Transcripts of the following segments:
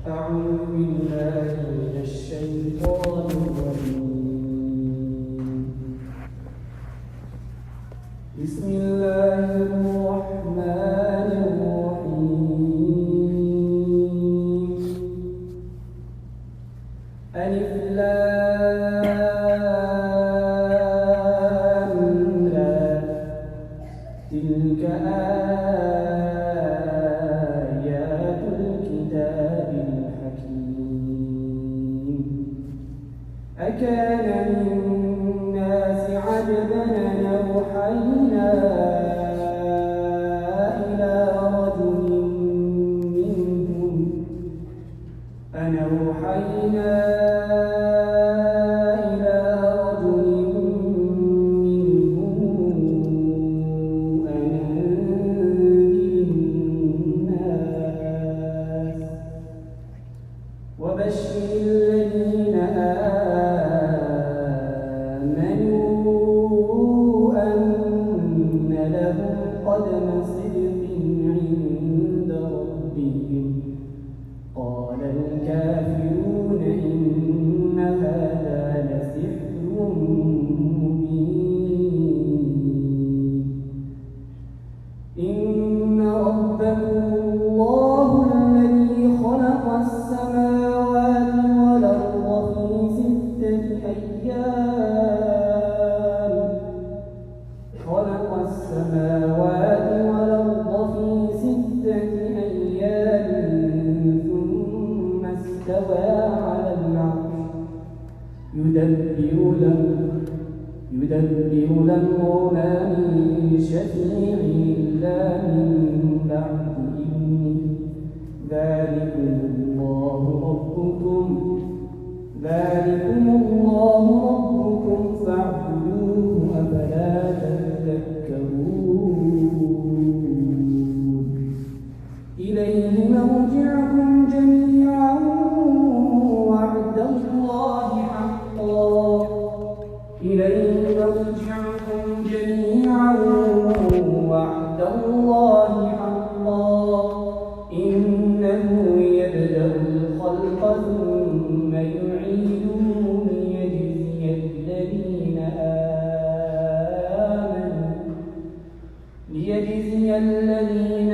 أعوذ بالله من الشيطان الرجيم. بسم الله الرحمن الرحيم. ألف لام را تلك آيات الكتاب الحكيم. أكان للناس عجبا أن أوحينا إلى رجل منهم أن وبشر الذين آمنوا أن لهم قدم صدق عند ربهم. قال الكافرون إن هذا لسحر مبين. إن ربكم الله الذي خلق السماوات والأرض في 6 أيام خلق السماوات والأرض في 6 أيام ثم استوى على العرش يدبر الأمر ما من شفيع إلا من بعد إذنه. ذلكم الله ربكم فاعبدوه أفلا تذكرون. إليه مرجعكم جميعا وعد الله حقا. إنه يبدأ الخلق ثم يعيده ليجزي الذين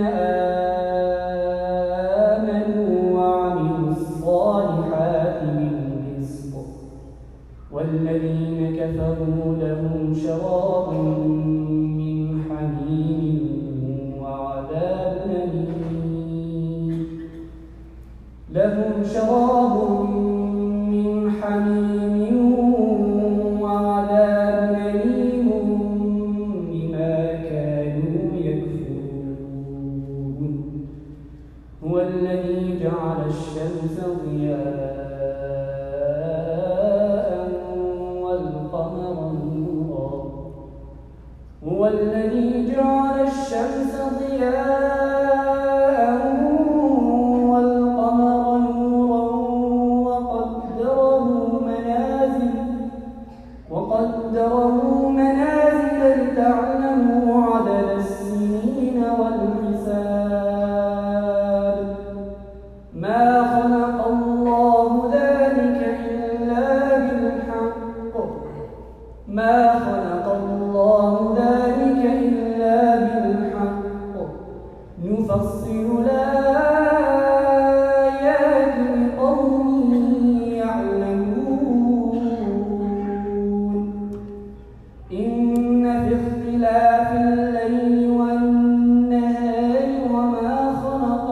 آمنوا وعملوا الصالحات بالقسط. والذين كفروا لهم شراب من حميم وعذاب أليم. بما كانوا يكفرون. هو الذي جعل الشمس ضياء والقمر نورا. وقدره منازل لتعلموا عدد السنين والحساب. ما خلق الله ذلك إلا بالحق. نفصل الآيات لقوم يعلمون. إن في اختلاف الليل والنهار وما خلق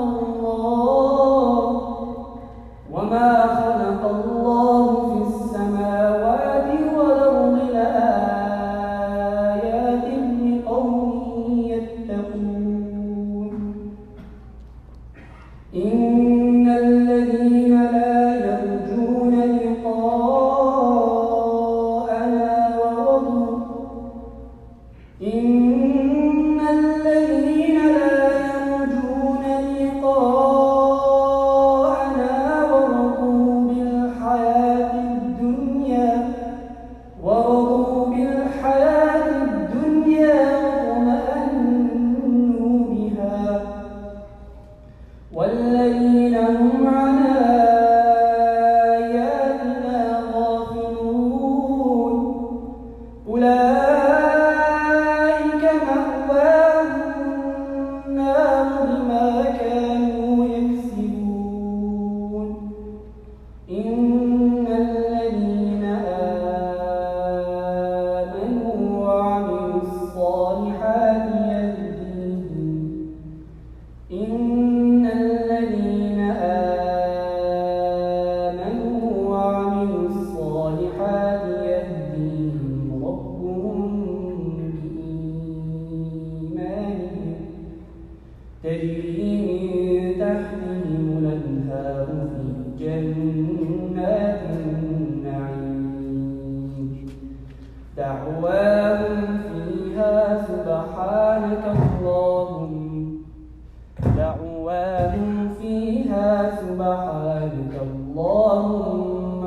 سبحانك اللهم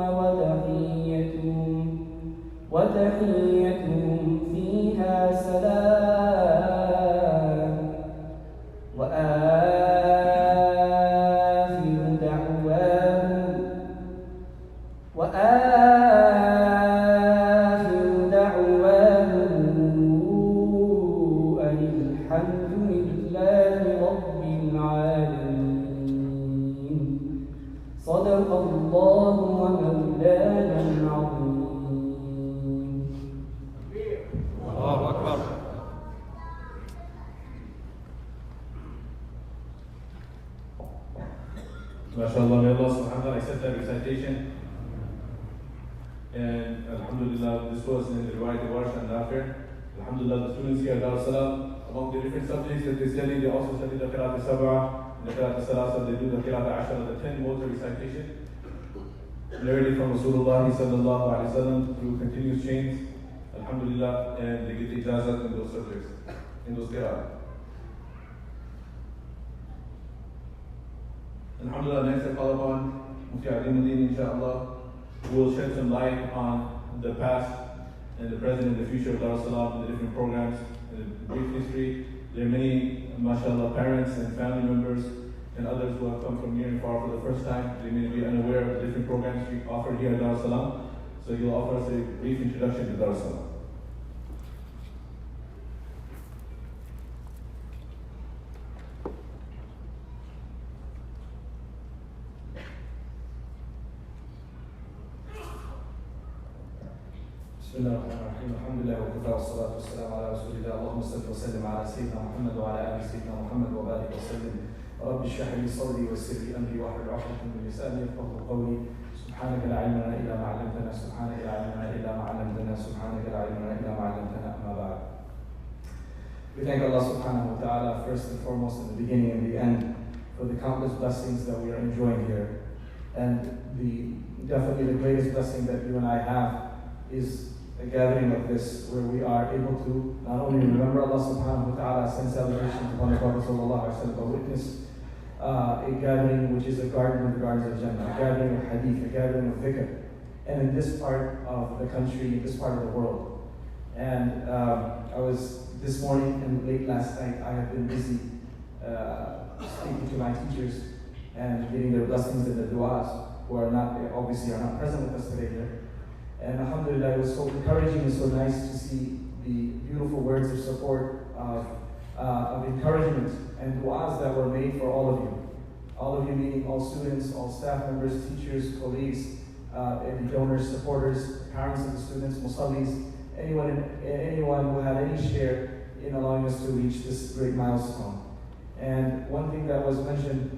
وتحيتهم فيها سلام وآخر دعواهم أن الحمد لله رب العالمين صدق الله ومولانا العظيم. الله أكبر. MashaAllah, may Allah subhanahu wa ta'ala accept that recitation. And Alhamdulillah, this was in the Riwayat Warsh and Nafir. Alhamdulillah, the students here at DarusSalam, among the different subjects that they study, they also study the Qiraat al-Sab'ah, the Qiraat al-Salasa, they do the Qiraat al-Ashara, the 10 modes of recitation. Narrated from Rasulullah sallallahu alayhi wa sallam through continuous chains. Alhamdulillah, and they get ijazat in those subjects, in those Qiraat. Alhamdulillah, next I call upon Mufti Alimuddin, inshallah, who will shed some light on the past and the present and the future of DarusSalam and the different programs and the brief history. There are many, mashallah, parents and family members and others who have come from near and far for the first time. They may be unaware of the different programs we offer here at DarusSalam. So he'll offer us a brief introduction to DarusSalam. بسم الله الرحمن الرحيم الحمد لله وكفى والصلاة والسلام على رسول الله اللهم صل وسلم على سيدنا محمد وعلى آل سيدنا محمد وبارك وسلم رب اشرح لي صدري ويسر لي أمري واحلل عقدة من لساني يفقهوا قولي سبحانك لا علم لنا إلا ما علمتنا سبحانك لا علم لنا إلا ما علمتنا سبحانك لا علم لنا إلا ما علمتنا أما بعد. We thank Allah subhanahu wa ta'ala first and foremost in the beginning and the end for the countless blessings that we are enjoying here. And definitely the greatest blessing that you and I have is a gathering like this where we are able to not only remember Allah subhanahu wa ta'ala, send salutations upon the Prophet sallallahu alaihi wasallam, but witness a gathering which is a garden of the gardens of Jannah, a gathering of hadith, a gathering of dhikr, and in this part of the country, in this part of the world. And I was this morning and late last night, I have been busy speaking to my teachers and getting their blessings and their du'as, who are not, obviously are not present with us today here. And alhamdulillah, it was so encouraging and so nice to see the beautiful words of support, of encouragement and du'as that were made for all of you. All of you meaning all students, all staff members, teachers, colleagues, donors, supporters, parents of the students, musallis, anyone who had any share in allowing us to reach this great milestone. And one thing that was mentioned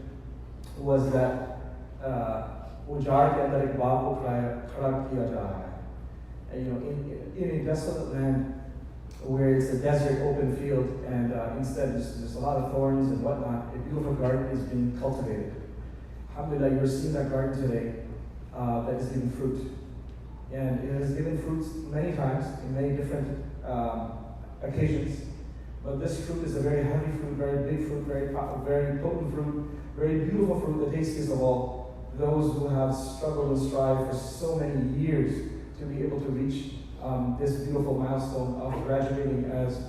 was that Ujar ke andar ek baag ko khada kiya ja raha hai. In a desolate land where it's a desert open field and instead there's a lot of thorns and whatnot, a beautiful garden is being cultivated. Alhamdulillah, you're seeing that garden today that is giving fruit. And it has given fruits many times in many different occasions. But this fruit is a very heavy fruit, very big fruit, very potent fruit, very beautiful fruit, the tastiest of all. Those who have struggled and strived for so many years to be able to reach this beautiful milestone of graduating as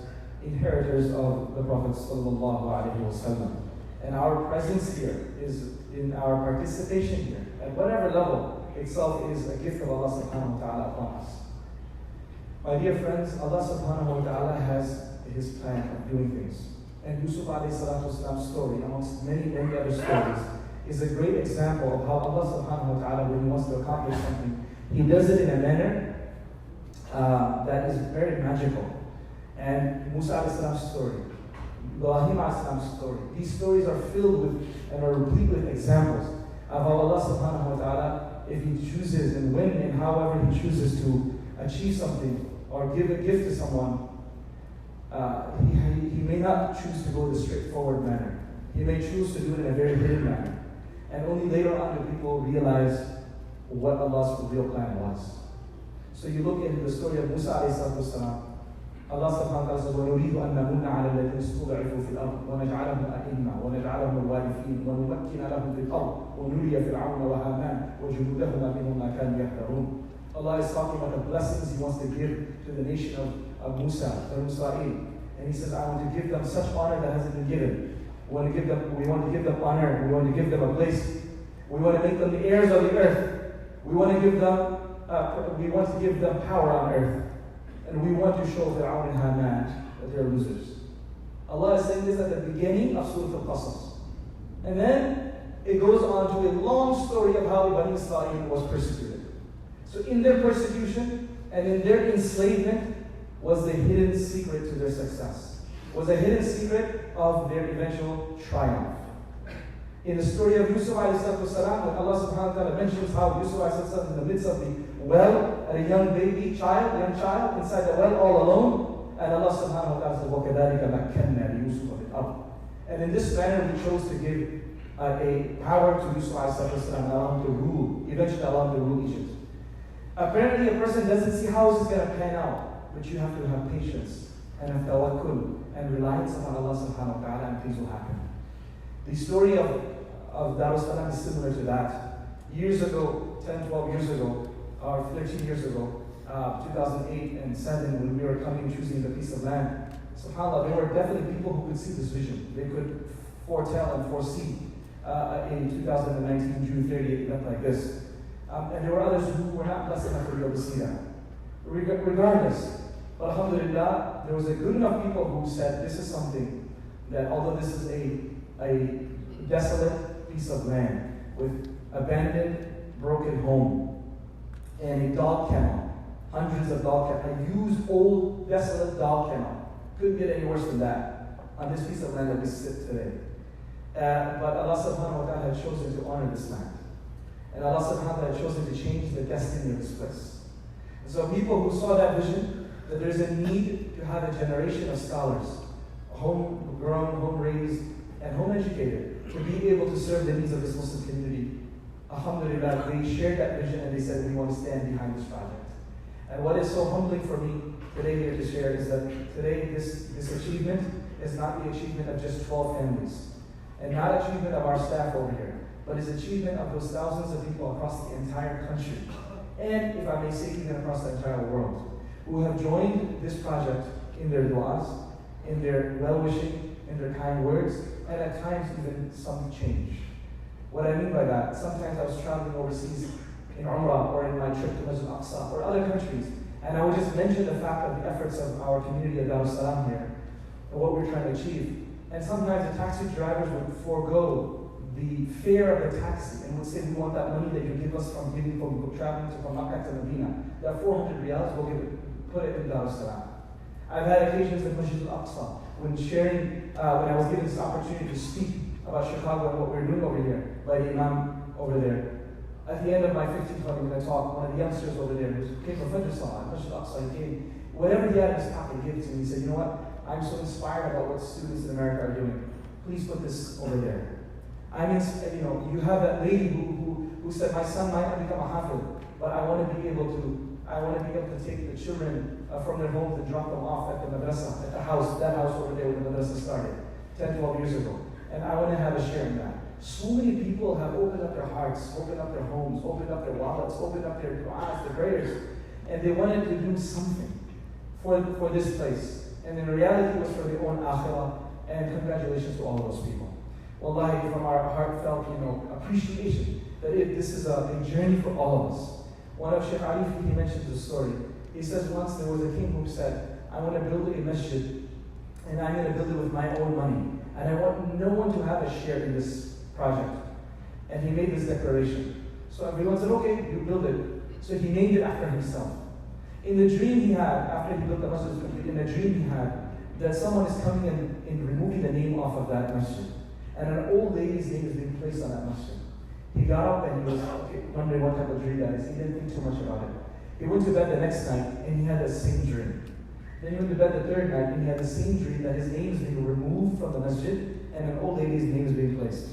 inheritors of the Prophet sallallahu alaihi wasallam. And our presence here is in our participation here, at whatever level itself is a gift of Allah subhanahu wa ta'ala upon us. My dear friends, Allah subhanahu wa ta'ala has His plan of doing things. And Yusuf alayhi salatu wasalam's story, amongst many, many other stories, is a great example of how Allah subhanahu wa ta'ala, when He wants to accomplish something, He does it in a manner that is very magical. And Musa alayhi salam's story, Ibrahim alayhi salam's story, these stories are filled with and are replete with examples of how Allah subhanahu wa ta'ala, if He chooses and when and however He chooses to achieve something or give a gift to someone, he may not choose to go the straightforward manner. He may choose to do it in a very hidden manner. And only later on do people realize what Allah's real plan was. So you look into the story of Musa alayhi salatu wasalam. Allah subhanahu wa ta'ala says, وَنُرِيدُ أَن نَمُنَّ عَلَى الَّذِينَ اسْتُضْعِفُوا فِي الْأَرْضِ وَنَجْعَلَهُمْ أَئِمَّةً وَنَجْعَلَهُمُ الْوَارِثِينَ وَنُمَكِّنَ لَهُمْ فِي الْأَرْضِ ونري فرعون وهامان وجنودهما منهم ما كانوا يحذرون. Allah is talking about the blessings He wants to give to the nation of Musa, Banu Israel. And He says, I want to give them such honor that hasn't been given. We want to give them honor. We want to give them a place. We want to make them the heirs of the earth. We want to give them power on earth. And we want to show Fir'aun and Haman that they're losers. Allah is saying this at the beginning of Surah Al-Qasas. And then it goes on to a long story of how Bani Israel was persecuted. So in their persecution and in their enslavement was the hidden secret to their success. Was a hidden secret of their eventual triumph. In the story of Yusuf alayhi salam, when Allah subhanahu wa ta'ala mentions how Yusuf alayhi salam in the midst of the well, a young child, inside the well all alone, and Allah subhanahu wa ta'ala says, وَكَذَلِكَ مَكَّنَّا لِيُوسُفَ فِي الْأَرْضِ. And in this manner we chose to give a power to Yusuf alayhi salam and allow him to rule, eventually allow him to rule Egypt. Apparently a person doesn't see how this is going to pan out, but you have to have patience and have tawakkul and reliance upon Allah subhanahu wa ta'ala and things will happen. The story of DarusSalam is similar to that. Years ago, 10, 12 years ago, or 13 years ago, 2008 and 7, when we were coming and choosing the piece of land, subhanAllah, there were definitely people who could see this vision. They could foretell and foresee in 2019, June 30th, event like this. And there were others who were not blessed enough to be able to see that. Regardless, but alhamdulillah, there was a good enough people who said this is something that although this is a desolate piece of land with abandoned, broken home and a dog kennel, hundreds of dog kennels, a used, old, desolate dog kennel. Couldn't get any worse than that on this piece of land that we sit today. But Allah subhanahu wa ta'ala had chosen to honor this land. And Allah subhanahu wa ta'ala had chosen to change the destiny of this place. And so people who saw that vision, that there's a need to have a generation of scholars, homegrown, home-raised, and home-educated, to be able to serve the needs of this Muslim community. Alhamdulillah, they shared that vision and they said, we want to stand behind this project. And what is so humbling for me today here to share is that today this achievement is not the achievement of just 12 families, and not achievement of our staff over here, but is achievement of those thousands of people across the entire country, and if I may say, even across the entire world, who have joined this project in their du'as, in their well-wishing, in their kind words, and at times even some change. What I mean by that, sometimes I was traveling overseas in Umrah or in my trip to Masjid Aqsa or other countries, and I would just mention the fact of the efforts of our community at DarusSalam here and what we're trying to achieve. And sometimes the taxi drivers would forego the fare of the taxi and would say, we want that money that you give us from traveling from Makkah to Medina. That 400 riyals, we'll put it in DarusSalam. I've had occasions in Masjid Aqsa when sharing, when I was given this opportunity to speak about Chicago and what we're doing over here by the Imam over there. At the end of my 15-20 minute talk, one of the youngsters over there who came from Masjid Aqsa, he came, whatever he had in his pocket, he gave it to me. He said, you know what? I'm so inspired about what students in America are doing. Please put this over there. I mean, you have that lady who said, my son might not become a hafiz, but I want to be able to take the children from their homes and drop them off at the madrasa, at the house, that house over there where the madrasa started 10, 12 years ago. And I want to have a share in that. So many people have opened up their hearts, opened up their homes, opened up their wallets, opened up their du'as, their prayers, and they wanted to do something for this place. And in reality, it was for their own akhirah, and congratulations to all of those people. Wallahi, from our heartfelt, appreciation that this is a journey for all of us. One of Sheikh Ali, he mentions the story. He says once there was a king who said, I want to build a masjid, and I'm going to build it with my own money, and I want no one to have a share in this project. And he made this declaration. So everyone said, okay, you build it. So he named it after himself. In the dream he had, after he built the masjid, in a dream he had, that someone is coming and removing the name off of that masjid. And an old lady's name is being placed on that masjid. He got up and he was wondering what type of dream that is. He didn't think too much about it. He went to bed the next night and he had the same dream. Then he went to bed the third night and he had the same dream that his name is being removed from the masjid and an old lady's name is being placed.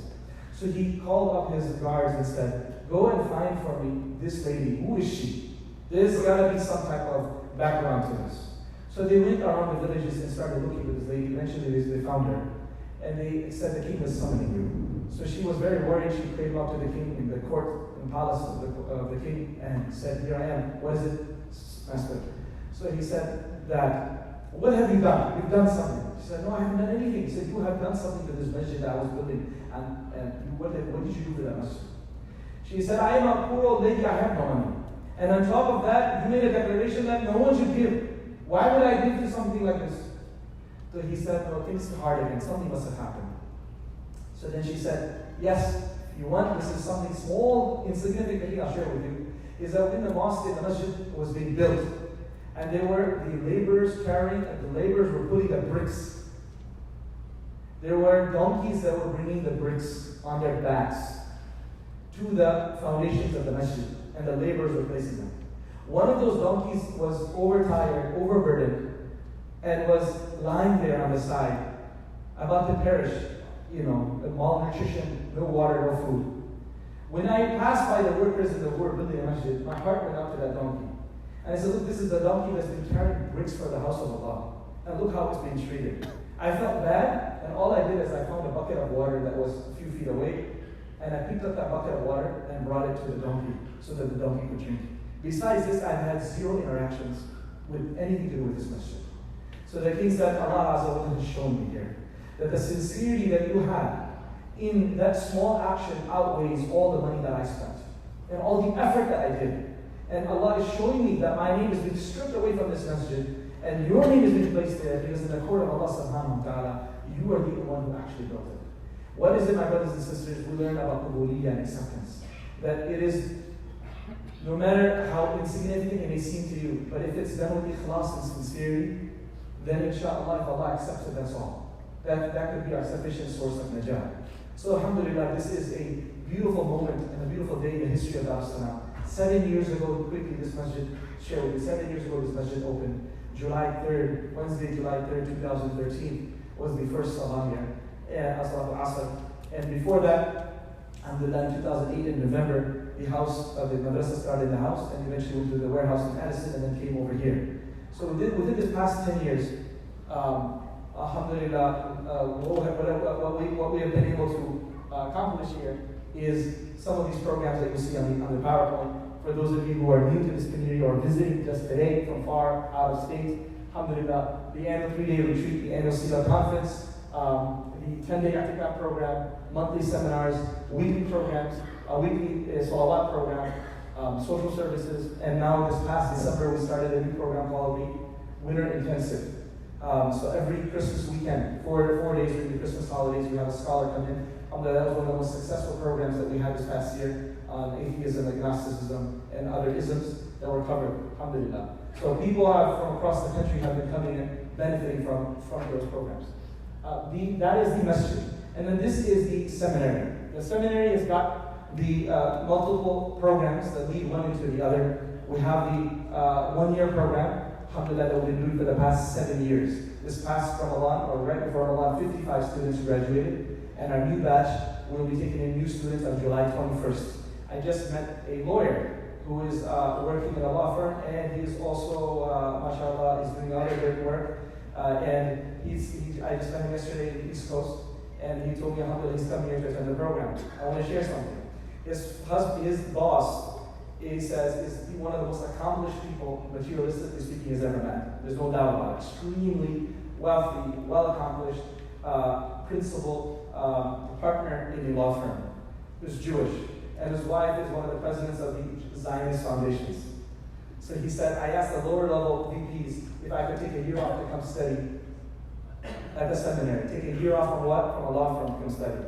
So he called up his guards and said, go and find for me this lady. Who is she? There's got to be some type of background to this. So they went around the villages and started looking for this lady. Eventually they found her. And they said, the king was summoning you. So she was very worried. She came up to the king in the court, in the palace of the king, and said, "Here I am. What is it, master?" So he said that, "What have you done? You've done something." She said, "No, I haven't done anything." He said, "You have done something to this masjid that I was building, and what did you do to that masjid?" She said, "I am a poor old lady. I have no money. And on top of that, you made a declaration that no one should give. Why would I give to something like this?" So he said, "No, things are hard again. Something must have happened." So then she said, "Yes, if you want, this is something small, insignificant I'll share with you, is that when the mosque, the masjid was being built, and there were the laborers were putting the bricks. There were donkeys that were bringing the bricks on their backs to the foundations of the masjid, and the laborers were placing them. One of those donkeys was overtired, overburdened, and was lying there on the side, about to perish, the malnutrition, no water, no food. When I passed by the workers in the building a masjid, my heart went out to that donkey. And I said, "Look, this is the donkey that's been carrying bricks for the house of Allah. And look how it's being treated." I felt bad, and all I did is I found a bucket of water that was a few feet away, and I picked up that bucket of water and brought it to the donkey so that the donkey could drink. Besides this, I've had zero interactions with anything to do with this masjid. So the king said, Allah Azza wa Jalla has shown me here that the sincerity that you had in that small action outweighs all the money that I spent and all the effort that I did. And Allah is showing me that my name has been stripped away from this masjid and your name has been placed there because in the court of Allah subhanahu wa ta'ala, you are the one who actually built it. What is it, my brothers and sisters? We learn about qubuliyya and acceptance. That it is, no matter how insignificant it may seem to you, but if it's done with ikhlas and sincerity, then inshallah, if Allah accepts it, that's all. That could be our sufficient source of najah. So alhamdulillah, this is a beautiful moment and a beautiful day in the history of DarusSalam. 7 years ago, quickly this masjid, share with you, 7 years ago this masjid opened. Wednesday, July 3rd, 2013 was the first salah here, Salatul Asr. And before that, alhamdulillah, in 2008 in November, the house of the madrasa started in the house and eventually went to the warehouse in Addison and then came over here. So within this past 10 years, alhamdulillah, what we have been able to accomplish here is some of these programs that you see on the PowerPoint. For those of you who are new to this community or visiting just today from far out of state, alhamdulillah, the annual 3-day retreat, the annual Sila conference, the 10-day I'tikaf program, monthly seminars, weekly programs, weekly salawat program, social services, and now this past December we started a new program called the Winter Intensive. So every Christmas weekend, 4 days during the Christmas holidays, we have a scholar come in. That was one of the most successful programs that we had this past year on atheism, agnosticism, and other isms that were covered, alhamdulillah. So people from across the country have been coming and benefiting from those programs. That is the masjid. And then this is the seminary. The seminary has got the multiple programs that lead one into the other. We have the 1-year program, alhamdulillah, that we've been doing for the past 7 years. This past Ramadan, or right before Ramadan, 55 students graduated. And our new batch will be taking in new students on July 21st. I just met a lawyer who is working in a law firm, and he's also, mashallah, is doing other great work. And I just met him yesterday in the East Coast, and he told me, alhamdulillah, he's coming here to attend the program. I want to share something. His boss, he says, is one of the most accomplished people, materialistically speaking, he's ever met. There's no doubt about it. Extremely wealthy, well accomplished, principal, partner in the law firm, who's Jewish, and his wife is one of the presidents of the Zionist foundations. So he said, I asked the lower level VPs if I could take a year off to come study at the seminary. Take a year off from what? From a law firm to come study.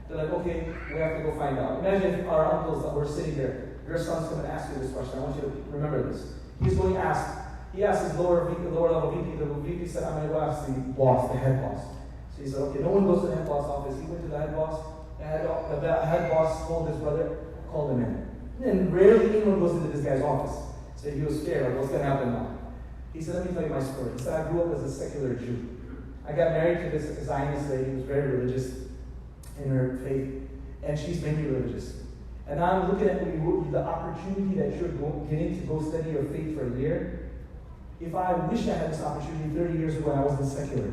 They're like, okay, we have to go find out. Imagine if our uncles that were sitting there, your son's going to ask you this question. I want you to remember this. He's going to ask. He asked his lower level VP. The VP said, I'm going to go ask the boss, the head boss. So he said, okay, no one goes to the head boss office. He went to the head boss. The head boss told his brother, called him in. And rarely anyone goes into this guy's office. So he was scared, like, what's going to happen now? He said, let me tell you my story. He said, I grew up as a secular Jew. I got married to this Zionist lady who was very religious in her faith, and she's mainly religious. And now I'm looking at the opportunity that you're getting to go study your faith for a year. If I wish I had this opportunity 30 years ago when I wasn't secular,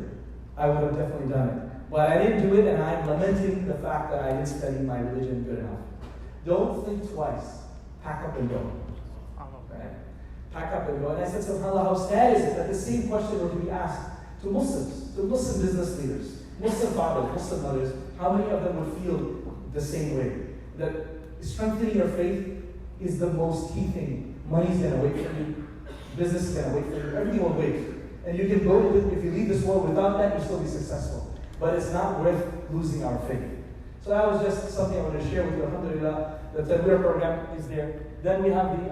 I would have definitely done it. But I didn't do it, and I'm lamenting the fact that I didn't study my religion good enough. Don't think twice. Pack up and go. Right? Pack up and go. And I said, subhanAllah, how sad is it that the same question were to be asked to Muslims, to Muslim business leaders, Muslim fathers, Muslim mothers. How many of them would feel the same way? That strengthening your faith is the most key thing. Money's going to wait for you. Business is going to wait for you. Everything will wait. And you can go with, if you leave this world without that, you'll still be successful. But it's not worth losing our faith. So that was just something I wanted to share with you. Alhamdulillah, the Tanweer program is there. Then we have the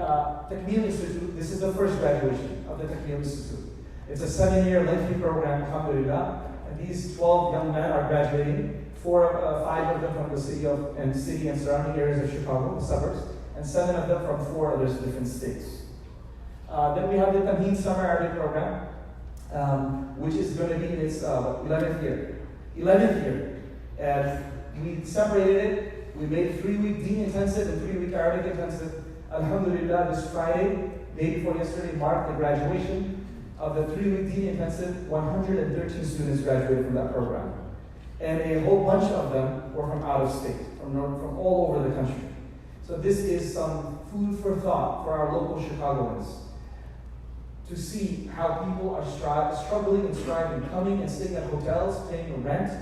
Khatmul Institute. This is the first graduation of the Khatmul Institute. It's a 7-year lengthy program, alhamdulillah. And these 12 young men are graduating. 5 of them from the city and surrounding areas of Chicago, the suburbs, and 7 of them from 4 other different states. Then we have the Tamheed Summer Arabic program, which is going to be in its 11th year. 11th year. And we separated it. We made a 3-week Deen intensive and 3-week Arabic intensive. Alhamdulillah, this Friday, day before yesterday, marked the graduation of the 3-week Deen intensive. 113 students graduated from that program. And a whole bunch of them were from out of state, from all over the country. So this is some food for thought for our local Chicagoans, to see how people are struggling and striving, coming and staying at hotels, paying rent,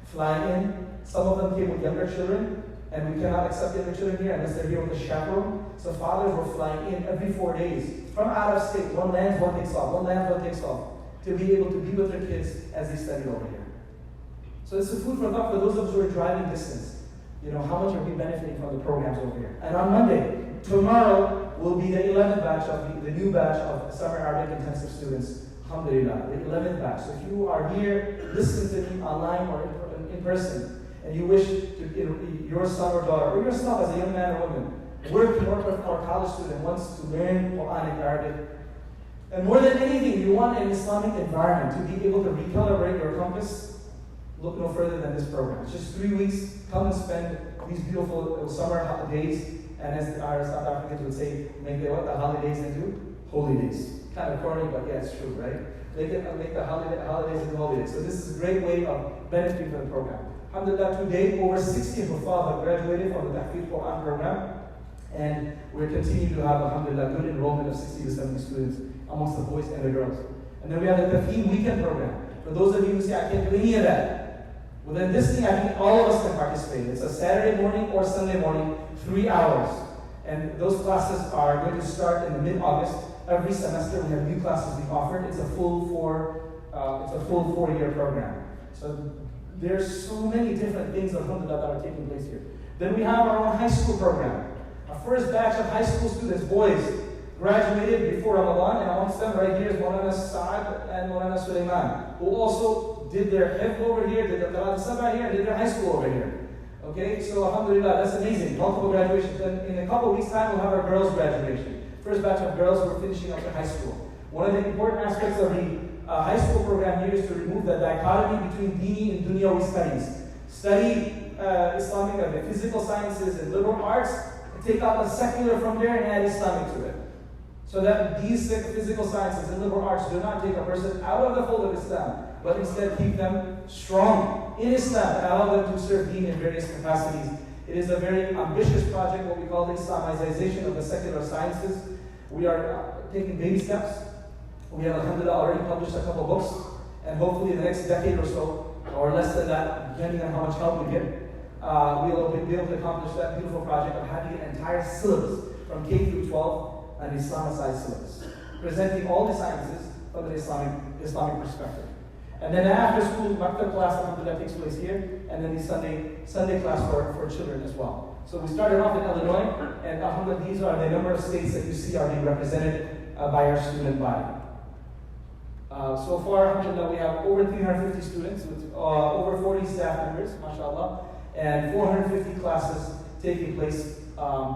flying in. Some of them came with younger children, and we cannot accept younger children here unless they're here with a chaperone. So fathers were flying in every 4 days from out of state. One lands, one takes off, one lands, one takes off, to be able to be with their kids as they study over here. So it's a food for thought for those of us who are driving distance. You know, how much are we benefiting from the programs over here? And on Monday, tomorrow, will be the 11th batch of the new batch of Summer Arabic Intensive students. Alhamdulillah, the 11th batch. So if you are here listening to me online or in person, and you wish to, your son or daughter, or yourself as a young man or woman, work with our college student wants to learn Quran and Arabic, and more than anything, you want an Islamic environment to be able to recalibrate your compass. Look no further than this program. It's just 3 weeks. Come and spend these beautiful summer days. And as our South Africans would say, make the holidays into holy days. Kind of corny, but yeah, it's true, right? Make the holidays into holy days. So this is a great way of benefiting from the program. Alhamdulillah, today over 60 Hufaz have graduated from the Tahfidh Quran program. And we're continuing to have, alhamdulillah, good enrollment of 60 to 70 students amongst the boys and the girls. And then we have the Tahfidh weekend program. For those of you who say, I can't do any of that, well then this thing, I think all of us can participate. It's a Saturday morning or Sunday morning, 3 hours. And those classes are going to start in the mid-August. Every semester we have new classes being offered. It's a full 4-year program. So there's so many different things, alhamdulillah, that are taking place here. Then we have our own high school program. Our first batch of high school students, boys, graduated before Ramadan, and amongst them right here is Maulana Saad and Maulana Sulaiman, who also did their hifz over here, did the Qira'at Sabah here, and did their high school over here. Okay, so alhamdulillah, that's amazing. Multiple graduations. Then in a couple of weeks' time, we'll have our girls' graduation. First batch of girls who are finishing up their high school. One of the important aspects of the high school program here is to remove the dichotomy between dini and dunyawi studies. Study Islamic, the physical sciences and liberal arts, and take out the secular from there and add Islamic to it. So that these physical sciences and liberal arts do not take a person out of the fold of Islam, but instead keep them strong in Islam and allow them to serve deen in various capacities. It is a very ambitious project, what we call the Islamization of the secular sciences. We are taking baby steps. We have, alhamdulillah, already published a couple books, and hopefully in the next decade or so, or less than that, depending on how much help we get, we'll be able to accomplish that beautiful project of having an entire syllabus from K through 12, an Islamicized syllabus, presenting all the sciences from an Islamic perspective. And then after school, Maktab class, alhamdulillah, takes place here, and then the Sunday class for children as well. So we started off in Illinois, and alhamdulillah, these are the number of states that you see are being represented by our student body. So far, alhamdulillah, we have over 350 students with over 40 staff members, mashallah, and 450 classes taking place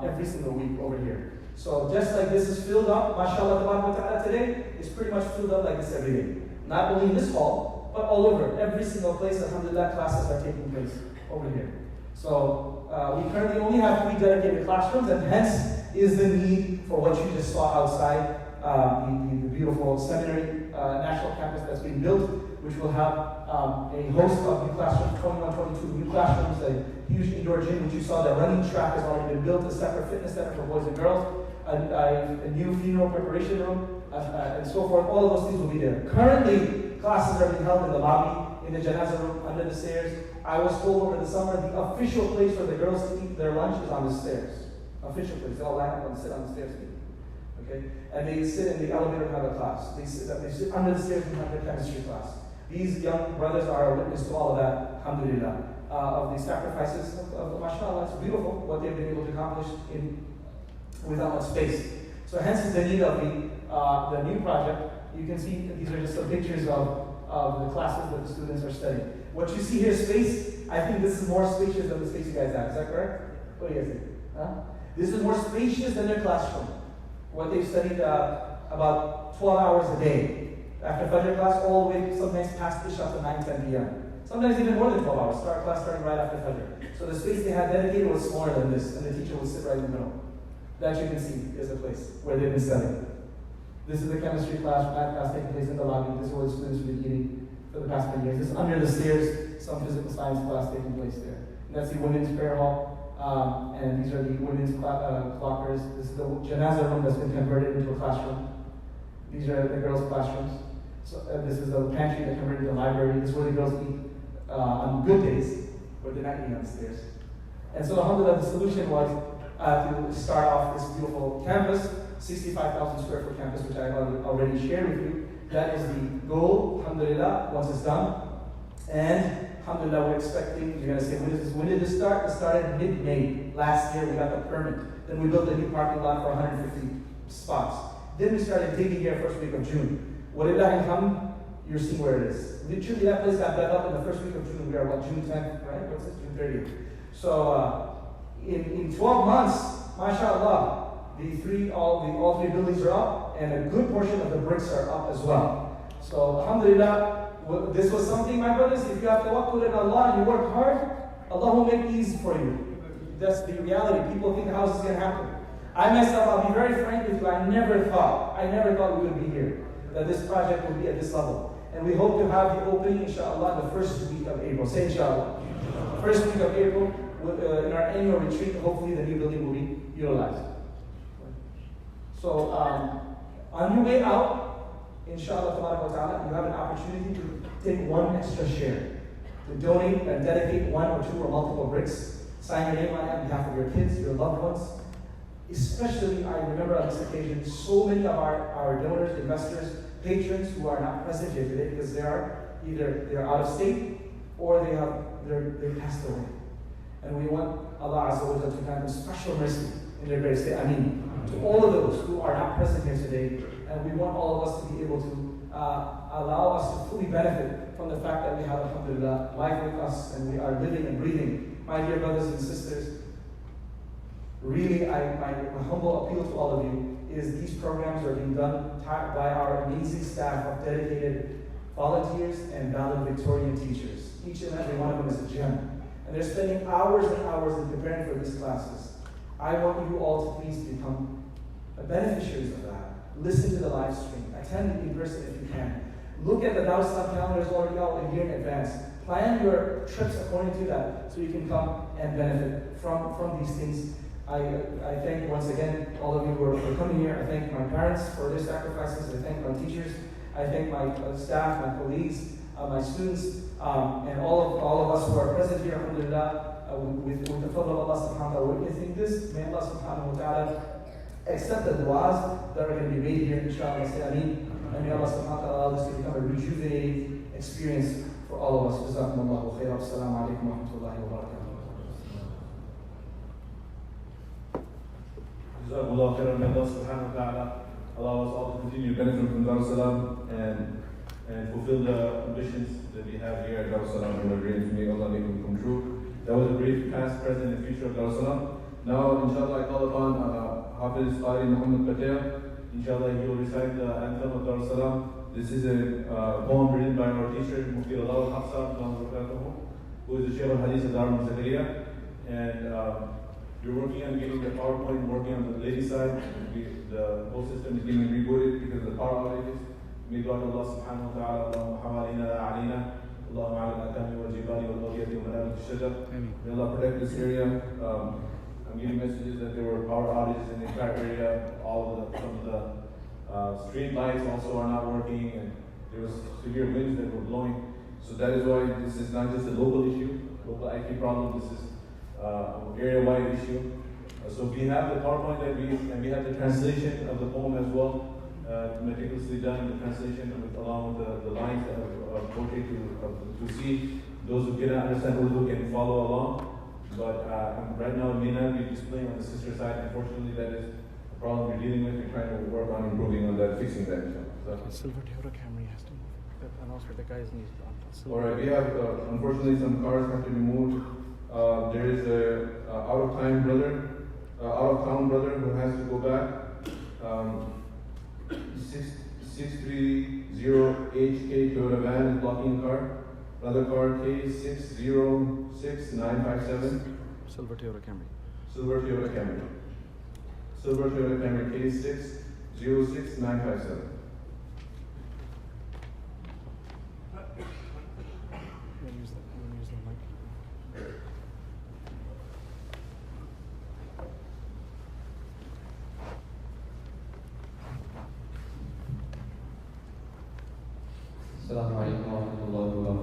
every single week over here. So just like this is filled up, mashallah, ta'ala, today, it's pretty much filled up like this every day. Not only in this hall, but all over. Every single place, alhamdulillah, classes are taking place over here. So we currently only have 3 dedicated classrooms, and hence is the need for what you just saw outside, the beautiful Seminary National Campus that's being built. which will have a host of new classrooms, 21, 22 new classrooms, a huge indoor gym, which you saw. The running track has already been built, a separate fitness center for boys and girls, a new funeral preparation room, and so forth. All of those things will be there. Currently, classes are being held in the lobby, in the janaza room, under the stairs. I was told over the summer the official place for the girls to eat their lunch is on the stairs. Official place. They all line up and sit on the stairs. Okay? And they sit in the elevator and have a class. They sit under the stairs and have their chemistry class. These young brothers are a witness to all of that, alhamdulillah, of the sacrifices of mashallah. It's beautiful what they've been able to accomplish without much space. So hence is the need of the new project. You can see that these are just some pictures of the classes that the students are studying. What you see here is space. I think this is more spacious than the space you guys have. Is that correct? What do you guys think? Huh? This is more spacious than their classroom. What they've studied about 12 hours a day. After Fajr class, all the way sometimes past Isha to 9, 10 p.m. Sometimes even more than 12 hours. Class starting right after Fajr. So the space they had dedicated was smaller than this, and the teacher would sit right in the middle. That you can see is the place where they've been studying. This is the chemistry class, math class taking place in the lobby. This is where the students have been eating for the past many years. This is under the stairs, some physical science class taking place there. And that's the women's prayer hall. And these are the women's clockers. This is the janaza room that's been converted into a classroom. These are the girls' classrooms. So this is the pantry that converted into a library. This is where the girls eat on good days, where they're not eating on the stairs. And so alhamdulillah, the solution was to start off this beautiful campus, 65,000 square foot campus, which I already shared with you. That is the goal, alhamdulillah, once it's done. And alhamdulillah, we're expecting, you're going to say, when did this start? It started mid-May. Last year, we got the permit. Then we built a new parking lot for 150 spots. Then we started digging here first week of June. Walillahi alhamd, you're seeing where it is. Literally, that place got dug up in the first week of June. We are, June 10th, right? What's it? June 30th. So, in 12 months, mashallah, all three buildings are up, and a good portion of the bricks are up as well. So, alhamdulillah, this was something, my brothers, if you have tawakkul in Allah and you work hard, Allah will make it easy for you. That's the reality. People think how this is going to happen. I myself, I'll be very frank with you, I never thought we would be here, that this project would be at this level. And we hope to have the opening, inshallah, the first week of April. Say inshallah. First week of April, in our annual retreat, hopefully the new building will be utilized. So, on your way out, inshallah, you have an opportunity to take one extra share, to donate and dedicate one or two or multiple bricks, sign your name on it on behalf of your kids, your loved ones. Especially, I remember on this occasion, so many of our donors, investors, patrons who are not present here today because they're out of state or they passed away. And we want Allah Azza wa Jalla to grant them special mercy in their grace. Say Ameen. To all of those who are not present here today, and we want all of us to be able to allow us to fully benefit from the fact that we have, alhamdulillah, life with us and we are living and breathing. My dear brothers and sisters, really, my humble appeal to all of you is these programs are being done by our amazing staff of dedicated volunteers and valedictorian teachers. Each and every one of them is a gem. And they're spending hours and hours in preparing for these classes. I want you all to please become beneficiaries of that. Listen to the live stream. Attend in person if you can. Look at the DarusSalam calendars already out a year in advance. Plan your trips according to that so you can come and benefit from these things. I thank once again all of you who are coming here. I thank my parents for their sacrifices. I thank my teachers. I thank my staff, my colleagues, my students, and all of us who are present here, alhamdulillah, with the fadl of Allah subhanahu wa ta'ala, witnessing this. May Allah subhanahu wa ta'ala accept the du'as that are going to be made here, inshallah. Say Ameen. And may Allah subhanahu wa ta'ala allow this to become a rejuvenating experience for all of us. Jazakullahu Khairun. Assalamu alaikum wa rahmatullahi wa barakatuh. Jazakullahu Khairun. May Allah subhanahu wa ta'ala allow us all to continue to benefit from DarusSalam and fulfill the ambitions that we have here at DarusSalam and our dreams. May Allah make them come true. That was a brief past, present, and future of DarusSalam. Now, inshallah, I call upon Hafiz Qari Muhammad Patel. Inshallah, he will recite the anthem of DarusSalam. This is a poem written by our teacher, Mufti Allah al-Hafsa, who is the Shaykh al-Hadith of Darul Zakaria. And we're working on getting the PowerPoint working on the lady side. The whole system is getting rebooted because of the power outages. May God Allah subhanahu wa ta'ala, Allahumma hawalina la alina, Allahumma ala al-akami wal jibali wal wadiyati wa manabit al-shajar. May Allah protect this area. I'm getting messages that there were power outages in the entire area. Some of the street lights also are not working, and there was severe winds that were blowing. So that is why this is not just a local issue, local IT problem. This is an area-wide issue. So we have the PowerPoint and we have the translation of the poem as well, meticulously done in the translation along with the lines that are okay to see. Those who cannot understand Urdu can follow along. But right now it may not be displaying on the sister side. Unfortunately, that is a problem we're dealing with. We're trying to work on improving on that, fixing that. Silver Toyota Camry has to move. That announcement the guys need. Alright, we have unfortunately some cars have to be moved. There is a out of town brother who has to go back. 630HK Toyota van is blocking the car. Another car K606957. Silver Toyota Camry. Silver Toyota Camry K606957. Use the mic. Assalamu alaikum wa rahmatullahi wa barakatuh.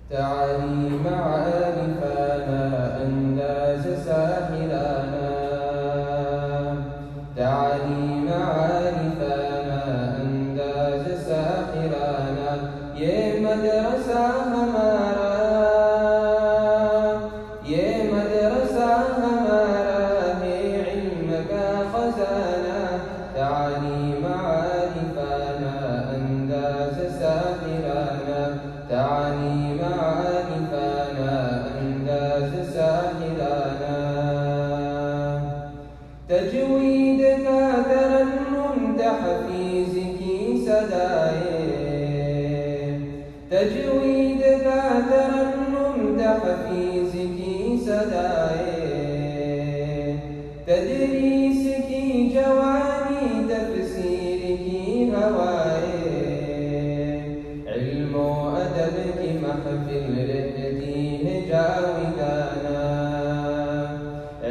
تعالي معارفنا أنداز ساحلانا تعالي معارفنا أنداز ساحلانا ये मदरसा हमारा है इल्म का खजाना تعالي معارفنا أنداز ساحلانا تعالي معارفنا أنداز ساحلانا تجويد کا ترنم تحفیظ کی صدائے تجوید کا ترنم تحفیظ کی صدائے تدریس کی جوانی تفسیر کی ہوائے علم و ادب کی محفل رہتی ہے جاودانہ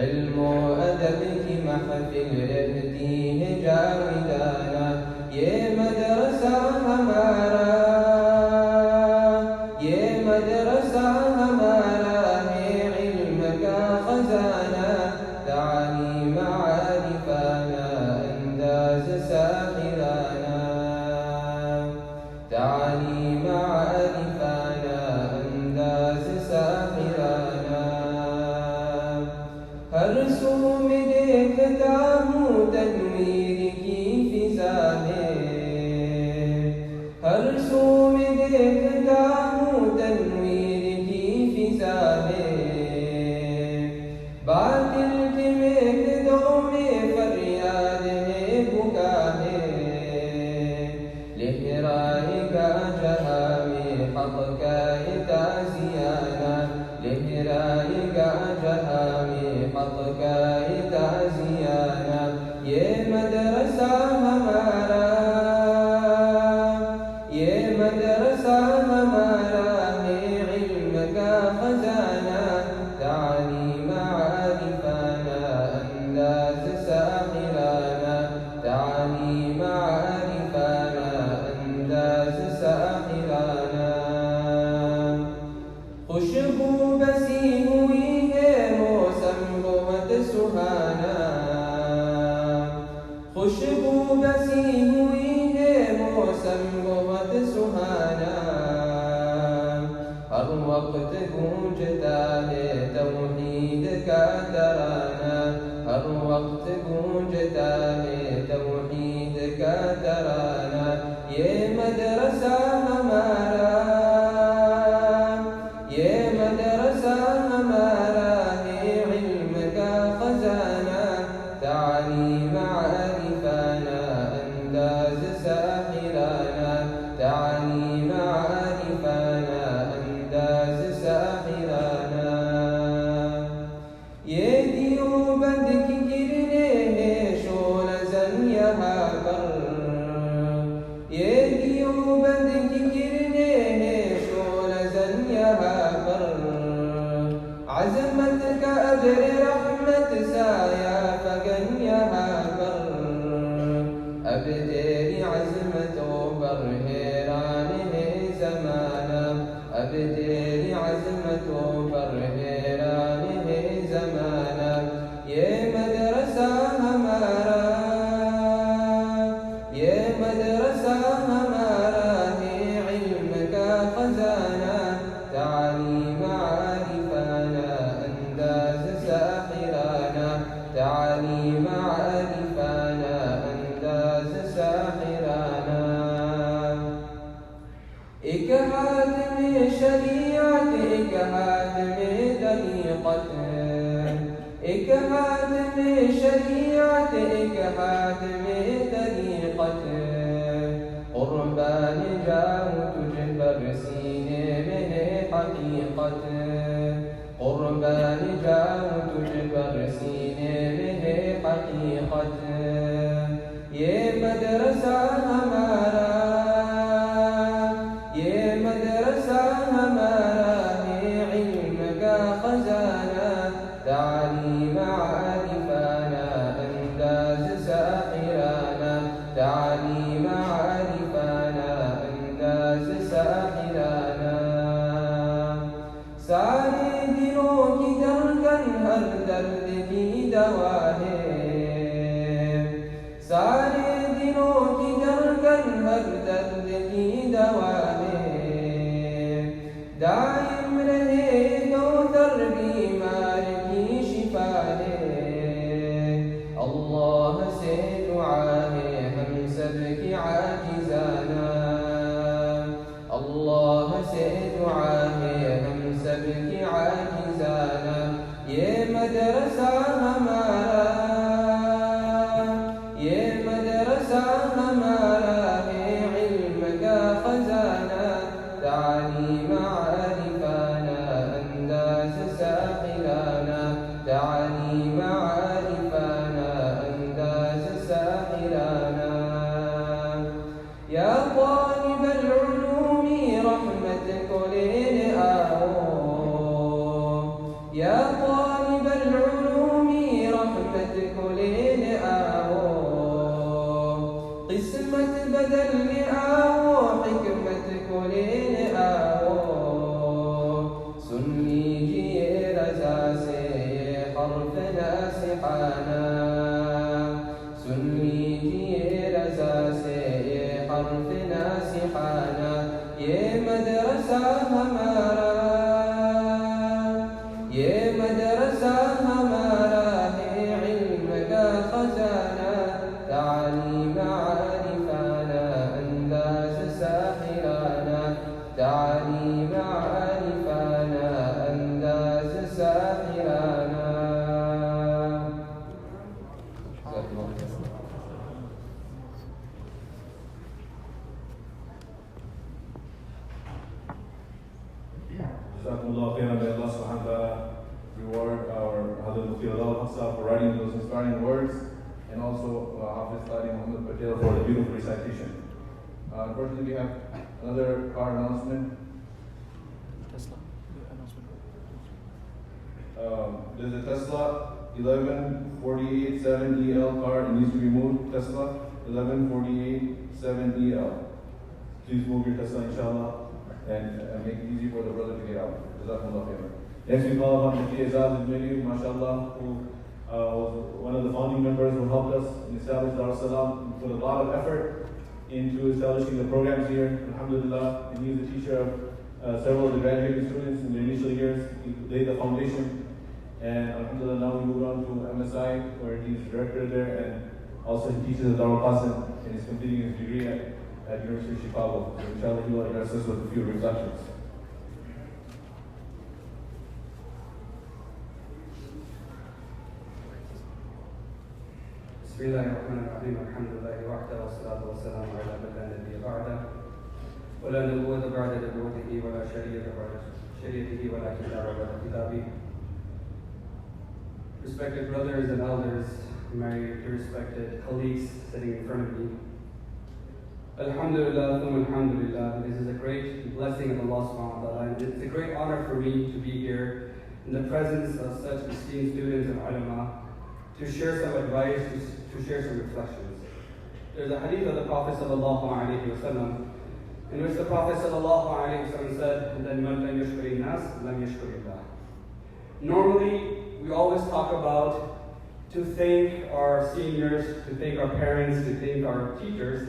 علم و ادب کی محفل رہتی ہے جاودانہ یہ مدرسہ ہمارا ہے علم کا خزانہ تعالي معارفنا أنداز ساحلانا تعالي معارفنا أنداز ساحلانا ہر سو میں دیکھتا ہوں تنویر کی فضا ہے ہر سو میں دیکھتا ہوں تنویر کی فضا ہے باطل کے میدوں میں فریاد ہے بکا ہے لہرائے گا جہاں میں حق کا تعزیانہ لہرائے گا جہاں میں حق کا تعزیانہ یہ مدرسہ ہمارا ہے علم کا خزانہ تعالي معارفنا أنداز ساحلانا تعالي معارفنا أنداز ساحلانا خوشبو بسی ہوئی ہے موسم بہت سہانا خوشبو بسی ہوئی ہے موسم بہت سہانا ہر وقت گونجتا ہے توحید کا ترانہ ہر وقت گونجتا ہے توحید کا ترانہ یہ مدرسہ ہمارا ہے علم کا خزانہ تعالي معارفنا أنداز ساحلانا تعالي معارفنا أنداز ساحلانا خزانا تعاليم عارفانا أنداز ساحرانا تعاليم عارفانا أنداز ساحرانا إك حاتم شريعة إك حاتم طريقة إك حاتم شريعة إك حاتم طريقة قربان جاه تجبر سينه حقيقة قربان جاه تجبر سينه حقيقة ये मदरसा हमारा ये मदरसा हमारा है इल्म का खजाना तालीम आरिफाना अंदाज साहिराना तालीम आरिफाना अंदाज साहिराना सारे दिलों की धड़कन हर दर्द की दवा है सारे दिलों की धड़कन हर दर्द की दवा है दाइम रहे तो दर बीमार की शिफा है अल्लाह से दुआ है हम सब की आजिज़ाना अल्लाह से दुआ है हम सब की आजिज़ाना ये मदरसा हमारा ये मदरसा हमारा है इल्म का खजाना तालीम आरिफाना अंदाज साहिराना तालीम आरिफाना अंदाज साहिराना या तालिब العلوم रहमत को लेने आओ या तालिब العلوم रहमत को लेने आओ किस्मत बदलने आओ हिकमत को लेने आओ सुन लीजिए रजा से ये हर्फ नासिहाना सुन लीजिए रजा से ये हर्फ नासिहाना ये मदरसा हमारा ये मदरसा हमारा है इल्म का खजाना तालीम आरिफाना अंदाज साहिराना तालीम आरिफाना अंदाज साहिराना Jazakullahu Khairun. May Allah subhanahu wa ta'ala reward our Hazrat Mufti Al-Hafsa for writing those inspiring words, and also Hafiz Qari Muhammad Patel for the beautiful recitation. Unfortunately, we have another car announcement. Tesla. The announcement. There's a Tesla 11487EL car. It needs to be moved. Tesla 11487EL. Please move your Tesla, inshallah, and make it easy for the brother to get out. Jazakumullah khairan. Next, we call upon Mufti Azad al-Mili, mashallah, who was one of the founding members who helped us in establishing DarusSalam, put a lot of effort into establishing the programs here. Alhamdulillah, and he is the teacher of several of the graduating students in their initial years. He laid the foundation, and alhamdulillah, now we move on to MSI, where he's director there, and also he teaches at Darul Qasim, and he's completing his degree at University of Chicago. So inshallah, he will address us with a few reflections. بسم الله الرحمن الرحيم الحمد لله وحده والصلاة والسلام على من لا نبي بعده ولا نبوة بعد نبوته ولا شريعة بعد شريعته ولا كتاب بعد كتابه. Respected brothers and elders, my respected colleagues sitting in front of me, Alhamdulillah, alhamdulillah, this is a great blessing of Allah subhanahu wa ta'ala, and it's a great honor for me to be here in the presence of such esteemed students and ulama to share some advice, to share some reflections. There's a hadith of the Prophet sallallahu alaihi wasallam in which the Prophet sallallahu alaihi wasallam said that man lam yashkuri nas lam yashkuri Allah. Normally, we always talk about to thank our seniors, to thank our parents, to thank our teachers,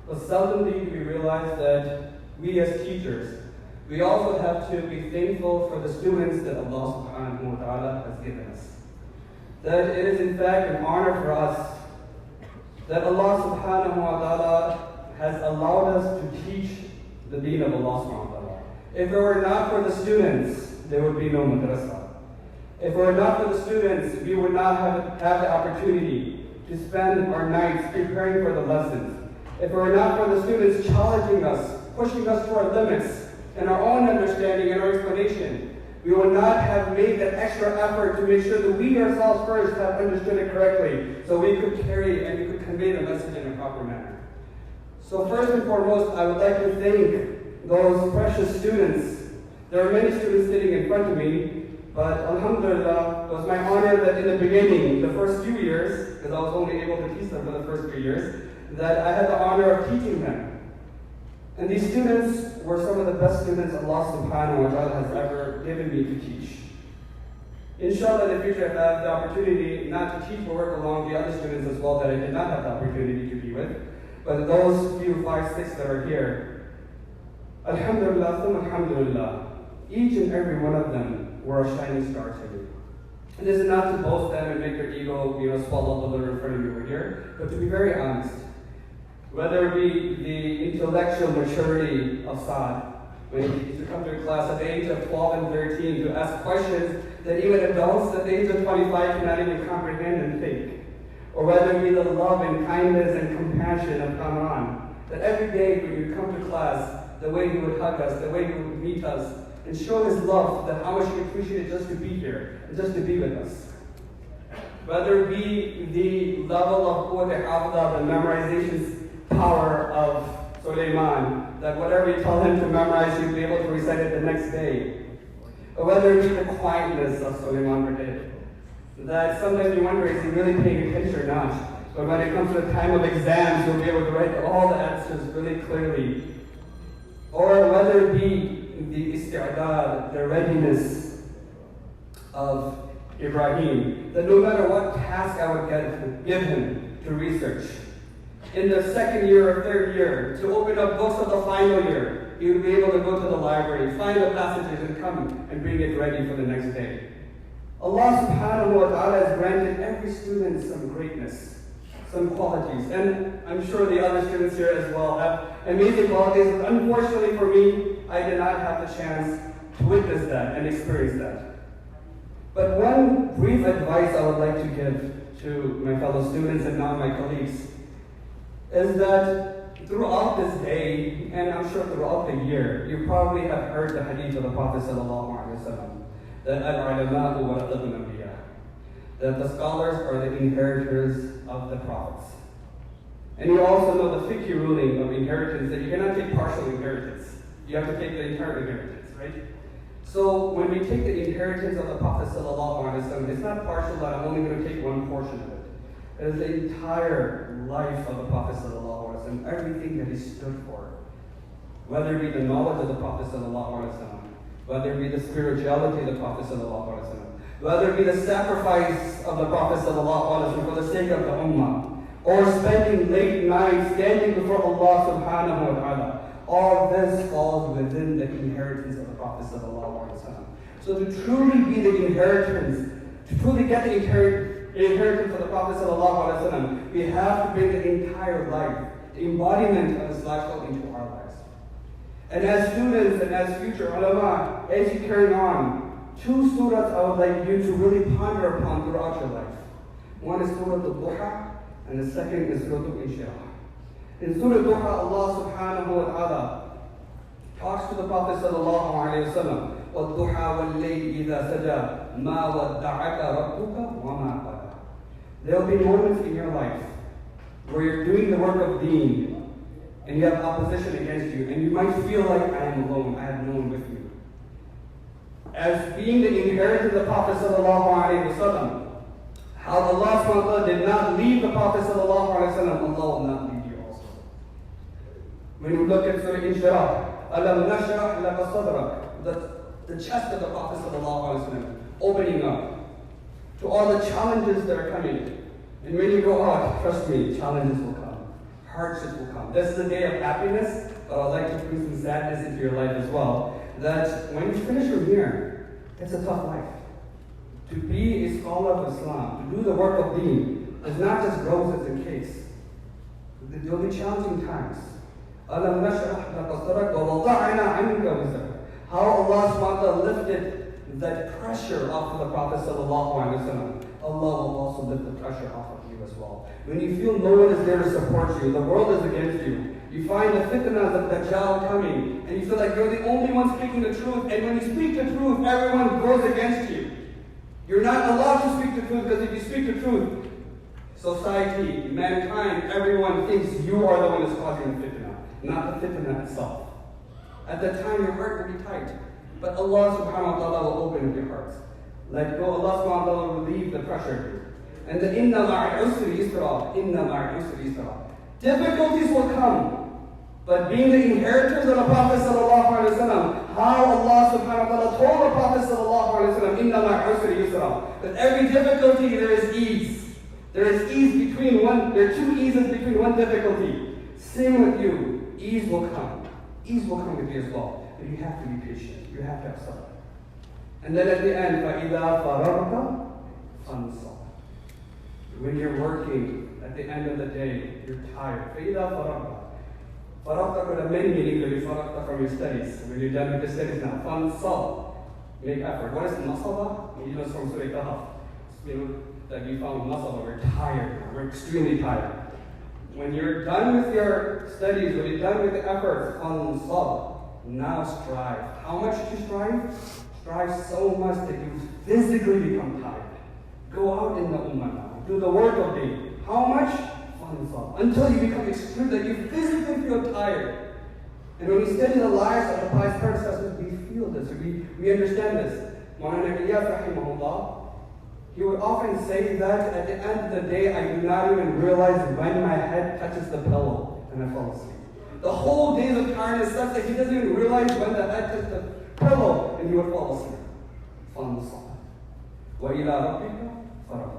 but seldomly do we realize that we as teachers we also have to be thankful for the students that Allah subhanahu wa ta'ala has given us. That it is in fact an honor for us that Allah subhanahu wa ta'ala has allowed us to teach the deen of Allah subhanahu wa ta'ala. If it were not for the students, there would be no madrasa. If it were not for the students, we would not have the opportunity to spend our nights preparing for the lessons. If it were not for the students challenging us, pushing us to our limits, and our own understanding and our explanation, we would not have made that extra effort to make sure that we ourselves first have understood it correctly, so we could carry and we could convey the message in a proper manner. So first and foremost, I would like to thank those precious students. There are many students sitting in front of me, but alhamdulillah, it was my honor that in the beginning, the first few years, because I was only able to teach them for the first few years, that I had the honor of teaching them. And these students were some of the best students Allah subhanahu wa ta'ala has ever given me to teach. Inshallah, in the future, if I have the opportunity not to teach but work along the other students as well that I did not have the opportunity to be with, but those few 5, 6 that are here, alhamdulillah, alhamdulillah, each and every one of them were a shining star to me. And this is not to boast them and make their ego, swell up a little in front of you over here, but to be very honest. Whether it be the intellectual maturity of Saad, when he used to come to class at the age of 12 and 13 to ask questions that even adults at the age of 25 cannot even comprehend and think. Or whether it be the love and kindness and compassion of Kamran, that every day when you come to class, the way he would hug us, the way he would meet us, and show his love, that how much he appreciated just to be here, and just to be with us. Whether it be the level of the memorization power of Sulaiman, that whatever you tell him to memorize, he'll be able to recite it the next day. Or whether it be the quietness of Sulaiman did, that sometimes you wonder, is he really paying attention or not? But when it comes to the time of exams, you'll be able to write all the answers really clearly. Or whether it be the isti'adad, the readiness of Ibrahim, that no matter what task I would give him to research, in the second year or third year, to open up books of the final year, he would be able to go to the library, find the passages, and come and bring it ready for the next day. Allah subhanahu wa ta'ala has granted every student some greatness, some qualities, and I'm sure the other students here as well have amazing qualities. Unfortunately for me, I did not have the chance to witness that and experience that. But one brief advice I would like to give to my fellow students and now my colleagues is that throughout this day, and I'm sure throughout the year, you probably have heard the hadith of the Prophet ﷺ, that al-ulama'u warathul anbiya, that the scholars are the inheritors of the prophets. And you also know the fiqh ruling of inheritance, that you cannot take partial inheritance. You have to take the entire inheritance, right? So when we take the inheritance of the Prophet ﷺ, it's not partial that I'm only going to take one portion of it. It is the entire life of the Prophet ﷺ, everything that he stood for. Whether it be the knowledge of the Prophet ﷺ, whether it be the spirituality of the Prophet ﷺ, whether it be the sacrifice of the Prophet ﷺ for the sake of the Ummah, or spending late nights standing before Allah subhanahu wa ta'ala, all this falls within the inheritance of the Prophet ﷺ. So to truly be the inheritance, to truly get the inheritance of the Prophet ﷺ, we have to bring the entire life, the embodiment of his lifestyle into our lives. And as students and as future ulama, as you carry on, 2 surahs I would like you to really ponder upon throughout your life. One is Surah Al-Duha, and the second is Surah Al-Inshirah. In Surah Al-Duha, Allah subhanahu wa ta'ala talks to the Prophet sallallahu alayhi wa sallam, وَالضُّحَى وَاللَّيْلِ إِذَا سَجَى مَا وَدَّعَكَ رَبُّكَ وَمَا قَلَى. There will be moments in your life where you're doing the work of deen and you have opposition against you, and you might feel like, I am alone, I have no one with you. As being the inheritance of the Prophet sallallahu alayhi wa sallam, how Allah subhanahu wa ta'ala did not leave the Prophet sallallahu alayhi wa sallam, Allah will not leave you also. When you look at Surah Inshirah, أَلَمْ نَشْرَحْ لَكَ صَدْرَكَ, the chest of the Prophet sallallahu alayhi wa sallam, opening up to all the challenges that are coming. And when you go out, trust me, challenges will come. Hardships will come. This is a day of happiness, but I'd like to bring some sadness into your life as well. that when you finish from here, it's a tough life. To be a scholar of Islam, to do the work of deen, is not just roses and cakes. There will be challenging times. أَلَمْ نَشْرَحْ لَكَ صَدْرَكَ وَوَضَعْنَا عَنْكَ وِزْرَكَ. How Allah subhanahu wa ta'ala lifted that pressure off of the Prophet sallallahu alaihi wasallam. Allah will also lift the pressure off of you as well. When you feel no one is there to support you, the world is against you, you find the fitnas of Dajjal coming, and you feel like you're the only one speaking the truth, and when you speak the truth, everyone goes against you. You're not allowed to speak the truth, because if you speak the truth, society, mankind, everyone thinks you are the one that's causing the fitna, not the fitna itself. At that time, your heart will be tight, but Allah subhanahu wa ta'ala will open your hearts. Let go, Allah subhanahu wa ta'ala will relieve the pressure. And the inna ma'al usri yusra, inna ma'al usri yusra. Difficulties will come, but being the inheritors of the Prophet sallallahu alaihi wasallam, how Allah subhanahu wa ta'ala told the Prophet sallallahu alaihi wasallam, inna ma'al usri yusra, that every difficulty there is ease. There is ease between one, there are two eases between one difficulty. Same with you, ease will come. Ease will come with you as well. But you have to be patient. You have to have sabr. And then at the end, فَإِذَا فَرَغْتَ فَانْصَبْ. When you're working, at the end of the day, you're tired. فَإِذَا فَرَغْتَ. فَرَغْتَ could have many meanings, but you faragta from your studies. When you're done with your studies now, فَانْصَبْ. Make effort. What is nasaba? You know, it's from Surah Kahf. That you found nasaba. We're tired. We're extremely tired. When you're done with your studies, when you're done with the efforts, فَانْصَبْ. Now strive. How much should you strive? Strive so much that you physically become tired. Go out in the ummah now. Do the work of day. How much? Until you become extreme, that you physically feel tired. And when we study the lives of the pious predecessors, we feel this. We understand this. Maulana Iyas rahimahullah, he would often say that at the end of the day, I do not even realize when my head touches the pillow and I fall asleep. The whole day of tiredness is such that he doesn't even realize when the head touches the pillow and he would fall asleep. وَإِلَىٰ رَبِّكَ فَرَغْبَ.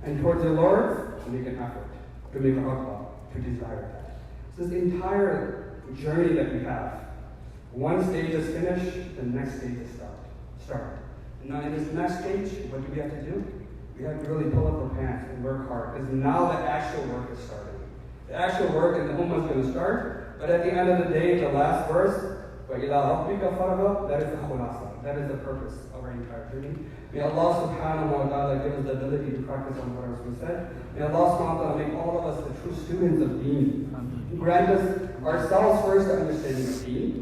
And towards the Lord, make an effort to make a raghbah, to desire that. So this entire journey that we have, one stage is finished, the next stage is start. And now in this next stage, what do we have to do? We have to really pull up our pants and work hard, because now the actual work is starting. The actual work in the ummah is going to start, but at the end of the day, the last verse, وَإِلَىٰ رَبِّكَ فَرْغَبْ, that is the khulasa. That is the purpose of our entire journey. May Allah subhanahu wa ta'ala give us the ability to practice on what our Rasul said. May Allah subhanahu wa ta'ala make all of us the true students of deen. Grant us ourselves first the understanding of deen,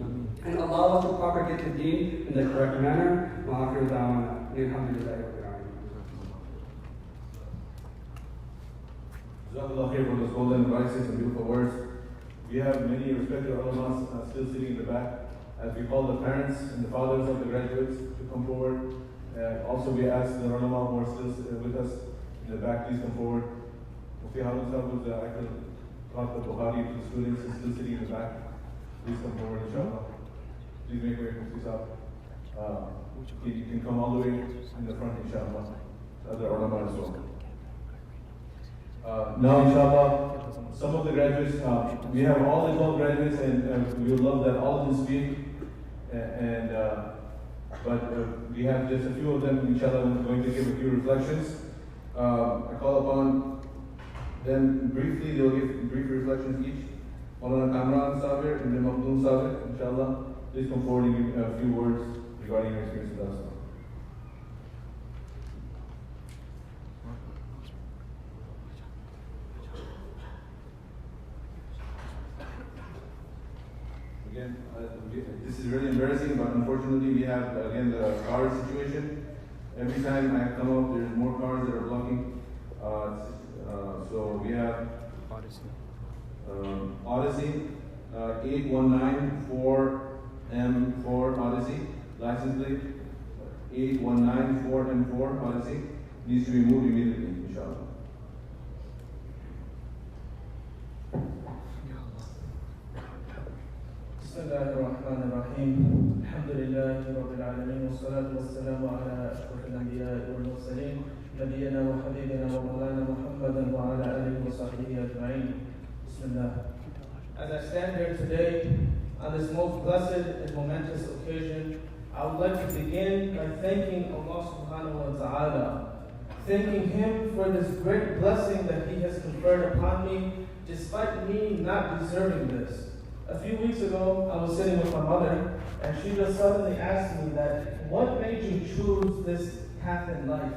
and allow us to propagate the deen in the correct manner. وَآخِرُ دَعْوَانَا الْحَمْدُلِلَّهِ رَبِّ الْعَالَمِينَ. Jazakullahu Khairun for those golden advices and beautiful words. We have many respected ulama still sitting in the back. As we call the parents and the fathers of the graduates to come forward. Also, we ask the ulama who are still with us in the back, please come forward. Mufti Harun Sahib, who's the actual taught the Bukhari to the students, is still sitting in the back. Please come forward, inshallah. Please make way for Mufti Sahib. You can come all the way in the front, inshallah. Other ulama as well. Now, inshallah, some of the graduates, we have all the 12 graduates, and we would love that all of them speak. But we have just a few of them, inshallah, going to give a few reflections. I call upon them briefly, they'll give brief reflections each. Maulana Kamran Sabir and then Makhdoom Sabir, inshallah, please come forward and give a few words regarding your experience with us. Again, this is really embarrassing, but unfortunately we have, again, the car situation. Every time I come up, there's more cars that are blocking. So we have Odyssey, 8194M4 Odyssey, license plate 8194M4 Odyssey, needs to be moved immediately, inshallah. بسم الله الرحمن الرحيم الحمد لله رب العالمين والصلاة والسلام على أشرف الأنبياء والمرسلين نبينا وحبيبنا ومولانا محمد وعلى آله وصحبه أجمعين. بسم الله. As I stand here today, on this most blessed and momentous occasion, I would like to begin by thanking Allah subhanahu wa ta'ala, thanking Him for this great blessing that He has conferred upon me, despite me not deserving this. A few weeks ago, I was sitting with my mother, and she just suddenly asked me that, what made you choose this path in life?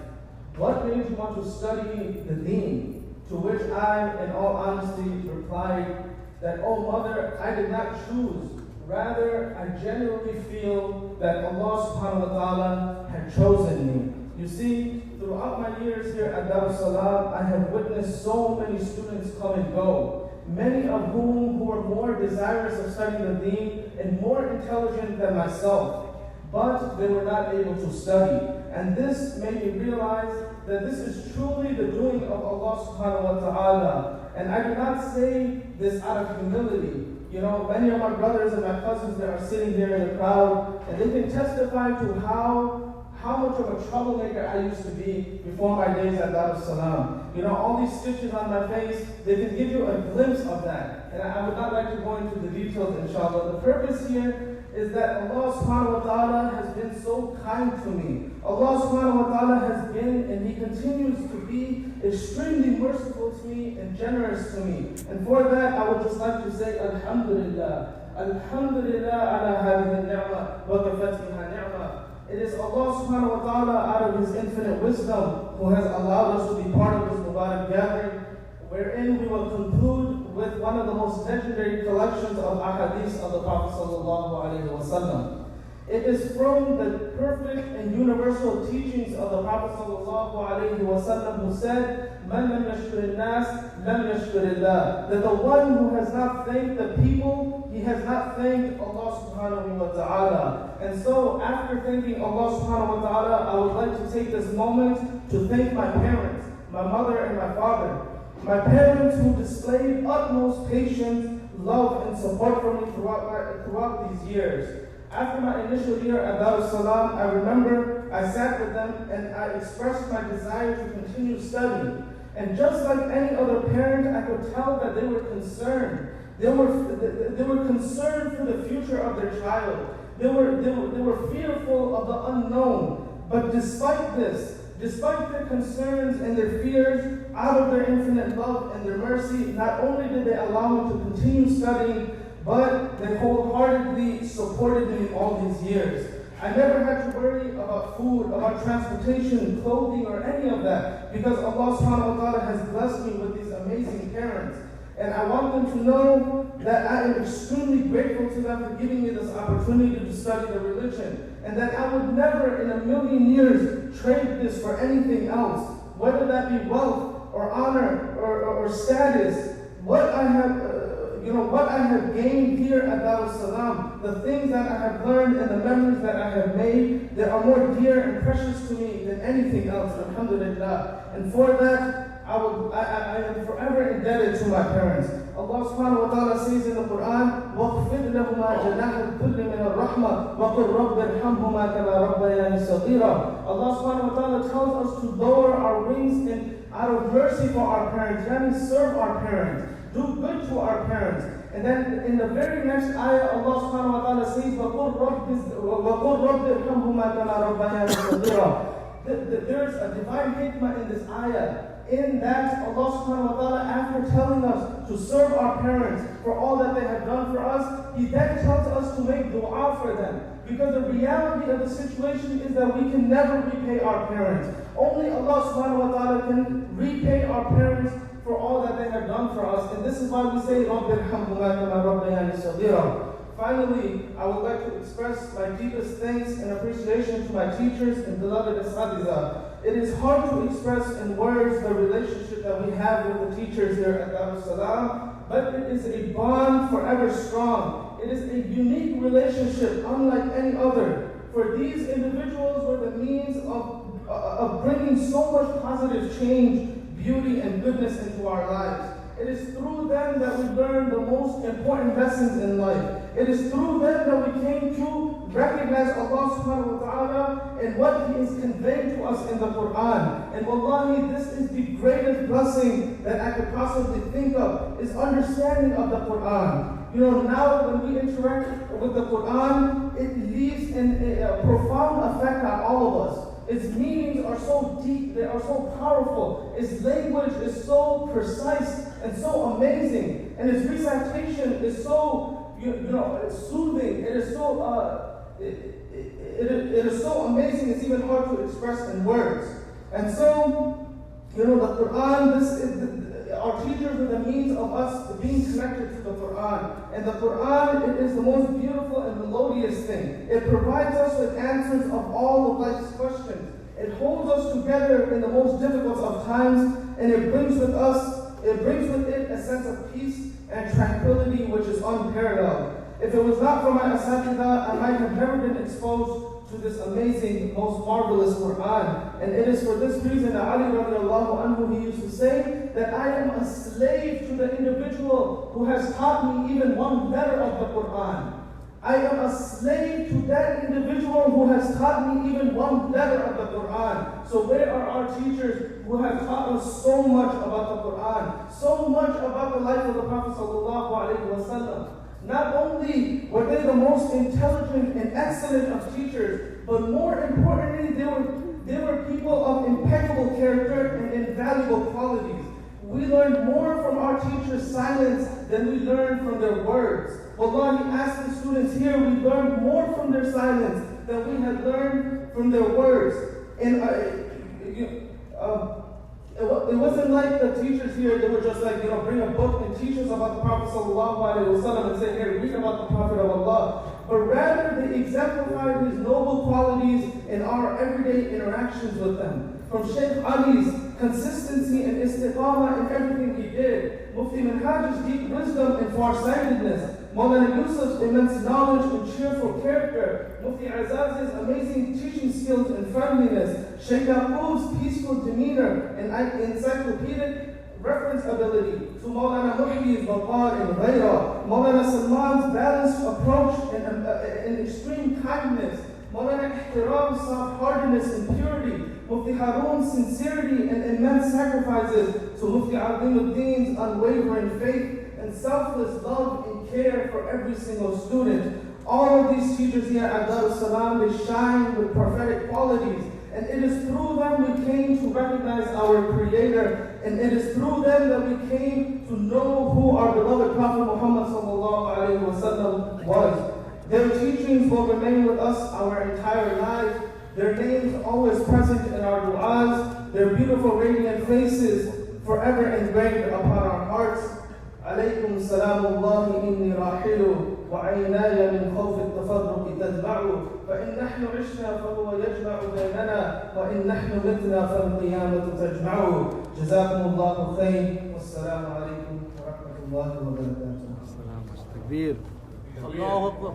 What made you want to study the deen? To which I, in all honesty, replied that, oh mother, I did not choose. Rather, I genuinely feel that Allah subhanahu wa ta'ala had chosen me. You see, throughout my years here at DarusSalam, I have witnessed so many students come and go, many of whom who are more desirous of studying the deen and more intelligent than myself, but they were not able to study. And this made me realize that this is truly the doing of Allah subhanahu wa ta'ala. And I do not say this out of humility. You know, many of my brothers and my cousins that are sitting there in the crowd, and they can testify to how much of a troublemaker I used to be before my days at DarusSalam. You know, all these stitches on my face, they can give you a glimpse of that. And I would not like to go into the details, inshallah. The purpose here is that Allah subhanahu wa ta'ala has been so kind to me. Allah subhanahu wa ta'ala has been, and He continues to be, extremely merciful to me and generous to me. And for that, I would just like to say, Alhamdulillah. Alhamdulillah ala hadhihi ni'mah wa kafathiha ni'mah. It is Allah subhanahu wa ta'ala, out of His infinite wisdom, who has allowed us to be part of this Mubarak gathering, wherein we will conclude with one of the most legendary collections of ahadith of the Prophet sallallahu alaihi wasallam. It is from the perfect and universal teachings of the Prophet sallallahu alaihi wasallam, who said, "Man lam yashkur nas, lam yashkur Allah." That the one who has not thanked the people, he has not thanked Allah subhanahu wa ta'ala. And so, after thanking Allah subhanahu wa ta'ala, I would like to take this moment to thank my parents, my mother and my father. My parents, who displayed utmost patience, love, and support for me throughout these years. After my initial year at DarusSalam, I remember I sat with them and I expressed my desire to continue studying. And just like any other parent, I could tell that they were concerned. They were concerned for the future of their child. They were fearful of the unknown. But despite this, despite their concerns and their fears, out of their infinite love and their mercy, not only did they allow me to continue studying, but they wholeheartedly supported me all these years. I never had to worry about food, about transportation, clothing, or any of that, because Allah subhanahu wa ta'ala has blessed me with these amazing parents. And I want them to know that I am extremely grateful to them for giving me this opportunity to study the religion, and that I would never in a million years trade this for anything else, whether that be wealth or honor or status. What I have gained here at DarusSalam, the things that I have learned and the memories that I have made, they are more dear and precious to me than anything else, alhamdulillah. And for that, I am forever indebted to my parents. Allah subhanahu wa ta'ala says in the Quran, وَاخْفِضْ لَهُمَا جَنَاحَ الذُّلِّ مِنَ الرَّحْمَةِ وَقُلْ رَبِّ ارْحَمْهُمَا كَمَا رَبَّيَانِي صَغِيرًا. Allah subhanahu wa ta'ala tells us to lower our wings and out of mercy for our parents, and serve our parents, do good to our parents. And then in the very next ayah, Allah subhanahu wa ta'ala says, وَقُلْ رَبِّ ارْحَمْهُمَا كَمَا رَبَّيَانِي صَغِيرًا. There is a divine hikmah in this ayah. In that, Allah subhanahu wa ta'ala, after telling us to serve our parents for all that they have done for us, He then tells us to make dua for them. Because the reality of the situation is that we can never repay our parents. Only Allah subhanahu wa ta'ala can repay our parents for all that they have done for us. And this is why we say, رَبِّ ارْحَمْهُمَا كَمَا رَبَّيَانِي صَغِيرًا. Finally, I would like to express my deepest thanks and appreciation to my teachers and beloved Asatiza. It is hard to express in words the relationship that we have with the teachers here at DarusSalam, but it is a bond forever strong. It is a unique relationship unlike any other. For these individuals were the means of bringing so much positive change, beauty, and goodness into our lives. It is through them that we learn the most important lessons in life. It is through them that we came to recognize Allah subhanahu wa ta'ala and what He is conveying to us in the Quran. And wallahi, this is the greatest blessing that I could possibly think of, is understanding of the Quran. Now when we interact with the Quran, it leaves a profound effect on all of us. Its meanings are so deep, they are so powerful. Its language is so precise and so amazing. And its recitation is so, it's soothing. It is so, it is so amazing, it's even hard to express in words. And so, the Quran, our teachers are the means of us being connected to the Quran. And the Quran, it is the most beautiful and melodious thing. It provides us with answers of all of life's questions. It holds us together in the most difficult of times, and it brings with it a sense of peace and tranquility which is unparalleled. If it was not for my asatidha, I might have never been exposed to this amazing, most marvelous Quran. And it is for this reason that Ali radiallahu anhu, he used to say that I am a slave to the individual who has taught me even one letter of the Quran. I am a slave to that individual who has taught me even one letter of the Quran. So where are our teachers who have taught us so much about the Quran, so much about the life of the Prophet sallallahu alaihi wasallam? Not only were they the most intelligent and excellent of teachers, but more importantly, they were people of impeccable character and invaluable qualities. We learned more from our teachers' silence than we learned from their words. Wallahi, ask the students here, we learned more from their silence than we had learned from their words. And it wasn't like the teachers here, they would just bring a book and teach us about the Prophet ﷺ and say, here, read about the Prophet of Allah. But rather, they exemplified his noble qualities in our everyday interactions with them. From Shaykh Ali's consistency and istiqamah in everything he did, Mufti Minhaj's deep wisdom and farsightedness, Mawlana Yusuf's immense knowledge and cheerful character, Mufti Azaz's amazing teaching skills and friendliness, Shaykh Yaqub's peaceful demeanor and encyclopedic reference ability, to Mawlana Muhyi's Waqar and Ghaira, Mawlana Salman's balanced approach and extreme kindness, Mawlana Ihtiram's soft-heartedness and purity, Mufti Harun's sincerity and immense sacrifices, to Mufti Azimuddin's unwavering faith and selfless love and care for every single student. All of these teachers here at DarusSalam, they shine with prophetic qualities. And it is through them we came to recognize our Creator. And it is through them that we came to know who our beloved Prophet Muhammad ﷺ was. Their teachings will remain with us our entire lives. Their names always present in our du'as. Their beautiful radiant faces forever engraved upon our hearts. عليكم سلام الله إني راحل وعيناي من خوف التفرق تدمع فإن نحن عشنا فهو يجمع بيننا وإن نحن متنا فالقيامة تجمع جزاكم الله خير والسلام عليكم ورحمة الله وبركاته. تكبير. الله أكبر.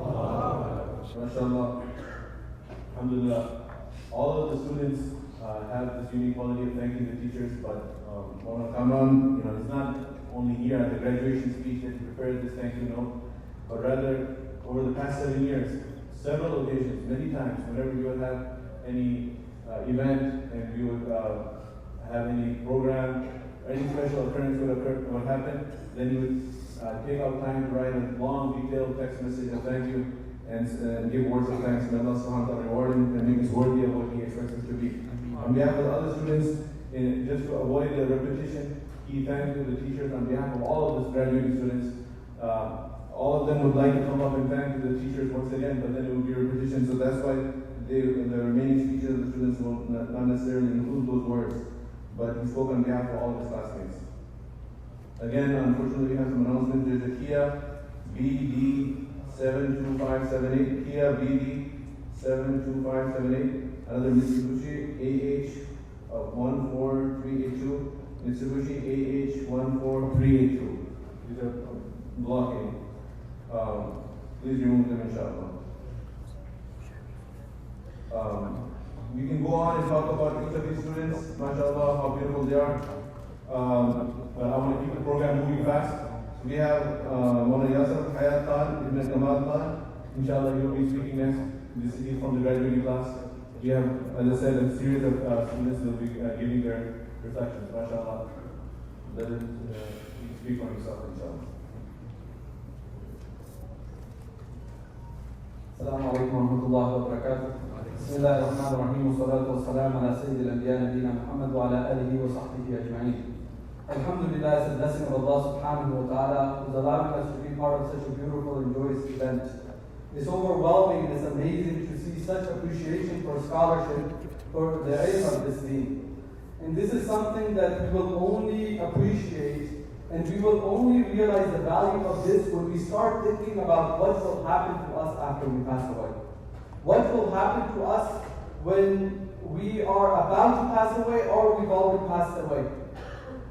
MashaAllah. Alhamdulillah. All of the students have this unique quality of thanking the teachers, but Mawlana Kamran, it's not only here at the graduation speech that he prepared this thank you note, but rather over the past 7 years, several occasions, many times, whenever we would have any event and we would have any program, or any special occurrence would happen, then he would take out time to write a long, detailed text message of thank you and give words of thanks. May Allah subhanahu wa ta'ala reward him and make us worthy of what he expects us to be. On behalf of the other students, just to avoid the repetition, he thanked the teachers on behalf of all of his graduating students. All of them would like to come up and thank the teachers once again, but then it would be repetition. So that's why the remaining speeches of the students will not necessarily include those words. But he spoke on behalf of all of his classmates. Again, unfortunately, we have some announcements. There's a Kia BD 72578, Kia BD 72578, another Mitsubishi AH 14382, Mitsubishi AH 14382. These are blocking. Please remove them, inshallah. We can go on and talk about each of these students, mashallah, how beautiful they are. But I want to keep the program moving fast. So we have Mawlana Yasir Hayat Khan, Ibn Kamal Khan. Inshallah, he will be speaking next. This is from the graduating class. We have, as I said, a series of students that will be giving their reflections, mashallah. Let it speak for himself, inshallah. السلام عليكم ورحمة الله وبركاته. بسم الله الرحمن الرحيم والصلاة والسلام على سيد الأنبياء نبينا محمد وعلى آله وصحبه أجمعين. Alhamdulillah, it's a blessing of Allah subhanahu wa ta'ala who's allowing us to be part of such a beautiful and joyous event. It's overwhelming and it's amazing to see such appreciation for scholarship, for the ilm of this deen. And this is something that we will only appreciate and we will only realize the value of this when we start thinking about what will happen to us after we pass away. What will happen to us when we are about to pass away or we've already passed away.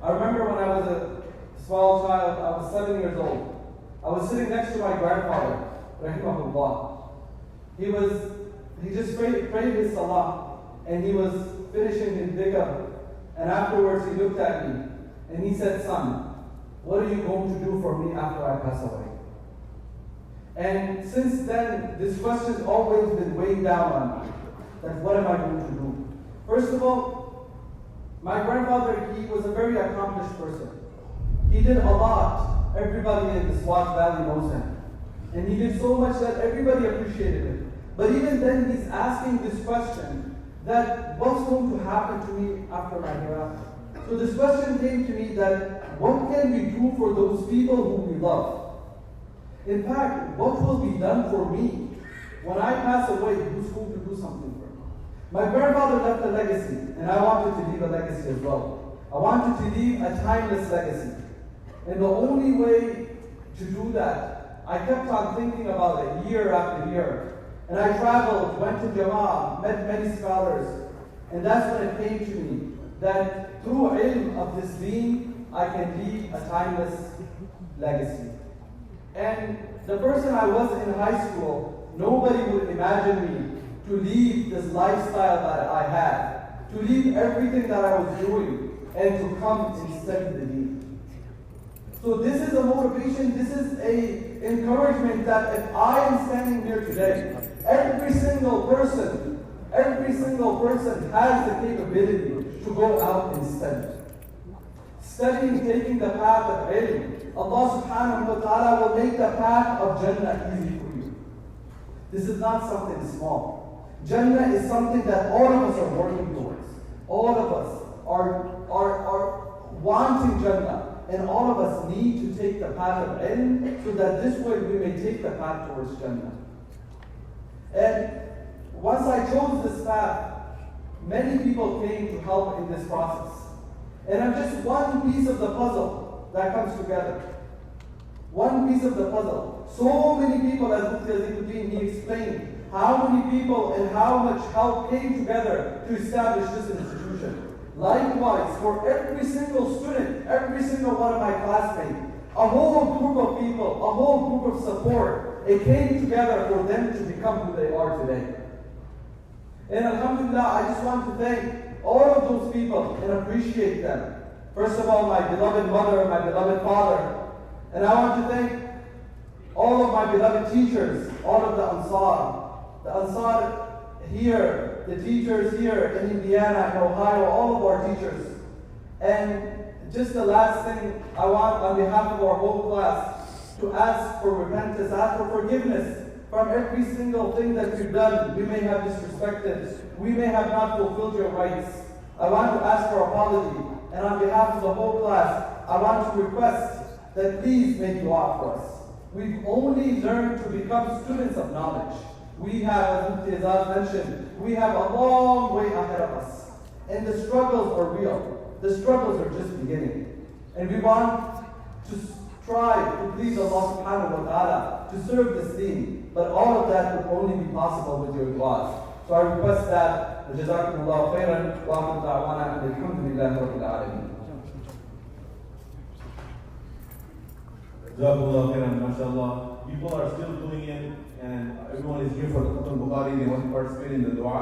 I remember when I was a small child, I was 7 years old. I was sitting next to my grandfather, rahimahullah. He just prayed his salah and he was finishing his dhikr. And afterwards he looked at me and he said, "Son, what are you going to do for me after I pass away?" And since then, this question's always been weighed down on me. That what am I going to do? First of all, my grandfather, he was a very accomplished person. He did a lot. Everybody in the Swat Valley knows him. And he did so much that everybody appreciated him. But even then, he's asking this question, that what's going to happen to me after my hereafter? So this question came to me that what can we do for those people whom we love? In fact, what will be done for me when I pass away? Who's going to do something for me? My grandfather left a legacy, and I wanted to leave a legacy as well. I wanted to leave a timeless legacy. And the only way to do that, I kept on thinking about it year after year. And I traveled, went to Jama'ah, met many scholars, and that's when it came to me that through ilm of this deen, I can leave a timeless legacy. And the person I was in high school, nobody would imagine me to leave this lifestyle that I had, to leave everything that I was doing, and to come and study the deen. So this is a motivation, this is a encouragement that if I am standing here today, every single person has the capability to go out and study. Studying, taking the path of ilm, Allah subhanahu wa ta'ala will make the path of Jannah easy for you. This is not something small. Jannah is something that all of us are working towards. All of us are wanting Jannah, and all of us need to take the path of ilm so that this way we may take the path towards Jannah. And once I chose this path, many people came to help in this process. And I'm just one piece of the puzzle that comes together. One piece of the puzzle. So many people, as Mufti Azikuddin, he explained how many people and how much help came together to establish this institution. Likewise, for every single student, every single one of my classmates, a whole group of people, a whole group of support, it came together for them to become who they are today. And alhamdulillah, I just want to thank all of those people and appreciate them. First of all, my beloved mother, my beloved father. And I want to thank all of my beloved teachers, all of the Ansar here, the teachers here in Indiana and Ohio, all of our teachers. And just the last thing I want on behalf of our whole class to ask for repentance, ask for forgiveness from every single thing that we've done. We may have disrespected, we may have not fulfilled your rights. I want to ask for apology, and on behalf of the whole class, I want to request that please make dua for us. We've only learned to become students of knowledge. We have, as Mufti Azad mentioned, we have a long way ahead of us. And the struggles are real. The struggles are just beginning. And we want to try to please Allah subhanahu wa ta'ala, to serve this deen. But all of that will only be possible with your du'as. So I request that, Jazakullahu Khairun, wa akhir da'wana, and alhamdulillahi rabbil alameen. Jazakullahu Khairun, mashallah. People are still tuning in, and everyone is here for the Khatmul Bukhari. They want to participate in the dua.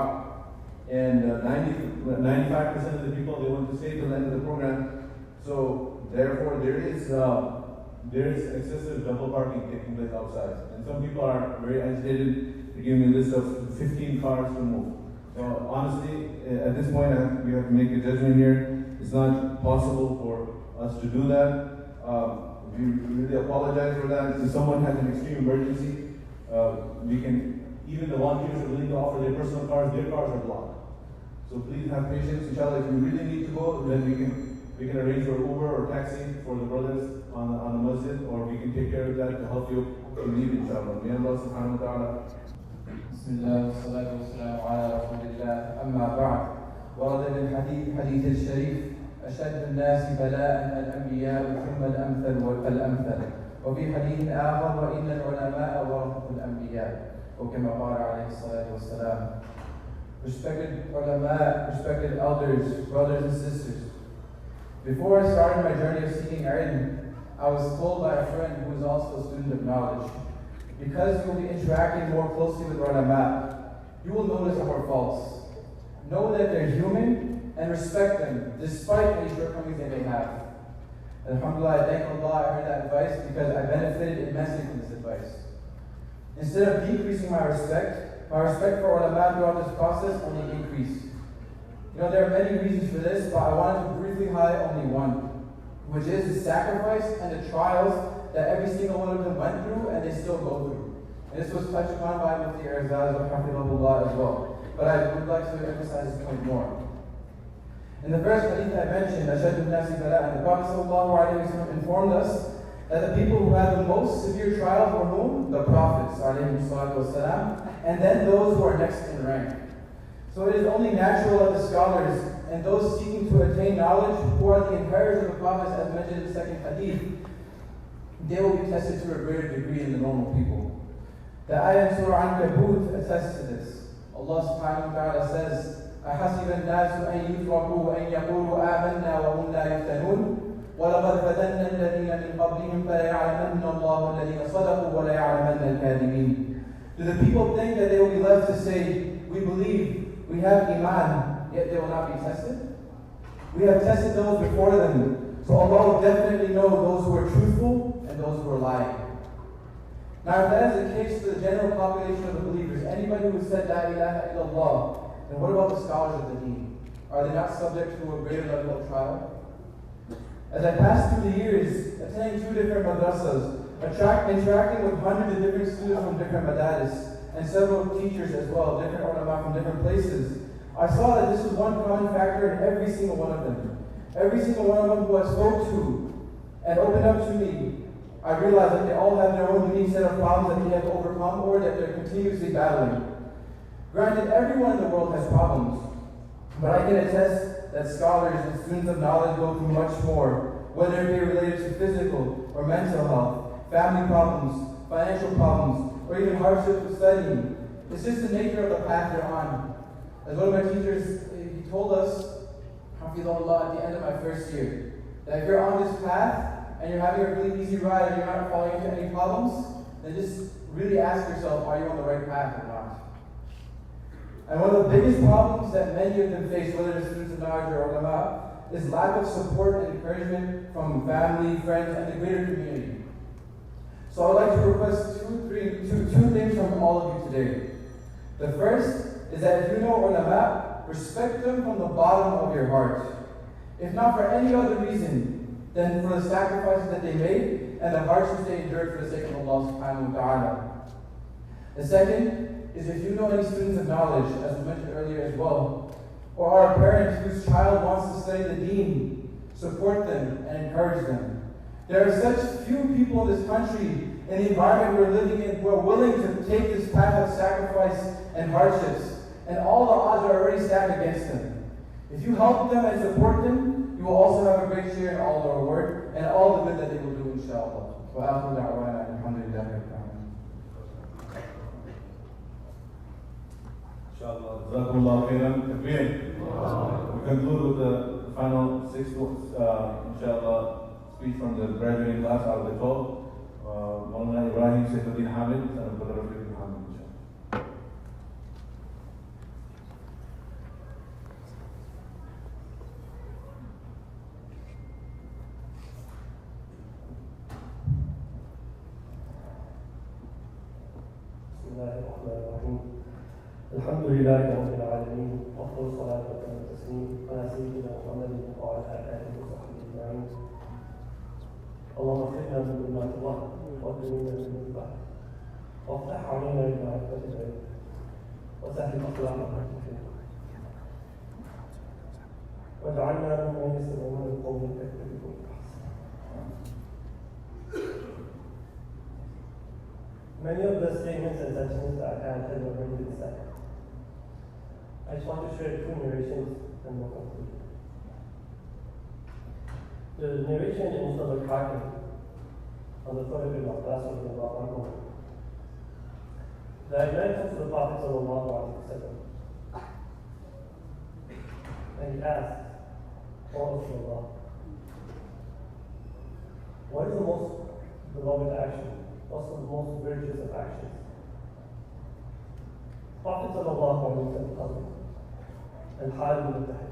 And 95% of the people, they want to stay till the end of the program. So therefore, there is excessive double parking taking place outside. And some people are very agitated. They give me a list of 15 cars to move. So honestly, at this point, we have to make a judgment here. It's not possible for us to do that. We really apologize for that. If someone has an extreme emergency, we can Even the volunteers are willing to offer their personal cars, their cars are blocked. So please have patience. Inshallah, if you really need to go, then we can arrange for Uber or taxi for the brothers on the masjid, or we can take care of that to help you to leave, inshallah. May Allah subhanahu wa ta'ala. بسم الله والصلاة والسلام على رسول الله أما بعد ورد من حديث الشريف أشد الناس بلاء الأنبياء ثم الأمثل فالأمثل وفي حديث آخر وإن العلماء ورثة الأنبياء وكما قال عليه الصلاة والسلام. Respected ulama, respected elders, brothers and sisters, before I started my journey of seeking ilm, I was told by a friend who is also a student of knowledge, because you will be interacting more closely with ulama, you will notice our faults. Know that they're human and respect them despite any shortcomings they may have. Alhamdulillah, I thank Allah I heard that advice because I benefited immensely from this advice. Instead of decreasing my respect for ulama throughout this process only increased. You know, there are many reasons for this, but I wanted to briefly highlight only one, which is the sacrifice and the trials that every single one of them went through and they still go through. And this was touched upon by Mufti Arzaz as well. But I would like to emphasize this point more. In the first hadith I mentioned, Ashadu Nasi Bala, and the Prophet ﷺ informed us that the people who had the most severe trials were whom? The Prophets, ﷺ, and then those who are next in rank. So it is only natural that the scholars and those seeking to attain knowledge, who are the inheritors of the Prophets, as mentioned in the second hadith, they will be tested to a greater degree than the normal people. The ayah in Surah Ankabut attests to this. Allah subhanahu wa ta'ala says, أَحَسِبَ النَّاسُ أَن يُتْرَكُوا أَن يَقُولُوا آمَنَّا وَهُمْ لَا يُفْتَنُونَ وَلَقَدْ فَتَنَّا الَّذِينَ مِنْ قَبْلِهِمْ فَلَيَعْلَمَنَّ اللَّهُ الَّذِينَ صَدَقُوا وَلَيَعْلَمَنَّ الْكَاذِبِينَ. Do the people think that they will be left to say, we believe, we have iman, yet they will not be tested? We have tested those before them, so Allah will definitely know those who are truthful and those who are lying. Now, if that is the case for the general population of the believers, anybody who said La ilaha illallah, then what about the scholars of the deen? Are they not subject to a greater level of trial? As I passed through the years, attending 2 different madrasas, interacting with hundreds of different students from different madaris, and several teachers as well, different ulama from different places, I saw that this was one common factor in every single one of them. Every single one of them who I spoke to and opened up to me, I realized that they all have their own unique set of problems that they have to overcome or that they're continuously battling. Granted, everyone in the world has problems, but I can attest that scholars and students of knowledge go through much more, whether it be related to physical or mental health, family problems, financial problems, or even hardship with studying. It's just the nature of the path they're on. As one of my teachers, he told us, Hafidhullah, at the end of my first year, that if you're on this path and you're having a really easy ride and you're not falling into any problems, then just really ask yourself, are you on the right path or not? And one of the biggest problems that many of them face, whether it's students of knowledge or ulama, is lack of support and encouragement from family, friends, and the greater community. So I would like to request two things from all of you today. The first is that if you know ulama, respect them from the bottom of your heart. If not for any other reason than for the sacrifices that they made and the hardships they endured for the sake of Allah subhanahu wa ta'ala. The second is if you know any students of knowledge, as we mentioned earlier as well, or are a parent whose child wants to study the deen, support them and encourage them. There are such few people in this country, in the environment we're living in, who are willing to take this path of sacrifice and hardships, and all the odds are already stacked against them. If you help them and support them, you will also have a great share in all the reward and all the good that they will do, inshallah. وآخر دعوانا الحمد لله رب العالمين. Inshallah, Jazakullahu Khairun. We conclude with the final 6 inshallah, speech from the graduating class out of the 12. Maulana Ibrahim Saifuddin Hamid and Brother Rafiq Hamid, inshallah. بسم الله الرحمن الرحيم. الحمد لله رب العالمين، وافضل الصلاه والتسليم على سيدنا محمد وعلى اله وصحبه اجمعين. اللهم اغفرنا من ظلمات الوهم واكرمنا من البحر وافتح علينا بمعرفه العلم وسهل الأخلاق واجعلنا ممن يستمعون القول فيتبعون Many of the statements and sentences that I had have already been said. I just want to share two narrations and we'll conclude. The narration in Surah Al-Hakim on the Prophet Ibn Abbas that man comes to the Prophet sallallahu alaihi wasallam and he asked, O Rasulullah, what is the most beloved action? What's the most virtuous of actions? Prophet sallallahu alaihi wasallam and Khalid ibn Tahir.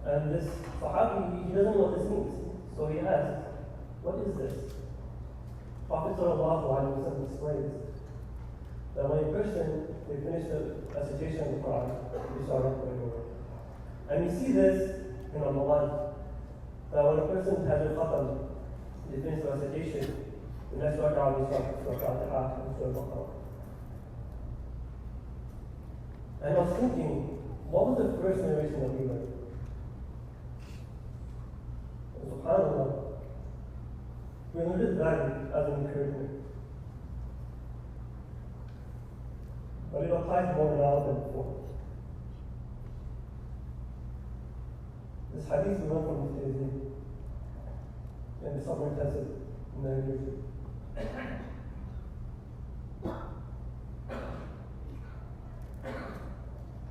And this Sahabi, he doesn't know what this means. So he asks, what is this? Prophet sallallahu alaihi wasallam explains that when a person, they finish the recitation of the Quran, they start off going over. And we see this in Ramadan, that when a person has a khatam, they finish the recitation, the next rak'ah they start Surah Al-Fatiha and Surah Al-Baqarah. And I was thinking, what was the first narration that we read? SubhanAllah, we learned that as an encouragement. But it applies more now than before. This hadith we learned from Mufti and the summer tested in the university.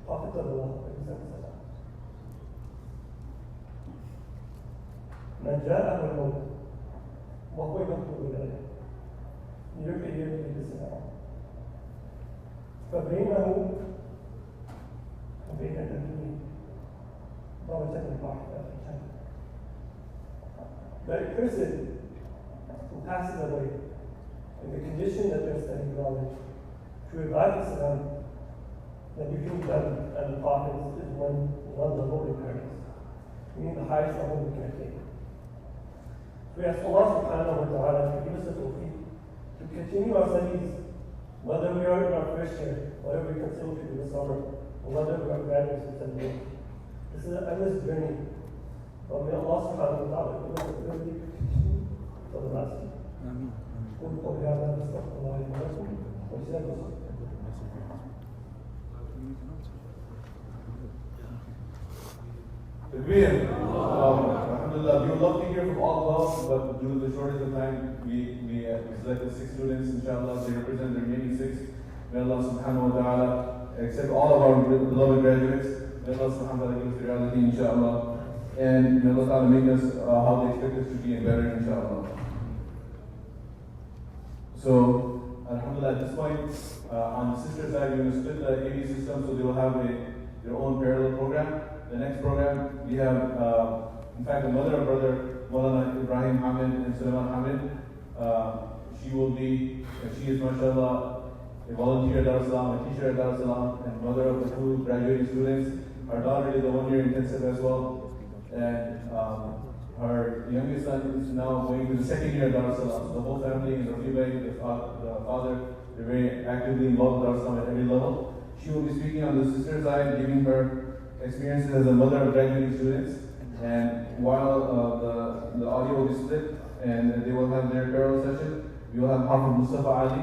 Prophet من جاءه الموت وهو ينظر إليه يلقي يده بالسماء فبينه وبين أمره درجة واحدة في الجنة. That a person who passes away in the condition that they're studying knowledge to revive Islam, that you can be done and the prophets is one level in paradise, meaning the highest level we can attain. We ask Allah subhanahu wa ta'ala to give us the tawfiq to continue our studies, whether we are in our first year, whatever we consider to be the summer, or whether we are graduates in seminary. This is an endless journey. But may Allah subhanahu wa ta'ala give us the ability to continue for the last year. قل قولي هذا واستغفر الله لي ولكم ولسائر المسلمين. Alhamdulillah, we would love to hear from all of us, but due to the shortage of time, we selected 6 students, inshallah. They represent the remaining 6. May Allah subhanahu wa ta'ala accept all of our beloved graduates. May Allah subhanahu wa ta'ala give us the reality, inshallah. And may Allah ta'ala make us how they expect us to be and better, inshallah. So, alhamdulillah, at this point, on the sister side, we're going to split the AV system so they will have their own parallel program. The next program, we have, in fact, a mother and brother, Maulana Ibrahim Hamid and Sulaiman Hamid. She is, mashallah, a volunteer at DarusSalam, a teacher at DarusSalam, and mother of the 2 graduating students. Her daughter is a 1-year intensive as well. And her youngest son is now going to the 2nd year at DarusSalam. So the whole family in Rafibai, the father, they're very actively involved with DarusSalam at every level. She will be speaking on the sister side, giving her experiences as a mother of graduating students, and while the audio will be split and they will have their parallel session, we will have Hafiz Mustafa Ali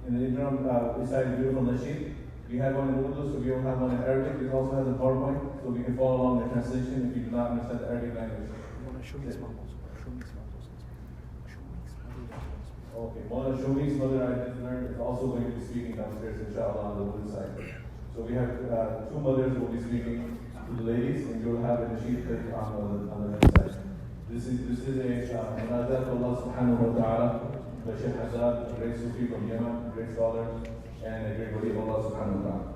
in the interim reciting beautiful nasheed. We had one in Urdu, so we will have one in Arabic. It also has a PowerPoint, so we can follow along the translation if you do not understand the Arabic language. Okay, Mona Shumik's mother, I did learn, is also going to be speaking downstairs, inshallah, on the women's side. So we have 2 mothers who will be speaking to the ladies, and you will have a nasheed on the next side. This is a munajat to Allah subhanahu wa ta'ala, by Sheikh Azad, a great Sufi from Yemen, a great scholar, and a great wali of Allah subhanahu wa ta'ala.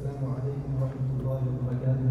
السلام عليكم ورحمة الله وبركاته.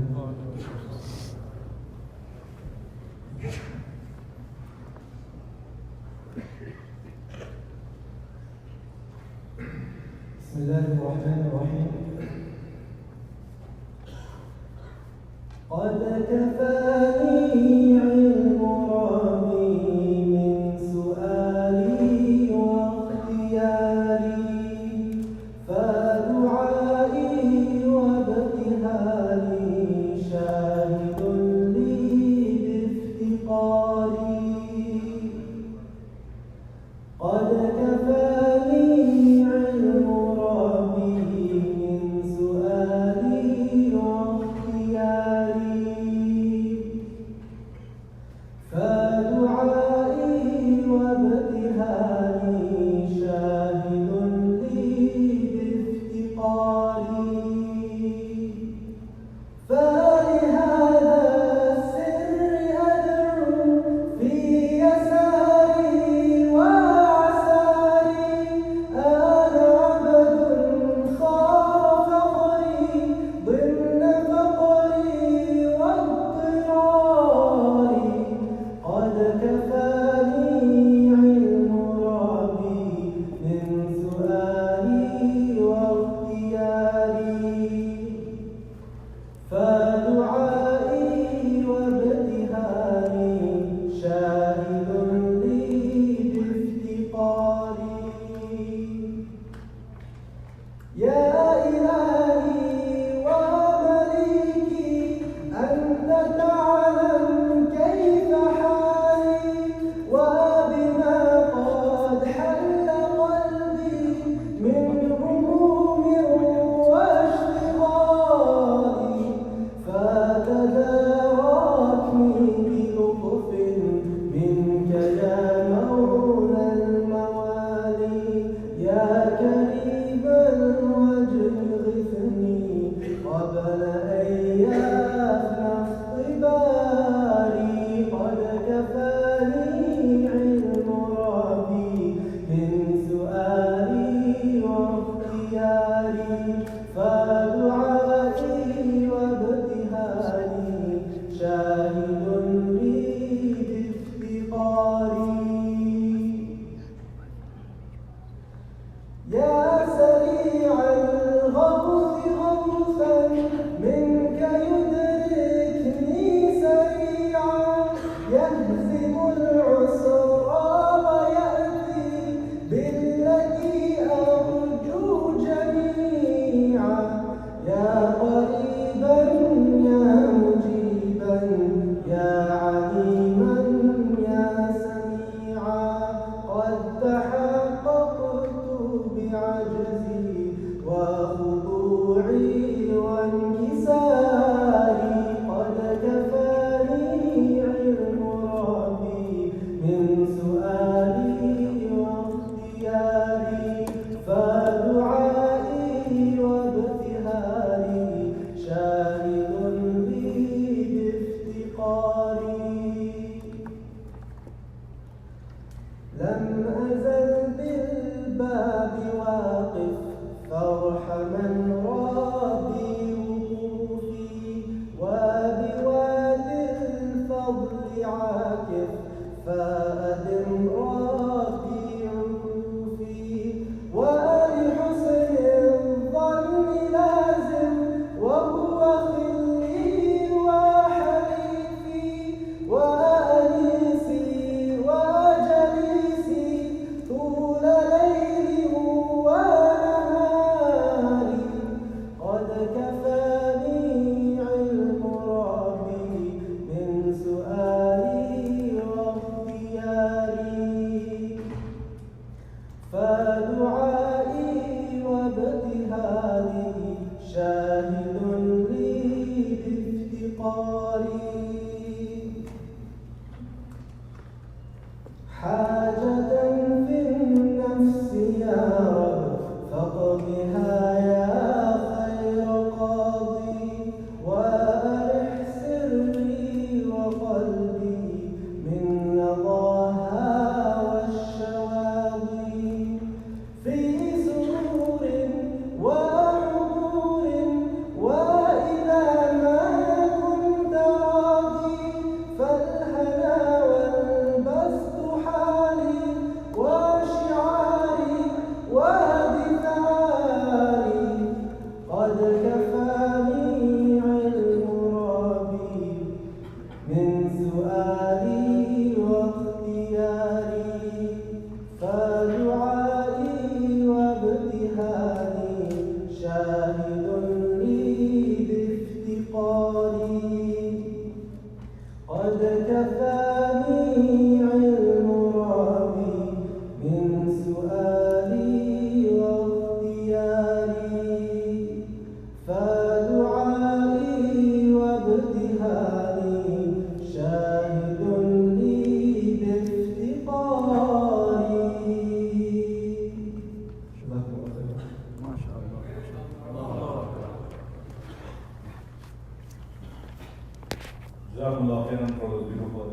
Jazakullahu Khairun for those beautiful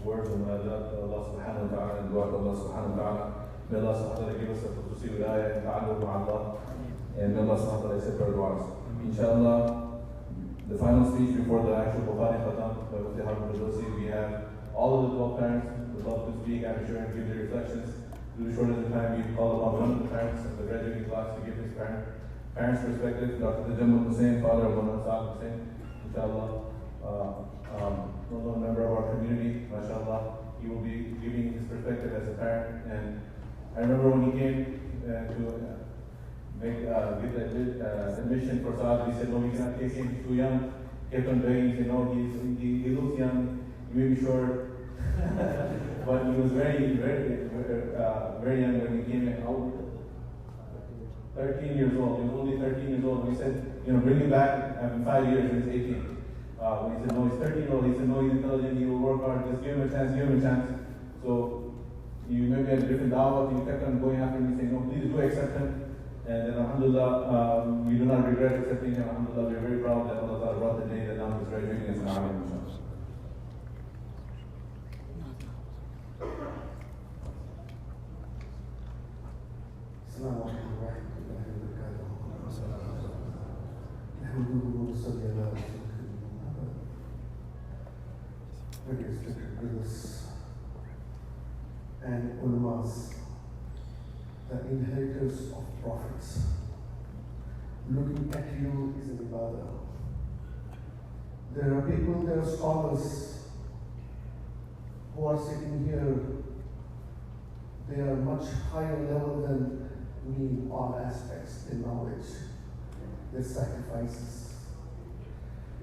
words of Allah subhanahu wa ta'ala and dua to Allah subhanahu wa ta'ala. May Allah subhanahu wa ta'ala give us a khususi wilayah and ta'alluq with Allah. And may Allah subhanahu wa ta'ala accept our du'as. Inshallah, the final speech before the actual Bukhari Khatam with the help of the we have all of the 12 parents would love to speak after sharing and give their reflections. Due to shortage of time, we call upon one of the parents of the graduating class to give his parents' perspective. Dr. Tajamul Hussain, father of Mawlana Saad Hussain, inshallah. A member of our community, mashallah, he will be giving his perspective as a parent. And I remember when he came to get admission for Saad, he said, no, we cannot take him, he's too young. Kept on begging, he said, no, he looks young, he may be short. But he was very young when he came out. 13 years old, he was only 13 years old. We said, bring him back in 5 years when he's 18. When he said, no, he's 13-year-old, he said, no, he's intelligent, he will work hard, just give him a chance. So, you maybe had a different da'wah, you kept on going after him, saying, no, please do accept him. And then, alhamdulillah, we do not regret accepting him. Alhamdulillah, we are very proud that Allah Ta'ala brought the day that now he's graduating as an alim, inshallah. Assalamu alaikum wa rahmatullahi wa barakatuh. Alhamdulillah wa salli ala rasulillah. very respected brothers and ulamas, the inheritors of prophets. Looking at you is an ibadah. There are people, there are scholars who are sitting here. They are much higher level than me in all aspects, their knowledge, their sacrifices.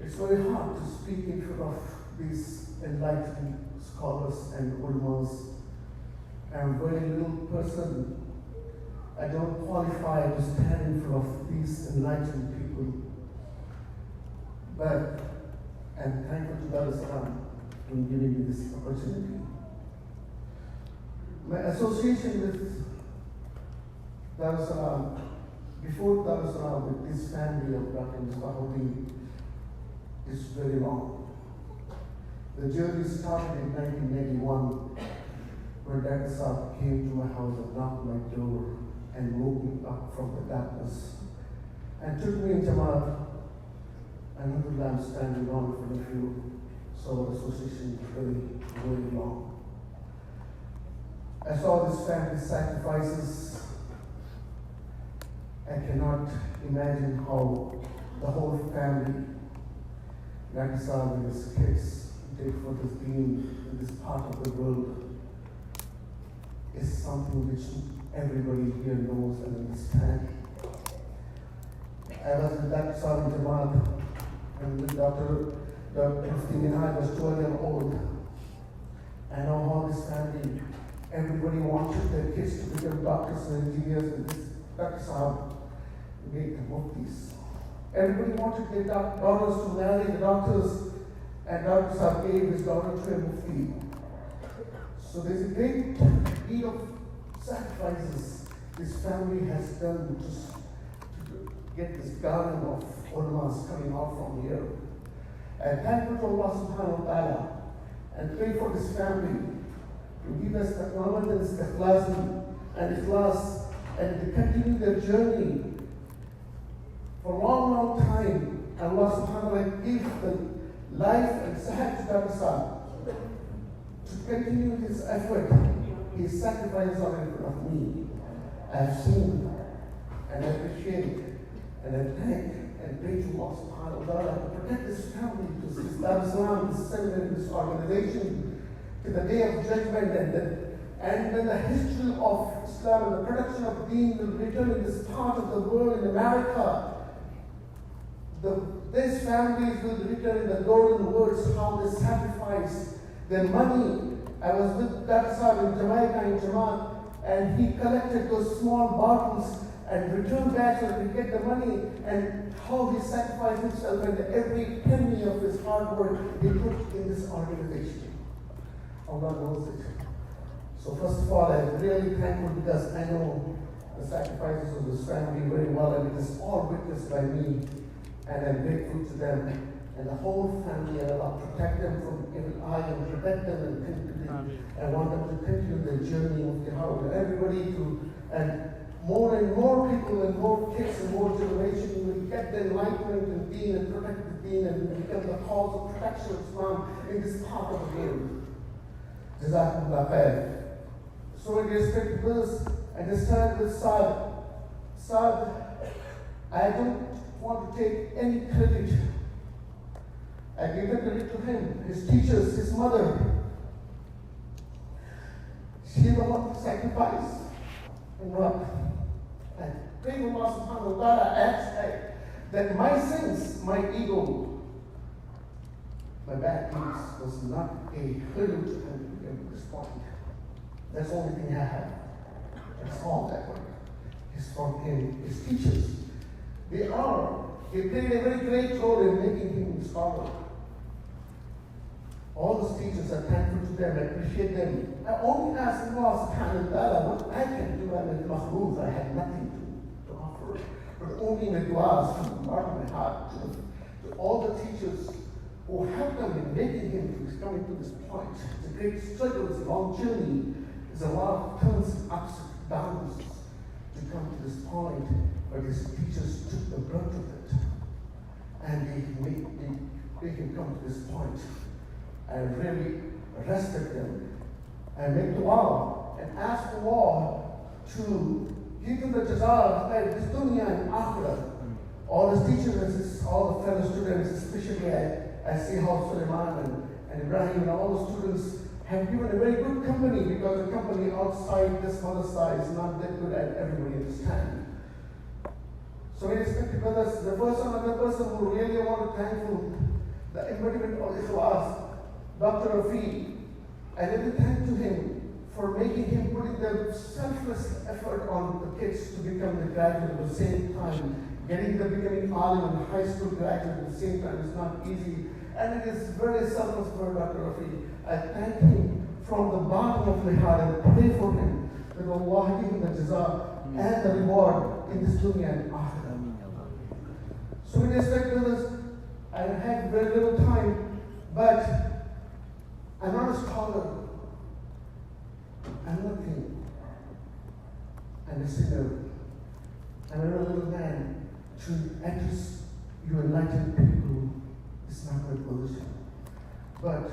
It's very hard to speak in front of these enlightened scholars and ulamas. I'm a very little person. I don't qualify to stand in front of these enlightened people. But I'm thankful to DarusSalam in giving me this opportunity. My association with DarusSalam, before DarusSalam, with this family of Dr. Musbahuddin, is very long. The journey started in 1981 when Dr. Saab came to my house and knocked my door and woke me up from the darkness and took me in Jamaat. And alhamdulillah, I'm standing on in front of you, so our association is very, very long. I saw this family's sacrifices. I cannot imagine how the whole family, Dr. Saab and his kids, did for this deen in this part of the world is something which everybody here knows and understands. I was with Dr. Saab in Jamaat, and with Dr. Mufti I was 12 years old. I know how this family, everybody wanted their kids to become doctors and engineers, and this Dr. Saab made the Muftis. Everybody wanted their daughters to marry the doctors, and Dr. Saab gave his daughter to a Mufti. So there's a great deal of sacrifices this family has done to get this garden of ulamas coming out from here. And thankful to Allah subhanahu wa ta'ala and pray for this family to give us the confidence, the ikhlas, and to continue their journey for a long, long time. And Allah subhanahu wa ta'ala give the life and sihat to Dr. Saab to continue his effort, his sacrifice on in front of me. I have seen and I appreciate and I thank and pray to Allah subhanahu wa ta'ala to protect this family, this DarusSalam, this seminary, this organization, to the day of judgment, and then the history of Islam and the production of deen will return in this part of the world, in America. These families will return in the golden words how they sacrifice their money. I was with Dr. Saab in Jamaica, in Jamaat, and he collected those small bottles and returned back so that he get the money, and how he sacrificed himself and every penny of his hard work he put in this organization. Allah knows it. So first of all, I'm really thankful because I know the sacrifices of this family very well, and it is all witnessed by me, and I'm grateful to them and the whole family, and Allah protect them from evil eye and protect them and continue. I want them to continue their journey of jihad, and everybody and more and more people and more kids and more generation will get the enlightenment and deen and protect the deen and become the cause of protection of Islam in this part of the world. Jazakullahu Khairun. So in respect to this, I just start with Saad. Saad, I don't want to take any credit. I give the credit to him, his teachers, his mother. She is the one who sacrificed and what? I pray to Allah subhanahu wa ta'ala, I ask that my sins, my ego, my bad deeds was not a hurdle to him at this point. That's the only thing I have. That's all that work. It's from him, his teachers. They played a very great role in making him a scholar. All those teachers are thankful to them, I appreciate them. I only ask Allah subhanahu wa ta'ala what I can do. I'm in mahmoud, I have nothing to offer. But only my du'as from the heart of my heart to all the teachers who helped them in making him to coming to this point. It's a great struggle, it's a long journey. There's a lot of turns and ups and downs to come to this point, but his teachers took the brunt of it. And they made him come to this point. and really respect them and make dua and ask Allah to give them the jaza at this dunya and akhirah. All his teachers, all the fellow students, especially I see how Sulaiman and Ibrahim and all the students have given a very good company, because the company outside this madrasa is not that good at everybody understand. So we respected brothers, the another person who really want to thankful the embodiment of Ikhlas, Dr. Rafi, I really thank to him for making him putting the selfless effort on the kids to become the graduate at the same time. Getting the becoming alim and high school graduate at the same time is not easy, and it is very selfless for Dr. Rafi. I thank him from the bottom of my heart and pray for him that Allah give him the jaza and the reward in this dunya and akhirah. So we respect brothers, I have very little time, but I'm not a scholar. I'm nothing. I'm a sinner. I'm a little man. To address you enlightened people is not my position. But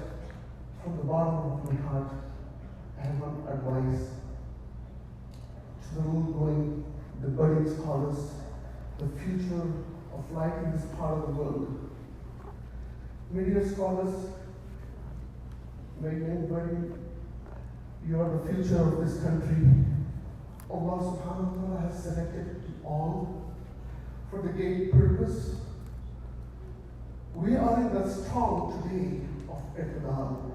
from the bottom of my heart, I have one advice to the going, the budding scholars, the future of life in this part of the world. Media scholars, my young buddy, you are the future of this country. Allah subhanahu wa ta'ala has selected you all for the great purpose. We are in the storm today of Iqdal.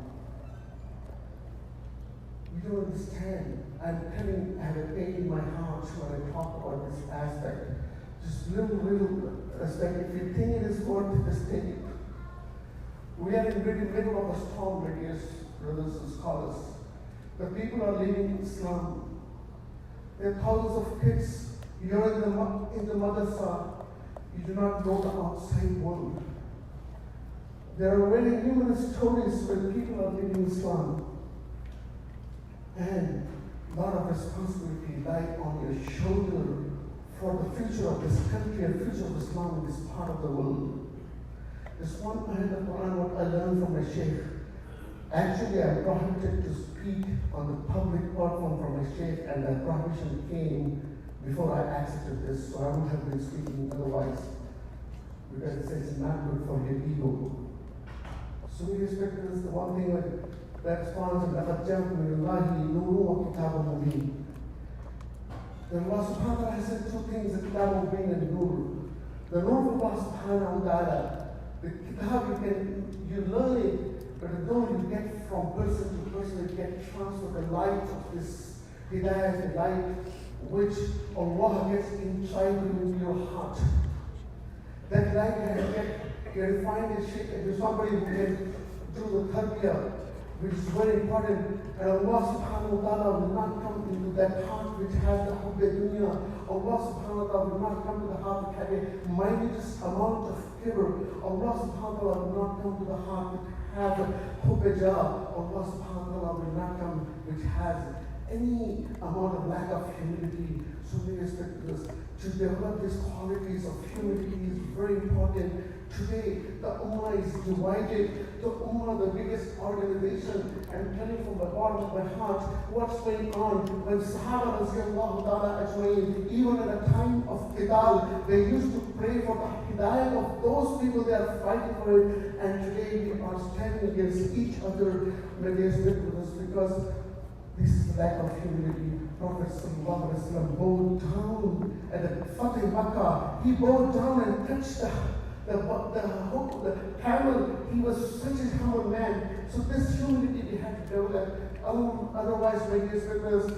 We don't understand. I'm telling, I have a pain in my heart when I talk about this aspect. Just little aspect. If you think it is worth it, just take it. We are in the middle of a storm, my dear brothers and scholars. The people are living in Islam. There are thousands of kids. You're in the madrasa. You do not know the outside world. There are very numerous stories when people are living Islam, and a lot of responsibility lie on your shoulder for the future of this country and future of Islam in this part of the world. There's one ayat of Quran what I learned from my sheikh. Actually, I'm prohibited to speak on the public platform from my sheikh, and that prohibition came before I accepted this, so I would have been speaking otherwise, because it says it's not good for your ego. So we respect this. The one thing that responds to لَقَدْ جَاءَكُم مِّنَ اللَّهِ نُورٌ وَكِتَابٌ مُبِينٌ. Then Allah subhanahu wa ta'ala has said two things, the kitab mubin and nur. The nur of Allah subhanahu wa ta'ala, the kitab you learn it, but the nur you get from person to person, you get transferred the light of this hidayah, the light which Allah gets inside in your heart. That light you refine the shaykh into somebody who can do the tarbiyah, which is very important. And Allah subhanahu wa ta'ala will not come into that heart which has the hubb dunya. Allah subhanahu wa ta'ala will not come to the heart which has a minutest amount of kibr. Allah subhanahu wa ta'ala will not come to the heart which has a hubb jah. Allah subhanahu wa ta'ala will not come which has any amount of lack of humility. So we respect this. To develop these qualities of humility is very important. Today, the Ummah is divided. The Ummah, the biggest organization, I'm telling from the bottom of my heart what's going on. When Sahaba radiallahu ta'ala ajmain, even at a time of Qital, they used to pray for the hidayah of those people they are fighting for it. And today we are standing against each other, because this is the lack of humility. Prophet sallallahu alaihi wasallam bowed down at the Fatih Makkah. He bowed down and touched the camel. He was such a humble man. So this humility we have to develop. Otherwise, my dear speakers,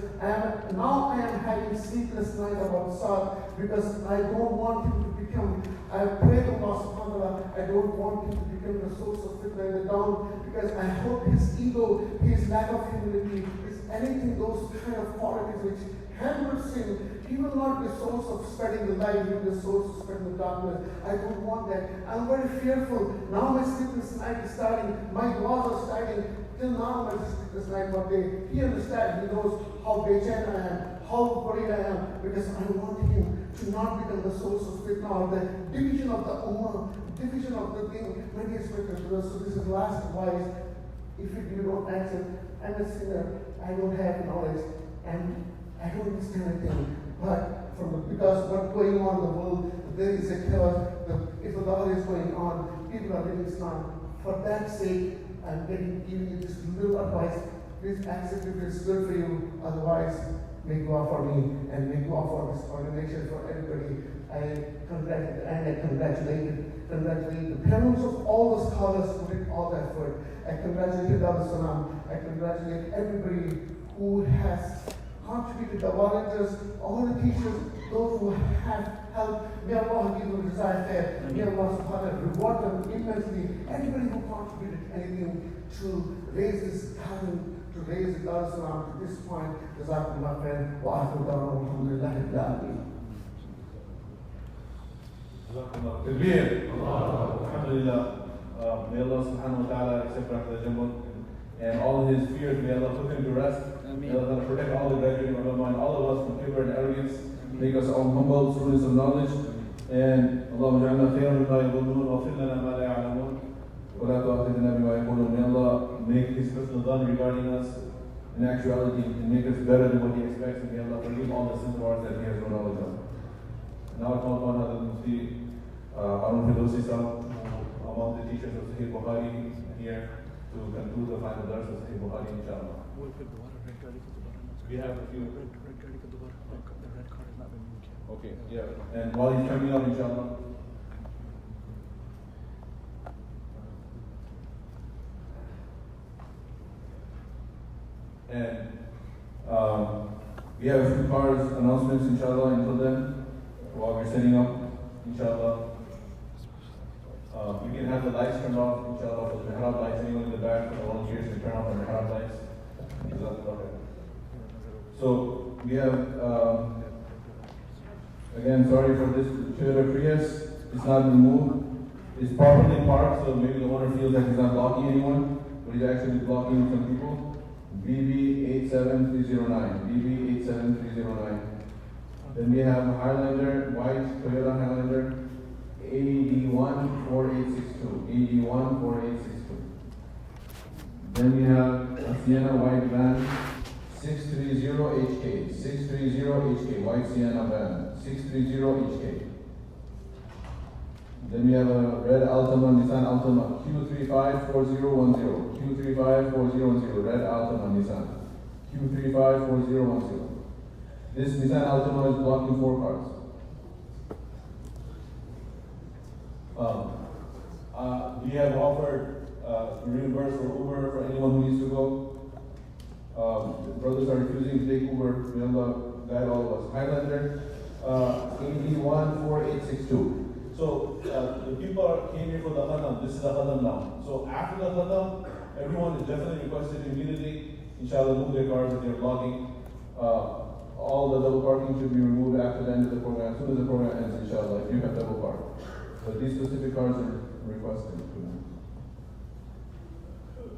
now I am having sleepless night about Saad, because I don't want him to become, I pray to Allah subhanahu wa ta'ala, I don't want him to become the source of fitna in the down, because I hope his ego, his lack of humility, anything, those kind of qualities which hampers him, he will not be source of spreading the light, he will be the source of spreading the darkness. I don't want that. I'm very fearful. Now my sleepless night is starting, my du'as are starting. Till now my sleepless night, but he understands, he knows how bejan I am, how worried I am, because I want him to not become the source of fitna or the division of the ummah, division of the thing. Many expected to us. So this is the last advice. If you don't answer, I'm a sinner, I don't have knowledge, and I don't understand a thing. But because what's going on in the world, there is a chaos. If the law is going on, people are living Islam. For that sake, I'm giving you this little advice. Please accept if it's good for you. Otherwise, make dua for me and make dua for this organization, for everybody. I congratulate the parents of all the scholars who did all the effort. I congratulate DarusSalam. I congratulate everybody who has contributed, the volunteers, all the teachers, those who have helped. May Allah give them desire fair. May Allah subhanahu wa ta'ala reward them immensely. Everybody who contributed anything to raise this talent, to raise DarusSalam to this point, Jazakullahu Khairun. Wa akhiru da'wana alhamdulillahi rabbil alamin. Alhamdulillah. May Allah subhanahu wa ta'ala accept our Jazakumullah and all his fears, may Allah put him to rest. May Allah protect all the graduating ulama and all of us from kibr and arrogance. Make us all humble students of knowledge. And Allahumma ja'alna khayran mimma yadhunnun wa khir lana ma la ya'lamun wa la tu'akhidhna bima yaqulun. May Allah make his personal done regarding us in actuality and make us better than what he expects. And may Allah forgive all the sins of ours that he has no knowledge of. Now I call upon Hazrat Mufti Harun Firdausi Sahab, among the teachers of Sahih Bukhari here, to conclude the final verse of Sahih Bukhari, inshallah. We have a few. The red card has not been moved yet. Okay, yeah. And while he's coming up, inshallah. And we have a few cards, announcements, inshallah, until then, while we're setting up, inshallah. We can have the lights turned off, inshallah, for the mihrab lights. Anyone in the back, the volunteers can turn off the mihrab lights. So we have, again, sorry for this Toyota Prius. It's not been moved. It's properly parked, so maybe the owner feels like he's not blocking anyone, but he's actually blocking some people. BB87309. BB87309. Then we have a Highlander, white Toyota Highlander. AD14862. AD14862. Then we have a Sienna white van 630HK. 630HK. White Sienna van 630HK. Then we have a red Altima, Nissan Altima Q354010. Q354010. Red Altima Nissan Q354010. This Nissan Altima is blocking 4 cars. We have offered reimburse for Uber for anyone who needs to go. Brothers are refusing to take Uber. May Allah guide all of us. Highlander, AD14862. So the people came here for the Khatam. This is the Khatam now. So after the Khatam, everyone is definitely requested immediately, inshallah, move their cars if they're blocking. All the double parking should be removed after the end of the program, as soon as the program ends, inshallah, if you have double park. But these specific cars are requested.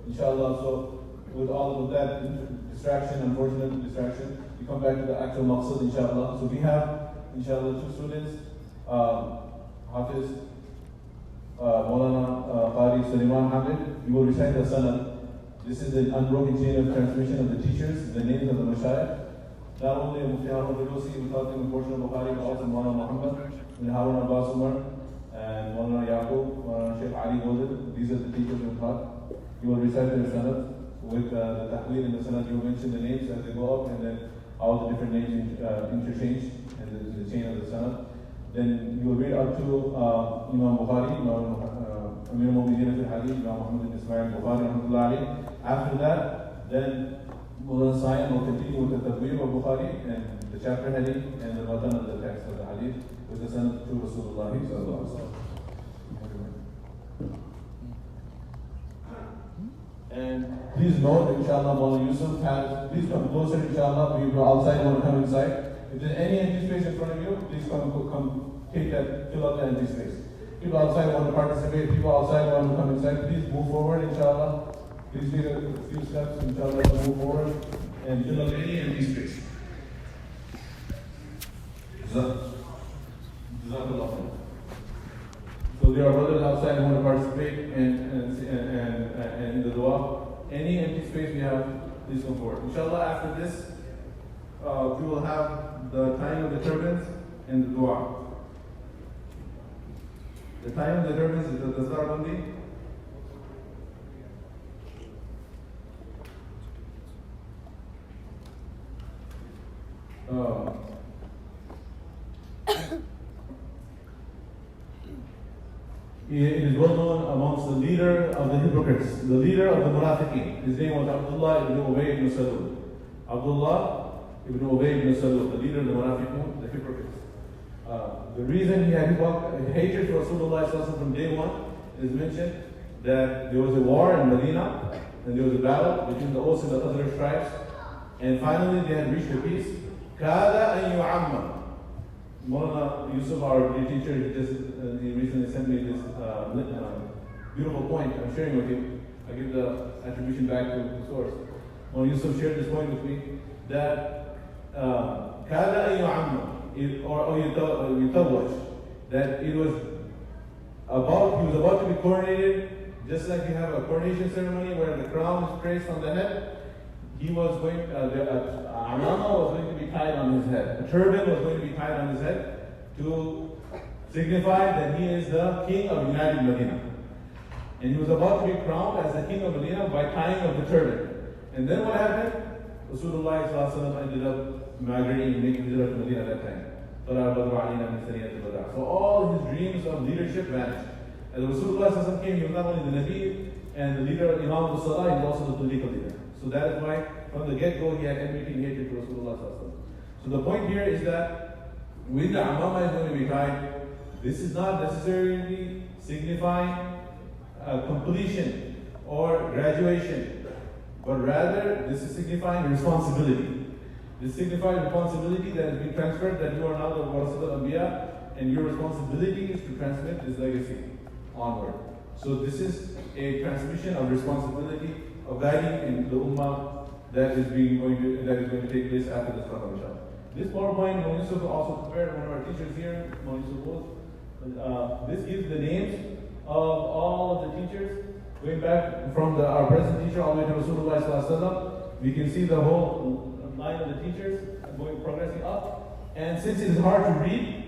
Inshallah, so with all of that distraction, unfortunate distraction, we come back to the actual maqsad, inshallah. So we have, inshallah, 2 students, Hafiz, Maulana Qari Sulaiman Hamid. We will recite the sanad. This is the unbroken chain of transmission of the teachers, the names of the mashayikh. Not only Mufti Harun Firdausi, we taught him a portion of Bukhari, but also Maulana Muhammad, bin Harun Abbas Umar, and Maulana Yaqub, Maulana Sheikh Ali Golden. These are the teachers we taught. You will recite the sanad with the tahweer and the sanad. You will mention the names as they go up, and then all the different names interchange, and the chain of the sanad. Then you will read up to Imam Bukhari, Amir al-Mu'minin al-Hadith, Imam Muhammad ibn Ismail Bukhari, rahmatullahi. After that, then Maulana Sayyid will continue with the Tabweer of Bukhari and the chapter heading and the matan of the text of the Hadith with the sanad to Rasulullah sallallahu alaihi wasallam. And please note, inshallah, Maulana Yusuf has, please come closer, inshallah. We go outside, want to come inside. If there's any empty space in front of you, please come take that, fill out the empty space. People outside want to participate, people outside want to come inside, please move forward, inshallah. Please take a few steps, inshallah, to move forward and fill out any empty space. Jazakallahu Khairun. So there are brothers outside who want to participate in the dua. Any empty space we have, please come forward. Inshallah, after this, we will have the tying of the turbans and the dua. The tying of the turbans is the Dasarbandi. It is well known amongst the leader of the hypocrites, the leader of the munafiqeen. His name was Abdullah ibn Ubay ibn Salul. Abdullah ibn Ubay ibn Salul, the leader of the munafiqeen, the hypocrites. The reason he had hatred for Rasulullah from day one is mentioned that there was a war in Medina and there was a battle between the Aus and the Khazraj tribes, and finally they had reached a peace. Kada an yu'amma. Maulana Yusuf, our teacher, he recently sent me this beautiful point I'm sharing with you. I give the attribution back to the source. Maulana Yusuf shared this point with me that kada an yu'amma, or yutawaj, that he was about to be coronated, just like you have a coronation ceremony where the crown is placed on the head. He was going, amama was going to be tied on his head. A turban was going to be tied on his head to signify that he is the king of United Medina. And he was about to be crowned as the king of Medina by tying of the turban. And then what happened? Rasulullah ended up migrating and making hijrah to Medina at that time. So all his dreams of leadership vanished. As Rasulullah came, he was not only the Nabi and the leader of Imam al-Salah, he was also the political leader. So that is why from the get-go he had enmity and hatred for Rasulullah. So the point here is that when the amama is going to be tied, this is not necessarily signifying completion or graduation, but rather this is signifying responsibility. This signifies responsibility that has been transferred, that you are now the Warasatul Anbiya, and your responsibility is to transmit this legacy onward. So this is a transmission of responsibility of guiding in the ummah that is going to take place after this Qadr. This PowerPoint, Maulana Yusuf also prepared, one of our teachers here, Maulana Yusuf, this gives the names of all of the teachers, going back from our present teacher all the way to Rasulullah Sallallahu Alaihi Wasallam. We can see the whole line of the teachers progressing up. And since it is hard to read,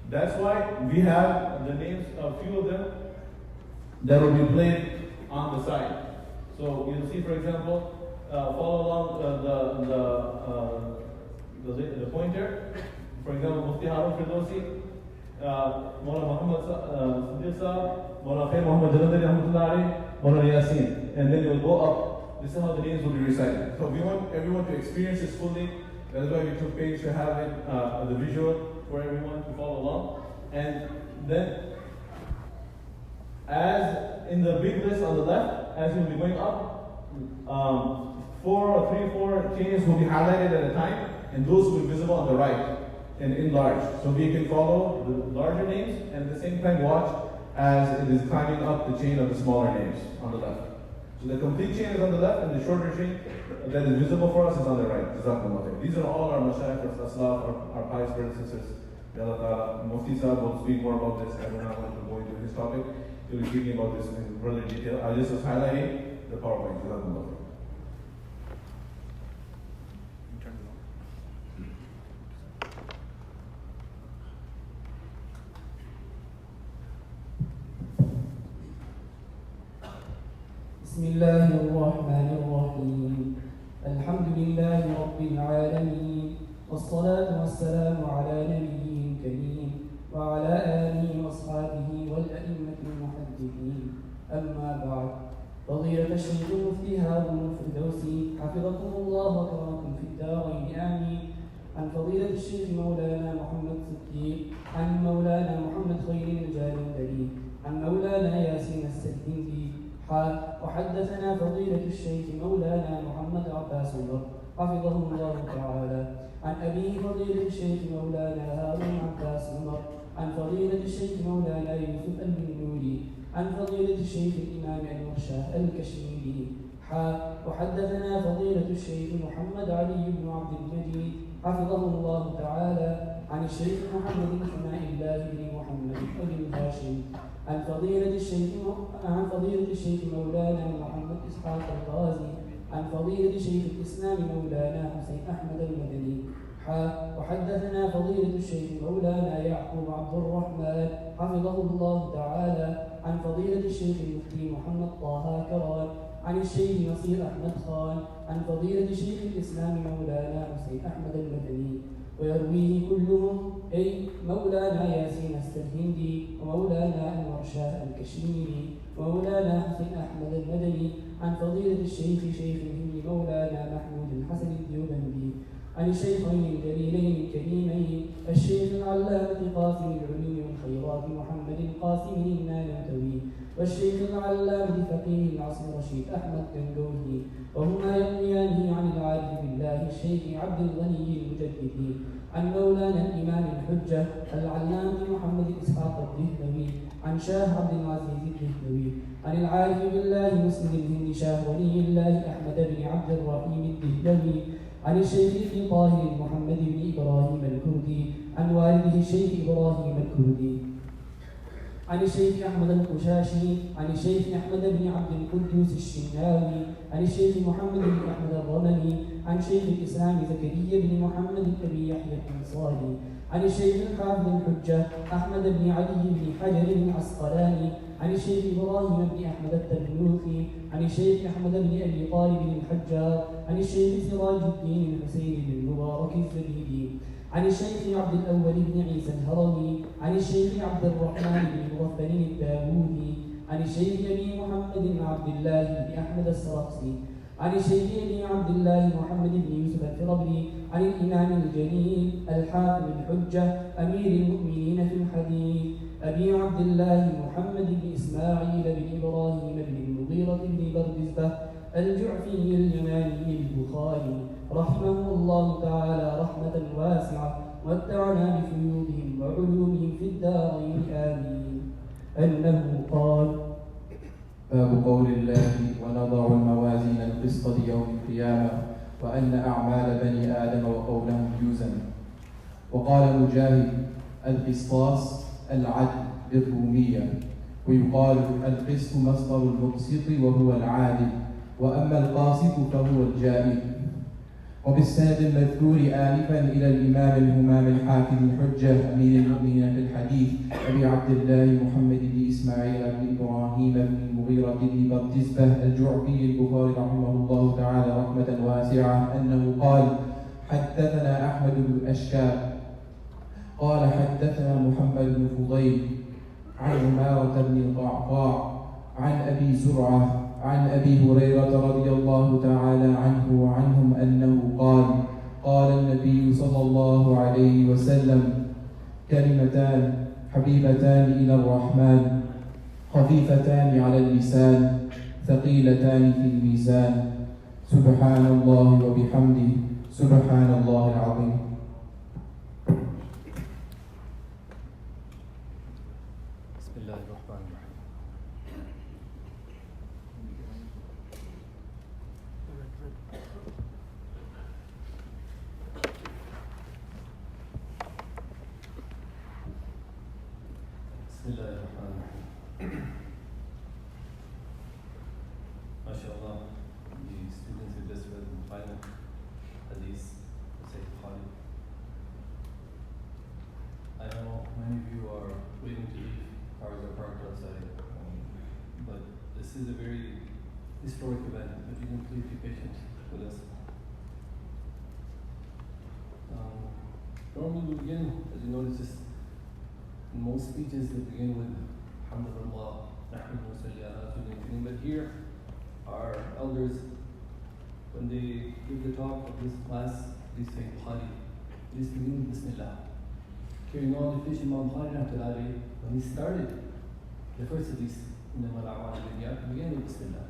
that's why we have the names of a few of them that will be played on the side. So you'll see, for example, follow along the pointer. For example, Mufti Harun Firdausi, Maulana Muhammad Siddiq Saab, Maulana Khair Muhammad Jalandari Rahmatullah Ali, Maulana Yasin. And then it will go up. This is how the names will be recited. So we want everyone to experience this fully. That's why we took pains to have it, the visual for everyone to follow along. And then, as in the big list on the left, as you'll be going up, 4 chains will be highlighted at a time, and those will be visible on the right and enlarged. So we can follow the larger names and at the same time watch as it is climbing up the chain of the smaller names on the left. So the complete chain is on the left, and the shorter chain that is visible for us is on the right. Jazakumullahu Khairun. These are all our mashayikh, our aslaf, our pious brothers and sisters. Mufti Saab will speak more about this. I will not want to go into his topic. He will be speaking about this in further detail. I just was highlighting the PowerPoint. Jazakumullahu Khairun. بسم الله الرحمن الرحيم الحمد لله رب العالمين والصلاة والسلام على نبيه الكريم وعلى آله وأصحابه والأئمة المحدثين أما بعد فضيلة الشيخ المفتي هارون الفردوسي حفظكم الله وكرمكم في الدارين آمين عن فضيلة الشيخ مولانا محمد صديق عن مولانا محمد خير الجالندري عن مولانا ياسين السدندي وحدثنا فضيلة الشيخ مولانا محمد عباس عمر حفظه الله تعالى عن أبيه فضيلة الشيخ مولانا هارون عباس عمر عن فضيلة الشيخ مولانا يوسف البنوري عن فضيلة الشيخ الإمام المرشاه الكشميري وحدثنا فضيلة الشيخ محمد علي بن عبد المجيد حفظه الله تعالى عن الشيخ محمد بن حماء الله بن محمد بن هاشم عن فضيلة الشيخ مولانا محمد إسحاق الغازي عن فضيلة شيخ الإسلام مولانا حسين أحمد المدني وحدثنا فضيلة الشيخ مولانا يعقوب عبد الرحمن حفظه الله تعالى عن فضيلة الشيخ المفتي محمد طه كران عن الشيخ نصير أحمد خان عن فضيلة شيخ الإسلام مولانا حسين أحمد المدني ويرويه كلهم أي مولانا ياسين السرهندي ومولانا أنور شاه الكشميري ومولانا حسين أحمد المدني عن فضيلة الشيخ شيخ الهند مولانا محمود الحسن الديوبندي عن الشيخين الجليلين الكريمين الشيخ العلامة قاسم العلوم والخيرات محمد القاسم النانوتوي والشيخ العلامة فقيه العصر رشيد أحمد كنجوهي وهما يرويانه عن العارف بالله الشيخ عبد الغني المجددي عن مولانا الإمام الحجة العلامة محمد إسحاق الدهلوي عن شاه عبد العزيز الدهلوي عن العارف بالله مسلم الهند شاه ولي الله أحمد بن عبد الرحيم الدهلوي عن الشيخ ابن طاهر محمد بن إبراهيم الكردي عن والده الشيخ إبراهيم الكردي عن الشيخ أحمد القشاشي عن الشيخ أحمد بن عبد القدوس الشناوي عن الشيخ محمد بن أحمد الرملي عن شيخ الإسلام زكريا بن محمد بن يحيى الأنصاري عن الشيخ الحافظ الحجة أحمد بن علي بن حجر العسقلاني عن الشيخ إبراهيم بن أحمد التنوخي عن الشيخ أحمد بن أبي طالب الحجار عن الشيخ سراج الدين الحسين بن المبارك الزبيدي عن الشيخ عبد الأول بن عيسى الهروي عن الشيخ عبد الرحمن بن مغفل الداوودي عن الشيخ أبي محمد بن عبد الله بن أحمد السرقسي عن الشيخ أبي عبد الله محمد بن يوسف الفربري عن الإمام الجليل الحاكم الحجة أمير المؤمنين في الحديث أبي عبد الله محمد بن إسماعيل بن إبراهيم بن المغيرة بن بردزبة الجعفي اليماني البخاري رحمه الله تعالى رحمة واسعة واتعنا بفيوضهم وعلومهم في الدارين آمين أنه قال باب قول الله ونضع الموازين القسط ليوم القيامة وأن أعمال بني آدم وقولهم يوزن. وقال مجاهد القسطاس العدل بالرومية، ويقال القسط مصدر المقسط وهو العادل، وأما القاسط فهو الجائر. وبالسند المذكور آنفا إلى الإمام الهمام الحافظ الحجة أمير المؤمنين في الحديث أبي عبد الله محمد بن إسماعيل بن إبراهيم بن المغيرة بن بردزبة الجعفي البخاري رحمه الله تعالى رحمة واسعة أنه قال حدثنا أحمد بن أشكاب قال حدثنا محمد بن فضيل عن عمارة بن القعقاع عن أبي زرعة عن أبي هريرة رضي الله تعالى عنه وعنهم أنه قال قال النبي صلى الله عليه وسلم كلمتان حبيبتان إلى الرحمن خفيفتان على اللسان ثقيلتان في الميزان سبحان الله وبحمده سبحان الله العظيم. بسم الله الرحمن الرحيم. بسم الله الرحمن الرحيم. MashaAllah, the students who just read the final hadith of Sayyid Bukhari. I know many of you are waiting to leave, cars are parked outside, but this is a very historic event. If you can please be patient with us. Normally we begin, as you notice, in most speeches they begin with Alhamdulillah, Nahmadu wa salli ala Rasulil Kareem. But here, our elders, when they give the talk of this class, they say Bukhari, they begin with Bismillah. Carrying on the fish Imam Bukhari rahmatullahi, when he started the first of these إنما الأعمال بالنيات, began with Bismillah,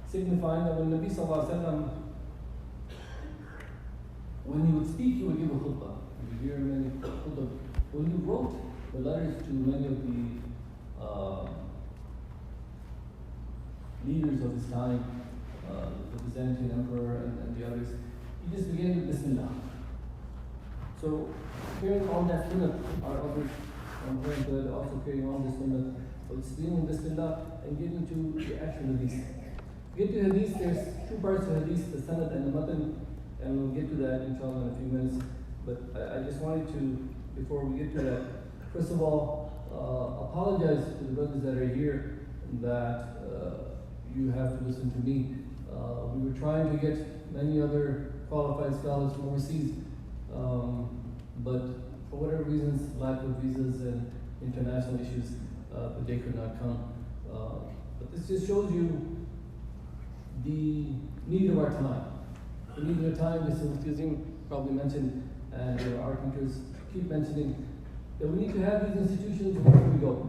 signifying that when Nabi sallallahu alaihi wasallam, when he would speak, he would give a khutbah. You would hear many khutbah. When he wrote the letters to many of the leaders of his time, the Byzantine emperor and the others, he just began with Bismillah. So carrying on that sunnah, our elders are going to also carry on the sunnah of explaining Bismillah and getting to the actual hadith. Get to hadith, there's two parts of hadith, the sanad and the matan, and we'll get to that inshallah in a few minutes. But I just wanted to, before we get to that, first of all, apologize to the brothers that are here that you have to listen to me. We were trying to get many other qualified scholars from overseas, but for whatever reasons, lack of visas and international issues, they could not come. But this just shows you the need of our time. The need of our time, this is Kazim probably mentioned, and our teachers keep mentioning, that we need to have these institutions wherever we go.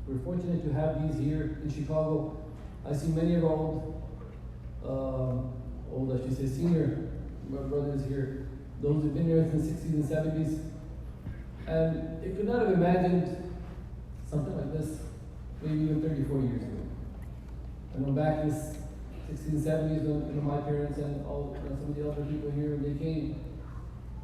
We're fortunate to have these here in Chicago. I see many of our old, I should say senior brothers here, those who've been here since the 60s and 70s, and they could not have imagined something like this maybe even 34 years ago. I know back in the 60s and 70s when my parents and all some of the other people here, they came.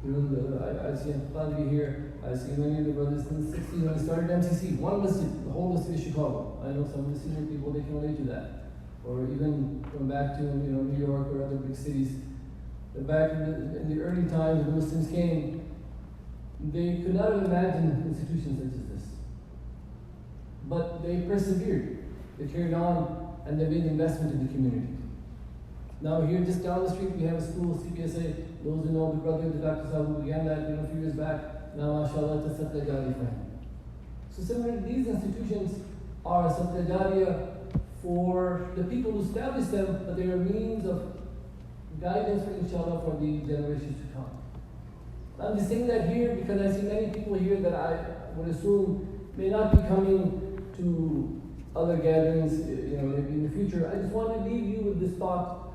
I see Bukhari here, I see many of the brothers in the 60s when they started MCC, one masjid, the whole masjid of Chicago. I know some of the senior people, they can relate to that. Or even going back to New York or other big cities. Back in the early times when Muslims came, they could not have imagined institutions such as this. But they persevered, they carried on, and they made investment in the community. Now here just down the street we have a school, CPSA. Those who know the brother, the DarusSalam, who began that a few years back, now mashallah it's a sadaqah jariyah for him. So similarly, these institutions are a sadaqah jariyah for the people who established them, but they are a means of guidance for inshallah for the generations to come. I'm just saying that here because I see many people here that I would assume may not be coming to other gatherings, maybe in the future. I just want to leave you with this thought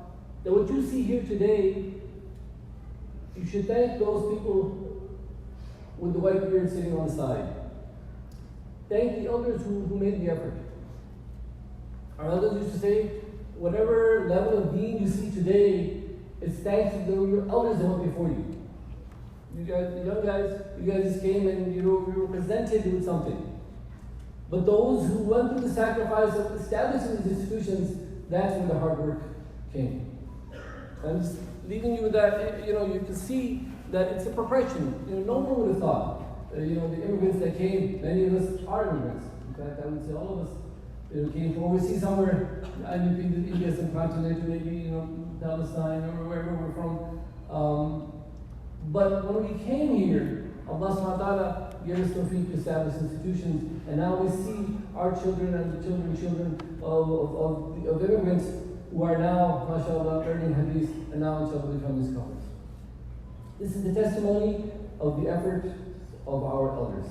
that what you see here today, you should thank those people with the white beard sitting on the side. Thank the elders who made the effort. Our elders used to say, whatever level of deen you see today, it's thanks to your elders that went before you. You guys, the young guys, you guys just came and you were presented with something. But those who went through the sacrifice of establishing these institutions, that's where the hard work came. I'm just leaving you with that, you can see that it's a progression. No one would have thought, the immigrants that came, many of us are immigrants. In fact, I would say all of us came from overseas somewhere, in the India subcontinent, maybe, Palestine, or wherever we're from. But when we came here, Allah subhanahu wa ta'ala gave us tawfiq to establish institutions, and now we see our children and the children of immigrants who are now, mashallah, learning hadith, and now inshallah becoming scholars. This is the testimony of the effort of our elders.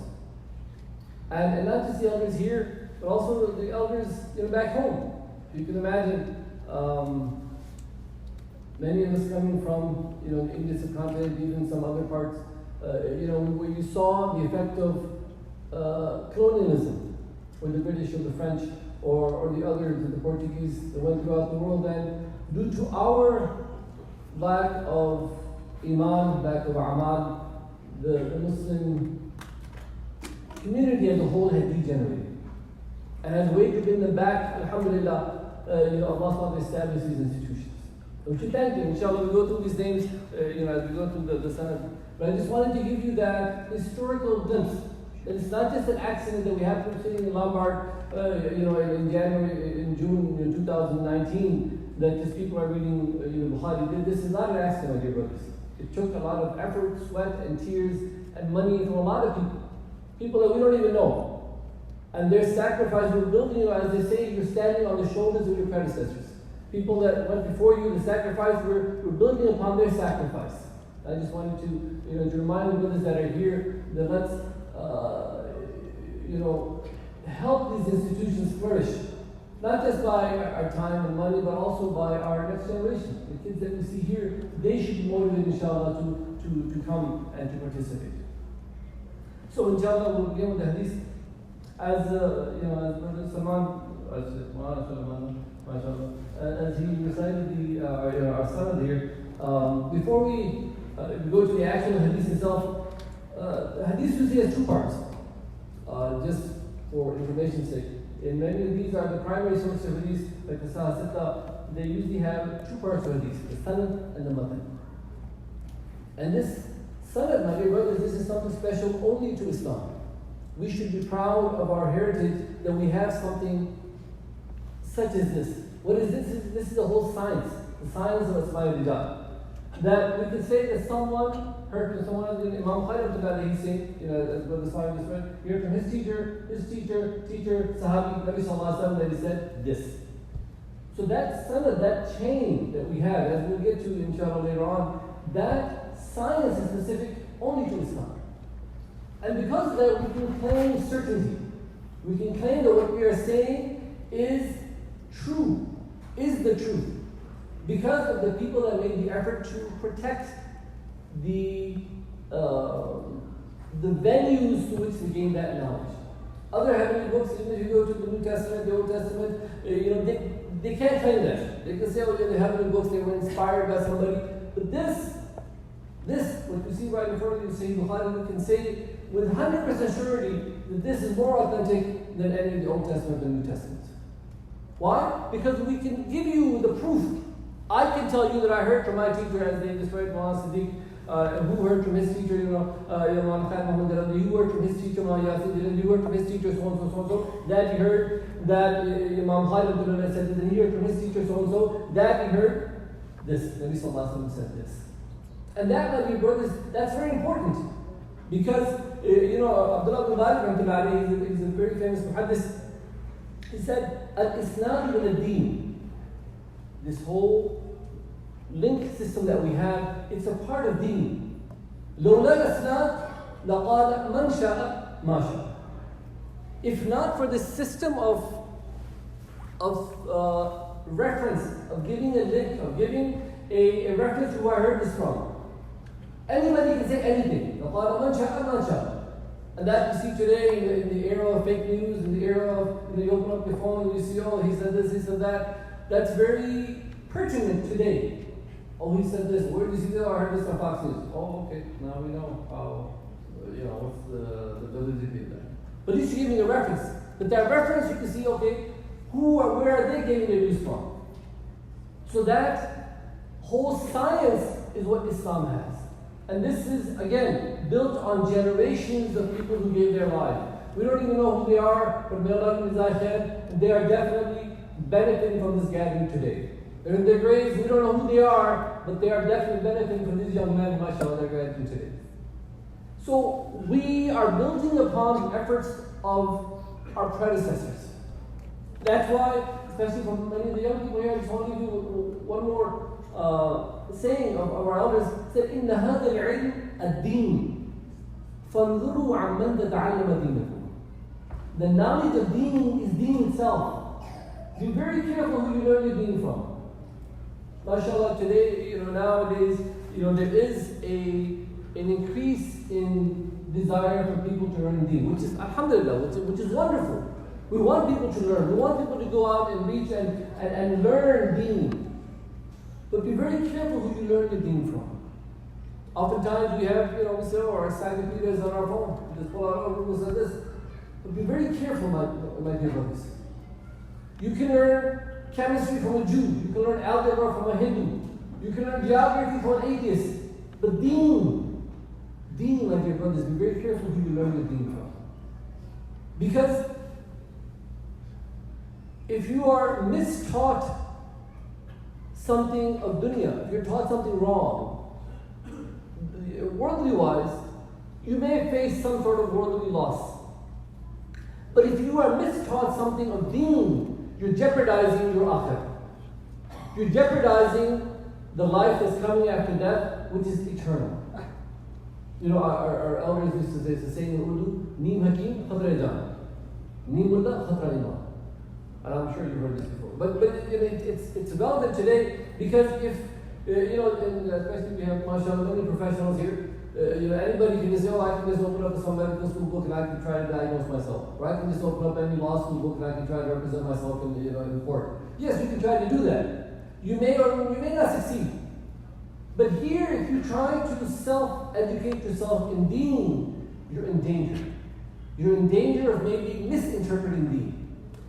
And not just the elders here, but also the elders back home. You can imagine many of us coming from the Indian subcontinent, even some other parts, where you saw the effect of colonialism, or the British or the French or the others, the Portuguese that went throughout the world. And due to our lack of iman, lack of amal, the Muslim community as a whole had degenerated. And as a way to bring them back, alhamdulillah, Allah established these institutions. So we should thank them. Inshallah, we go through these names, as we go through the Senate. But I just wanted to give you that historical glimpse. That it's not just an accident that we happened sitting in Lombard, in June 2019, that just people are reading Bukhari. This is not an accident, my dear brothers. It took a lot of effort, sweat, and tears, and money from a lot of people that we don't even know. And their sacrifice, we're building, as they say, you're standing on the shoulders of your predecessors. People that went before you, the sacrifice, we're building upon their sacrifice. I just wanted to remind the brothers that are here that let's help these institutions flourish, not just by our time and money, but also by our next generation. The kids that we see here, they should be motivated, inshallah, to come and to participate. So, inshallah, we'll begin with the hadith. As Brother Salman, as he recited our sanad here, before we go to the actual hadith itself, Hadith usually has two parts, just for information's sake. In many of these are the primary sources of hadith, like the Sahih Sitta, they usually have two parts of hadith, the sanad and the matan. And this sanad, my dear brothers, this is something special only to Islam. We should be proud of our heritage that we have something such as this. What is this? This is the whole science, the science of Asma'i Rijal. That we could say that someone heard from someone, Imam Khatmul, he's saying, as Brother Sahib just read, he heard from his teacher, Sahabi, Nabi Sallallahu Alaihi Wasallam, that he said this. So that sanad, that chain that we have, as we'll get to inshallah later on, that science is specific only to Islam. And because of that, we can claim certainty. We can claim that what we are saying is true, is the truth. Because of the people that made the effort to protect the venues to which we gain that knowledge. Other heavenly books, even if you go to the New Testament, the Old Testament, they can't claim that. They can say, oh yeah, the heavenly books, they were inspired by somebody. But this, what you see right in front of you, Sahih Bukhari, we can say with 100% surety that this is more authentic than any of the Old Testament and New Testament. Why? Because we can give you the proof. I can tell you that I heard from my teacher, as they described Maulana Siddiq, who heard from his teacher, Maulana Khatmul, who heard from his teacher, Maulana Yasin, who heard from his teacher, so-and-so, that he heard that Imam Khalid said that he heard from his teacher, so-and-so, that he heard this. Nabi Sallallahu Alaihi Wasallam said this. And that, my dear brothers, that's very important. Because, Abdullah bin Malik, he's a very famous muhaddis. He said, Al-Islam min al-Deen. This whole link system that we have, it's a part of Deen. لولا الإسلام لقال من شاء ما شاء. If not for this system of reference, of giving a link, of giving a reference to where I heard this from, anybody can say anything. لقال من شاء ما شاء. And that you see today in the era of fake news, in the era of, you open up your phone and you see, oh, he said this, he said that. That's very pertinent today. Oh, he said this. Where did you see that? Oh, I heard this on Fox News. Oh, okay. Now we know how, what's the validity of that. But at least you're giving a reference. But that reference, you can see, okay, where are they getting their news from? So that whole science is what Islam has. And this is, again, built on generations of people who gave their life. We don't even know who they are, but may Allah give them khair, they are definitely benefiting from this gathering today. They're in their graves, we don't know who they are, but they are definitely benefiting from these young men, mashallah, they're gathering today. So we are building upon the efforts of our predecessors. That's why, especially from many of the young people here, I just want to give you one more saying of our elders, said, إِنَّ هَذَا الْعِلْمِ الدِّينِ فَانْظُرُوا عَمَّنْ تَتَعَلَّمَ دِينَكُمْ. The knowledge of deen is deen itself. Be very careful who you learn your deen from. MashaAllah, today, nowadays, there is an increase in desire for people to learn deen, which is, alhamdulillah, which is wonderful. We want people to learn. We want people to go out and reach and learn deen. But be very careful who you learn your deen from. Oftentimes we have, we say, our encyclopedias on our phone. We just pull out, Google said this. But be very careful, my dear brothers. You can learn chemistry from a Jew. You can learn algebra from a Hindu. You can learn geography from an atheist. But deen, my dear brothers, be very careful who you learn your deen from. Because if you are mistaught something of dunya, if you're taught something wrong, worldly wise, you may face some sort of worldly loss. But if you are mistaught something of deen, you're jeopardizing your akhirah. You're jeopardizing the life that's coming after death, which is eternal. Our elders used to say, it's a saying in Urdu, Neem Hakim, Khatra Jan. Neem Mullah, Khatra Iman. And I'm sure you've heard this before. But it's relevant today because if, and especially we have, mashallah, many professionals here, anybody can just say, I can just open up some medical school book and I can try to diagnose myself. Or I can just open up any law school book and I can try to represent myself in court. Yes, you can try to do that. You may or you may not succeed. But here, if you try to self-educate yourself in deen, you're in danger. You're in danger of maybe misinterpreting deen.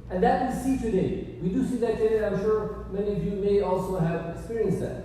And that we see today. We do see that today. I'm sure many of you may also have experienced that.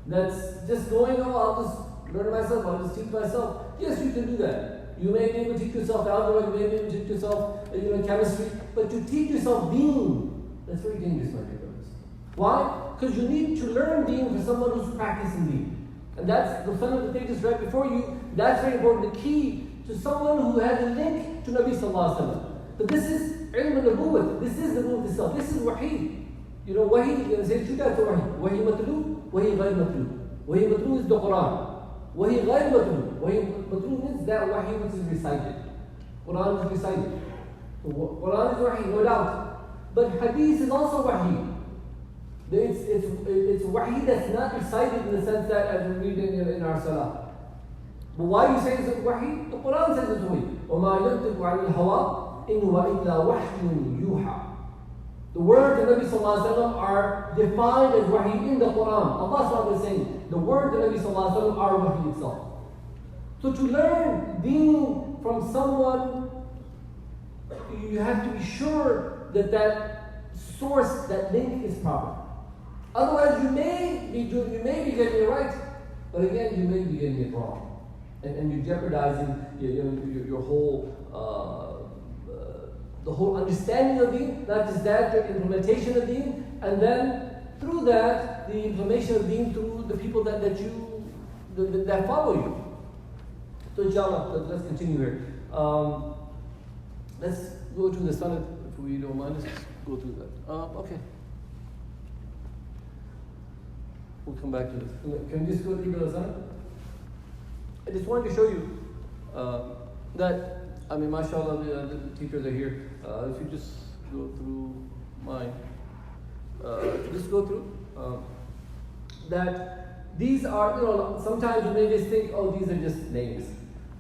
That's just going, oh, I'll just learn myself, I'll just teach myself. Yes, you can do that. You may be able to teach yourself algebra, you may be able to teach yourself chemistry, but to teach yourself deen, that's very dangerous, my dear brothers. Why? Because you need to learn deen for someone who's practicing deen. And that's the son of the pages right before you. That's very important. The key to someone who has a link to Nabi Sallallahu Alaihi Wasallam. But this is ilm al-nubuwwah. This is the nubuwwah itself. This is wahi. Wahi, say, shoot out the wahi. Wahi matlu, wahi ghayr matlu. Wahi matlu is the Quran. Wahi ghayr matlu. Wahi matlu means that wahi which is recited. Quran is recited. So Quran is wahi, no doubt. But hadith is also wahi. It's wahi that's not recited in the sense that as we read in our salah. But why you say it's wahi? The Quran says it's wahi. وَمَا يَنْطِقُ عَنِ الْهَوَىٰ إِنْ هُوَ إِلَّا وَحْيٌ يُوحَىٰ. The words of Nabi Sallallahu Alaihi Wasallam are defined as wahi in the Quran. Allah Subhanahu is saying the words of Nabi Sallallahu Alaihi Wasallam are wahi itself. So to learn deen from someone, you have to be sure that that source, that link is proper. Otherwise, you may be getting it right, but again, you may be getting it wrong. And you're jeopardizing your whole, the whole understanding of deen, not just that, the implementation of deen, and then through that, the implementation of deen through the people that follow you. So inshallah, let's continue here. Let's go to the sunnah, if we don't mind. Let's go through that. Okay. We'll come back to this. Can we just go through the sunnah? I just wanted to show you that, mashallah, the teachers are here. If you just go through mine, just go through that these are, sometimes you may just think, oh, these are just names.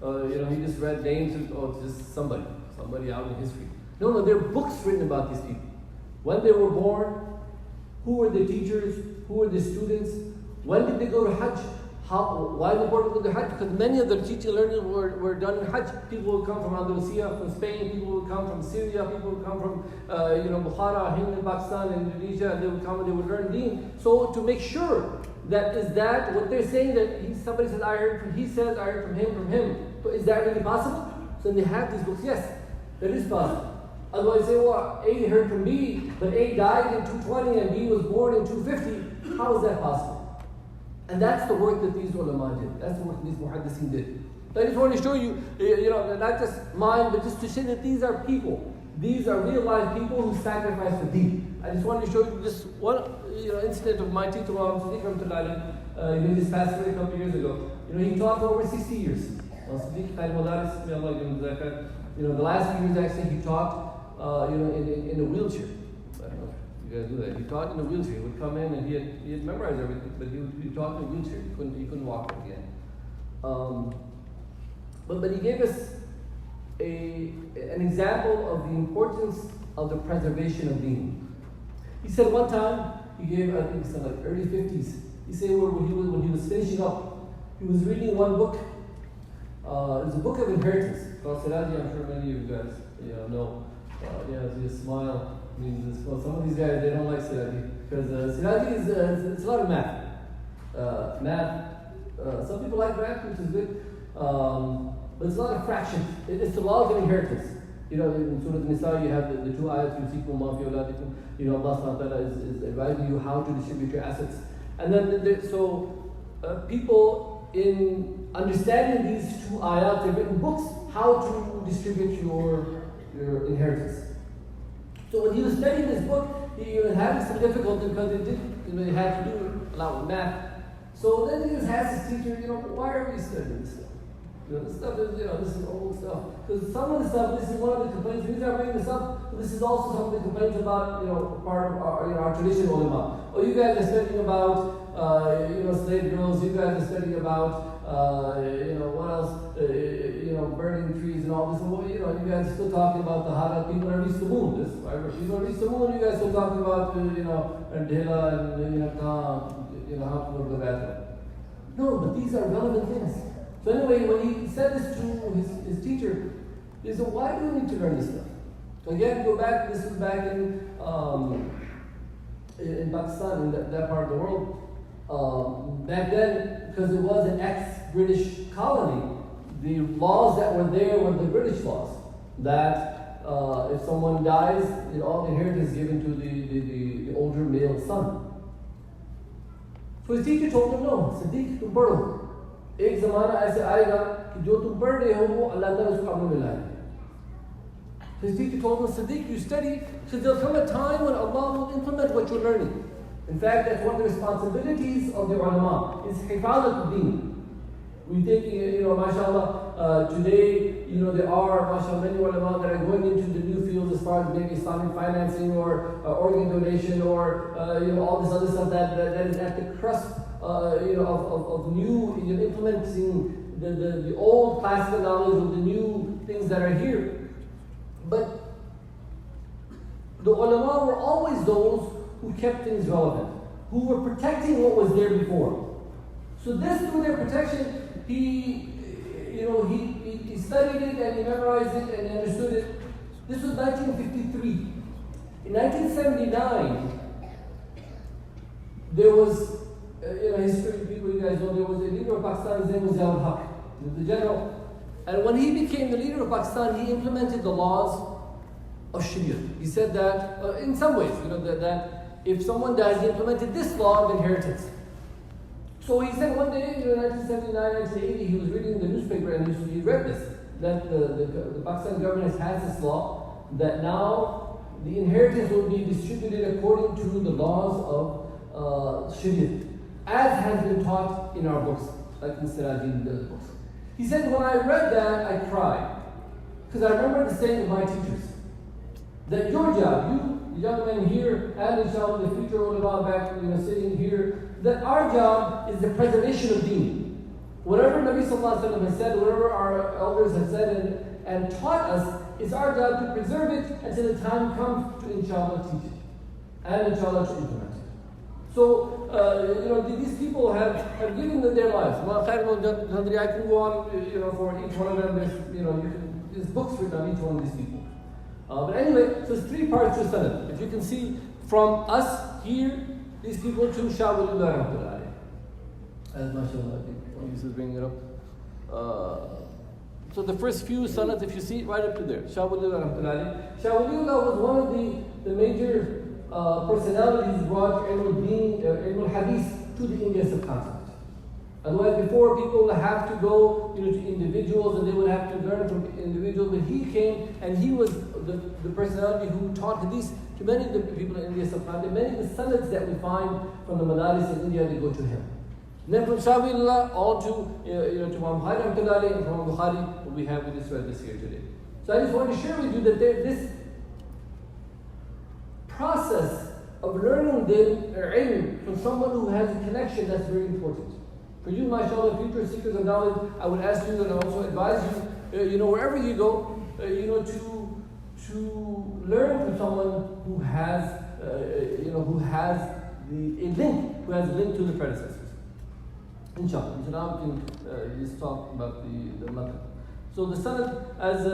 He just read names and, oh, it's just somebody out in history. No, there are books written about these people. When they were born, who were the teachers, who were the students, when did they go to Hajj? Why is it important to go to Hajj? Because many of the teaching learning were done in Hajj. People would come from Andalusia, from Spain, people would come from Syria, people would come from Bukhara, Hind, Pakistan, Indonesia, and they would come and they would learn deen. So to make sure that what they're saying, that somebody says, I heard from, he says, I heard from him. So is that really possible? So they have these books. Yes, that is possible. Otherwise, say, well, A heard from B, but A died in 220 and B was born in 250. How is that possible? And that's the work that these ulama did. That's the work that these muhaddithin did. I just want to show you, not just mine, but just to say that these are people. These are real life people who sacrifice for deen. I just wanted to show you just one incident of my teacher, he just passed away a couple of years ago. He taught for over 60 years. The last few years actually he taught in a wheelchair. I don't know if you guys do that. He taught in a wheelchair. He would come in and he had memorized everything, but he would taught in a wheelchair. He couldn't walk again. But he gave us an example of the importance of the preservation of deen. He said one time, he gave, I think it's like early 50s, he said when he was finishing up, he was reading one book. It was a book of inheritance called Sincerity. I'm sure many of you guys know. Just smile. Some of these guys, they don't like Sincerity because Sincerity it's a lot of math. Some people like math, which is good, but it's a lot of fractions. It's the laws of inheritance. In Surah Nisa, you have the two ayats, yusikum ma fi awladikum. Allah subhanahu wa ta'ala is advising you how to distribute your assets. And then, people in understanding these two ayat, they've written books how to distribute your inheritance. So when he was studying this book, he was having some difficulty because it had to do a lot with math. So then he just asked his teacher, why are we studying this stuff? This stuff is, this is old stuff. Because some of the stuff, this is one of the complaints. The reason I bring this up, this is also some of the complaints about, part of our traditional ulama. Oh, you guys are studying about, slave girls. You guys are studying about, what else? Burning trees and all this. You guys are still talking about the Hara. People are reached the moon. People reached the moon. You guys are still talking about, Andela and, how to go to the bathroom. No, but these are relevant things. So anyway, when he said this to his teacher, he said, why do we need to learn this stuff? So again, go back, this was back in Pakistan, in that part of the world. Back then, because it was an ex-British colony, the laws that were there were the British laws. That if someone dies, all the inheritance is given to the older male son. So his teacher told him, no, Siddiq, tum padho. एक ज़माना ऐसे आएगा कि जो तुम पढ़ रहे हो वो अल्लाह ताला उसको अमल में लाएगा. His teacher told him, Siddiq, you study, because there'll come a time when Allah will implement what you're learning. In fact, that's one of the responsibilities of the ulama, is hifazat al-deen. We think, mashallah, today, there are, mashallah, many ulama that are going into the new fields as far as maybe Islamic financing or organ donation or, all this other stuff that is at the crust, of new, implementing the old classical knowledge with the new things that are here. But the ulama were always those who kept things relevant, who were protecting what was there before. So this, through their protection, he studied it and he memorized it and he understood it. This was 1953. In 1979, there was, history people, you guys know, there was a leader of Pakistan, his name was Zia ul-Haq, the general. And when he became the leader of Pakistan, he implemented the laws of Sharia. He said that, in some ways, that if someone dies, he implemented this law of inheritance. So he said one day, 1979, 1980, he was reading the newspaper and he read this, that the Pakistan government has this law, that now the inheritance will be distributed according to the laws of Sharia, as has been taught in our books, like in Sincerity and the other books. He said, when I read that, I cried. Because I remember the saying of my teachers, that your job, you young men here, and inshallah the future ulama back, sitting here, that our job is the preservation of deen. Whatever Nabi Sallallahu Alaihi Wasallam has said, whatever our elders have said and taught us, it's our job to preserve it until the time comes to inshallah teach it. And inshallah to implement it. So, these people have given their lives. I can go on, for each one of them, there's books written on each one of these people. But anyway, so it's 3 parts to sanad. If you can see from us here, these people to Shawulullah rahmatullahi. As mashallah, I think Yusuf is bringing it up. So the first few sanads, if you see, right up to there. Shawulullah rahmatullahi. Shawulullah was one of the major personalities who brought ilm hadith to the Indian subcontinent. Otherwise, before people would have to go to individuals and they would have to learn from individuals, but he came and he was the personality who taught hadith to many of the people in India subcontinent. Many of the sanads that we find from the madaris in India, they go to him. And then from Shawilullah all to Imam Bukhari and from Bukhari, we just read this here today. So I just want to share with you that this process of learning the ilm from someone who has a connection, that's very important. For you, mashallah, future seekers of knowledge, I would ask you and also advise you, wherever you go, to learn from someone who has, who has a link to the predecessors. Inshallah. So now we can just talk about the method. So the sanad, as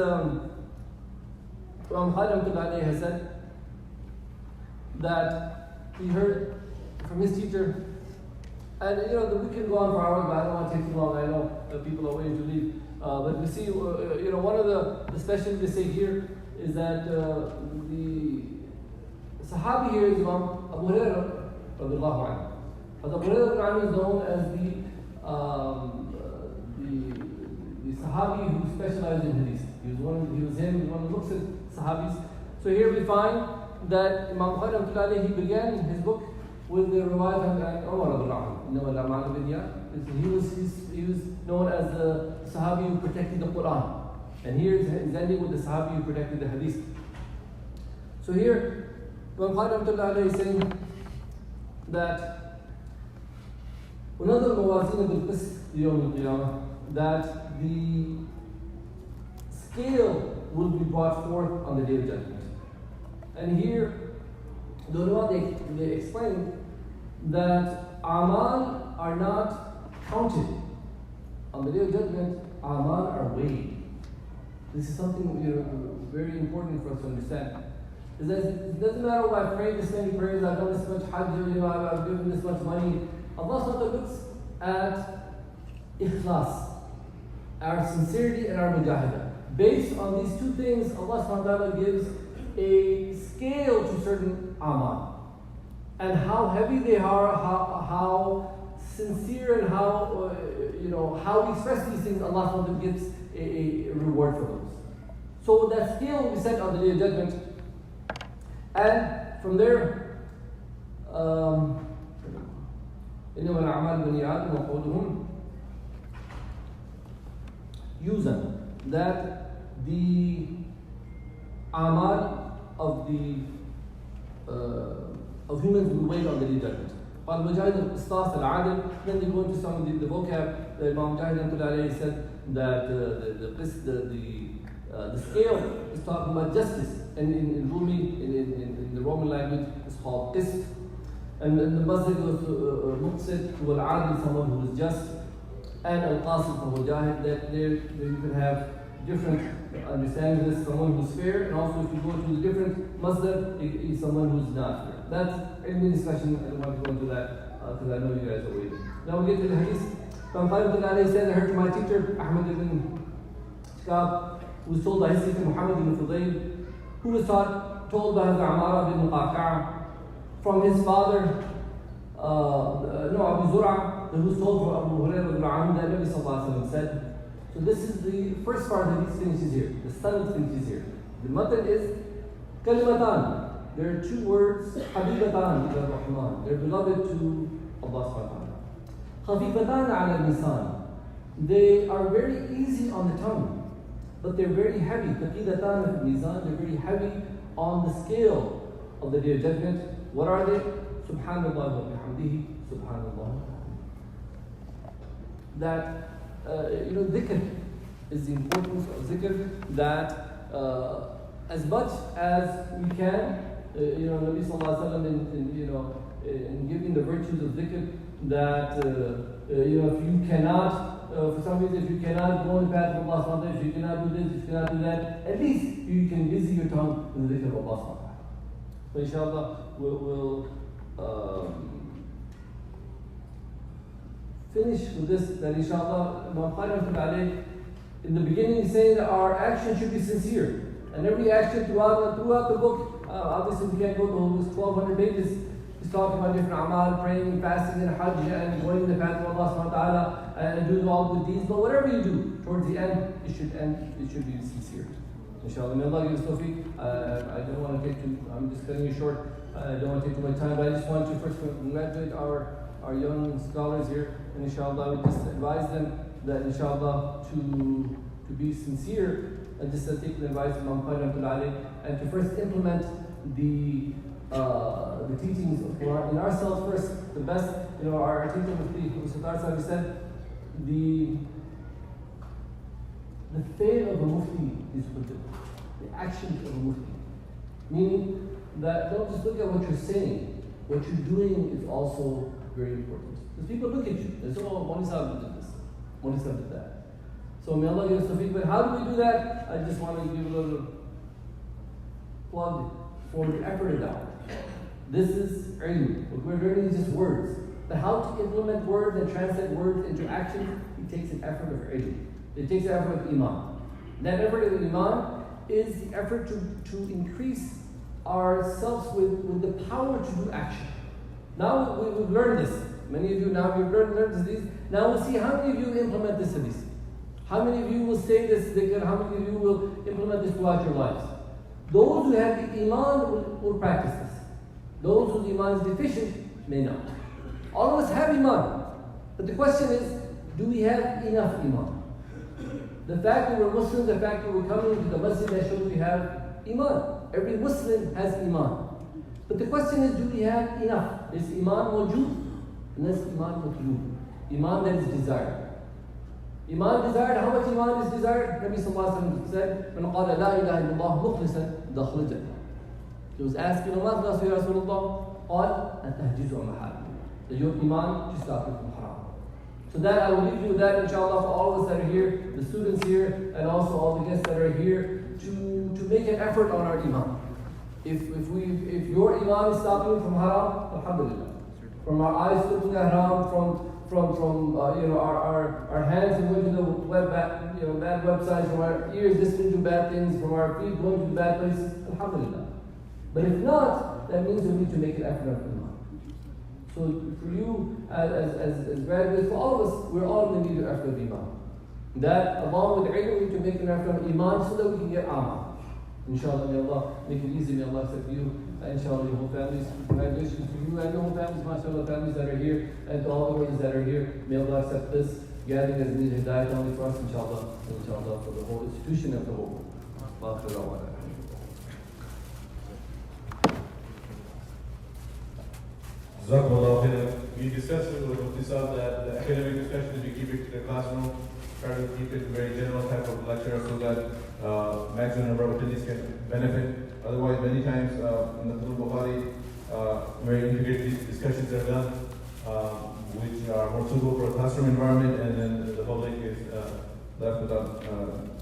Imam Khalid has said, that he heard from his teacher, and we can go on for hours, but I don't want to take too long. I know that people are waiting to leave. But we see, one of the specials they say here is that the Sahabi here is Imam Abu Hurairah radiyallahu anhu. Abu Hurairah is known as the Sahabi who specialized in hadith. He was one of the books of Sahabis. So here we find that Imam Khalid he began his book with the riwayat of Umar radiyallahu anhu. He was known as the Sahabi who protected the Quran. And here is ending with the Sahabi who protected the hadith. So here, Imam Khalid is saying that another mawazin bil-qist yawm al-qiyamah, that the scale will be brought forth on the day of judgment. And here, the ulama they explain that amal are not counted. On the Day of Judgment, amal are weighed. This is something very important for us to understand. Is that it doesn't matter if I've prayed this many prayers, I've done this much hajj, I've given this much money. Allah SWT looks at ikhlas, our sincerity and our mujahidah. Based on these two things, Allah SWT gives a scale to certain amal. And how heavy they are, how sincere and how we express these things, Allah SWT gives a reward for those. So that scale will be set on the Day of Judgment. And from there, إنما الأعمال بالنيات وقولهم يوزن, that the amal of humans will weigh on the Day of Judgment. قال مجاهد القسطاس العادل. Then they go into some of the vocab that Imam Mujahid said that the scale is talking about justice, and in Rumi, in the Roman language, it's called qist. And the Masjid was muqsid, who al-adil, someone who is just, and al-qasid from mujahid, that there you can have different understandings of this, someone who's fair, and also if you go to the different masjid, is someone who's not fair. That's a discussion. I don't want to go into that because I know you guys are waiting. Now we get to the hadith. Imam Khalid said, I heard from my teacher, Ahmad ibn Shkab, who was told by his teacher Muhammad ibn Fudayl, who was told by Amara ibn Qaqa'a, from his father, Abu Zur'a, who was told from Abu Hurairah ibn Amr that Nabi Sallallahu Alaihi Wasallam said. So this is the first part that he finishes here. The son finishes here. The matan is kalimatan. There are two words, habibatan ila Rahman. They're beloved to Allah subhanahu wa ta'ala. Khafifatan ala lisan. They are very easy on the tongue, but they're very heavy. Thaqilatan al mizan. They're very heavy on the scale of the Day of Judgment. What are they? Subhanallah wa bihamdihi. Subhanallah. That dhikr is the importance of dhikr. That as much as we can, Nabi Sallallahu Alaihi Wasallam in giving the virtues of dhikr, that if you cannot, for some reason, if you cannot go in the path of Allah Subhanahu wa Ta'ala, if you cannot do this, if you cannot do that, at least you can busy your tongue with the dhikr of Allah Subhanahu wa Ta'ala. So inshallah, we'll finish with this, that inshallah, Imam Khalid in the beginning he's saying that our action should be sincere. And every action throughout the book, obviously we can't go to almost 1,200 pages. He's talking about different amal, praying, fasting, and hajj, and going in the path of Allah subhanahu wa ta'ala, and doing all good deeds. But whatever you do, towards the end, it should be sincere. Inshallah, may Allah give us tawfiq. I don't want to take I'm just cutting you short. I don't want to take too much time, but I just want to first congratulate our young scholars here, and inshallah, we just advise them that inshallah to be sincere, and just to take the advice of Imam Khalid and to first implement the teachings of Quran in ourselves first. The best, our teacher Mufti Darussalam said, the fail of a Mufti is the actions of a Mufti. Meaning that don't just look at what you're saying, what you're doing is also very important. Because people look at you and say, oh, Mawlana Sahib did this, Mawlana Sahib did that. So may Allah give us tawfiq. But how do we do that? I just want to give a little plug for the effort of da'wah. This is ilm. What we're learning is just words. But how to implement words and translate words into action, it takes an effort of ilm. It takes an effort of iman. That effort of iman is the effort to increase ourselves with the power to do action. Now we've learned this. Many of you now we've learned this. Now we'll see how many of you implement this hadith. How many of you will say this dhikr? How many of you will implement this throughout your lives? Those who have the iman will practice this. Those whose iman is deficient may not. All of us have iman. But the question is, do we have enough iman? The fact that we're Muslims, the fact that we're coming to the masjid, that shows we have iman. Every Muslim has iman. But the question is, do we have enough? Is iman mawjood? And that's iman matloob. Iman that is desired. Iman desired, how much iman is desired? Nabi Sallallahu Alaihi Wasallam said, "Man qala la ilaha illallah mukhlisan dakhla jannah." He was asking, "What does Ya Rasulullah?" قال, "أن تهجز عن محارم." That your iman to stop you from haram. So that I will leave you with that, inshallah, for all of us that are here, the students here, and also all the guests that are here, to make an effort on our iman. If your iman is stopping you from haram, alhamdulillah. From our eyes looking at haram, from our hands going to the bad websites, from our ears listening to bad things, from our feet going to the bad places, alhamdulillah. But if not, that means we need to make an effort of iman. So for you, as graduates, for all of us, we're all in the need of effort of iman. That, along with ilm, we need to make an effort of iman so that we can get amal. Inshallah, may Allah make it easy, may Allah accept you, inshallah, your whole families. Congratulations to you and your whole families, mashallah, families that are here, and to all the brothers that are here. May Allah accept this gathering as needed hidayat only for us, inshallah, and inshallah, for the whole institution and the whole. Jazakullahu Khairun. We discussed with Muftisab that the academic discussions, we keep it to the classroom, try to keep it very general type of lecture so that maximum number of attendees can benefit. Otherwise, many times in the Bukhari, very integrated discussions are done, which are more suitable for a classroom environment, and then the public is left without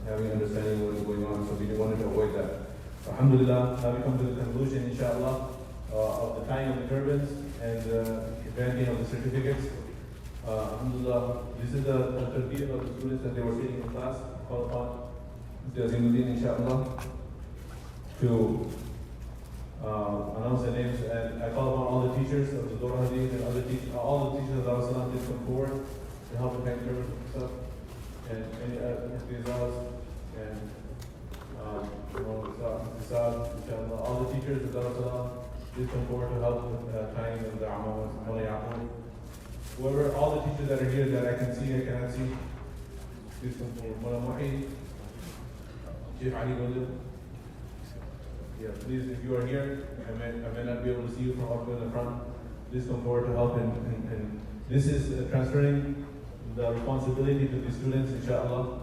having understanding what is going on. So we wanted to avoid that. Alhamdulillah, now we come to the conclusion, inshallah, of the tying of the turbans and granting of the certificates. Alhamdulillah, this is the tarbiyyah of the students that they were sitting in class. Call upon Mr. Azimuddin, inshallah, to announce the names, and I call upon all the teachers of the Dora Hadith and other all the teachers of DarusSalam to come forward to help the bank turbans and stuff, and any Muftisab and inshallah, all the teachers of DarusSalam. Please come forward to help with tying of the Amal and whoever, all the teachers that are here that I can see, I cannot see, please come forward. Mawla Muhi, Sheikh Ali Gundil. Yeah, please, if you are here, I may not be able to see you from up in the front, please come forward to help. And this is transferring the responsibility to the students, inshallah.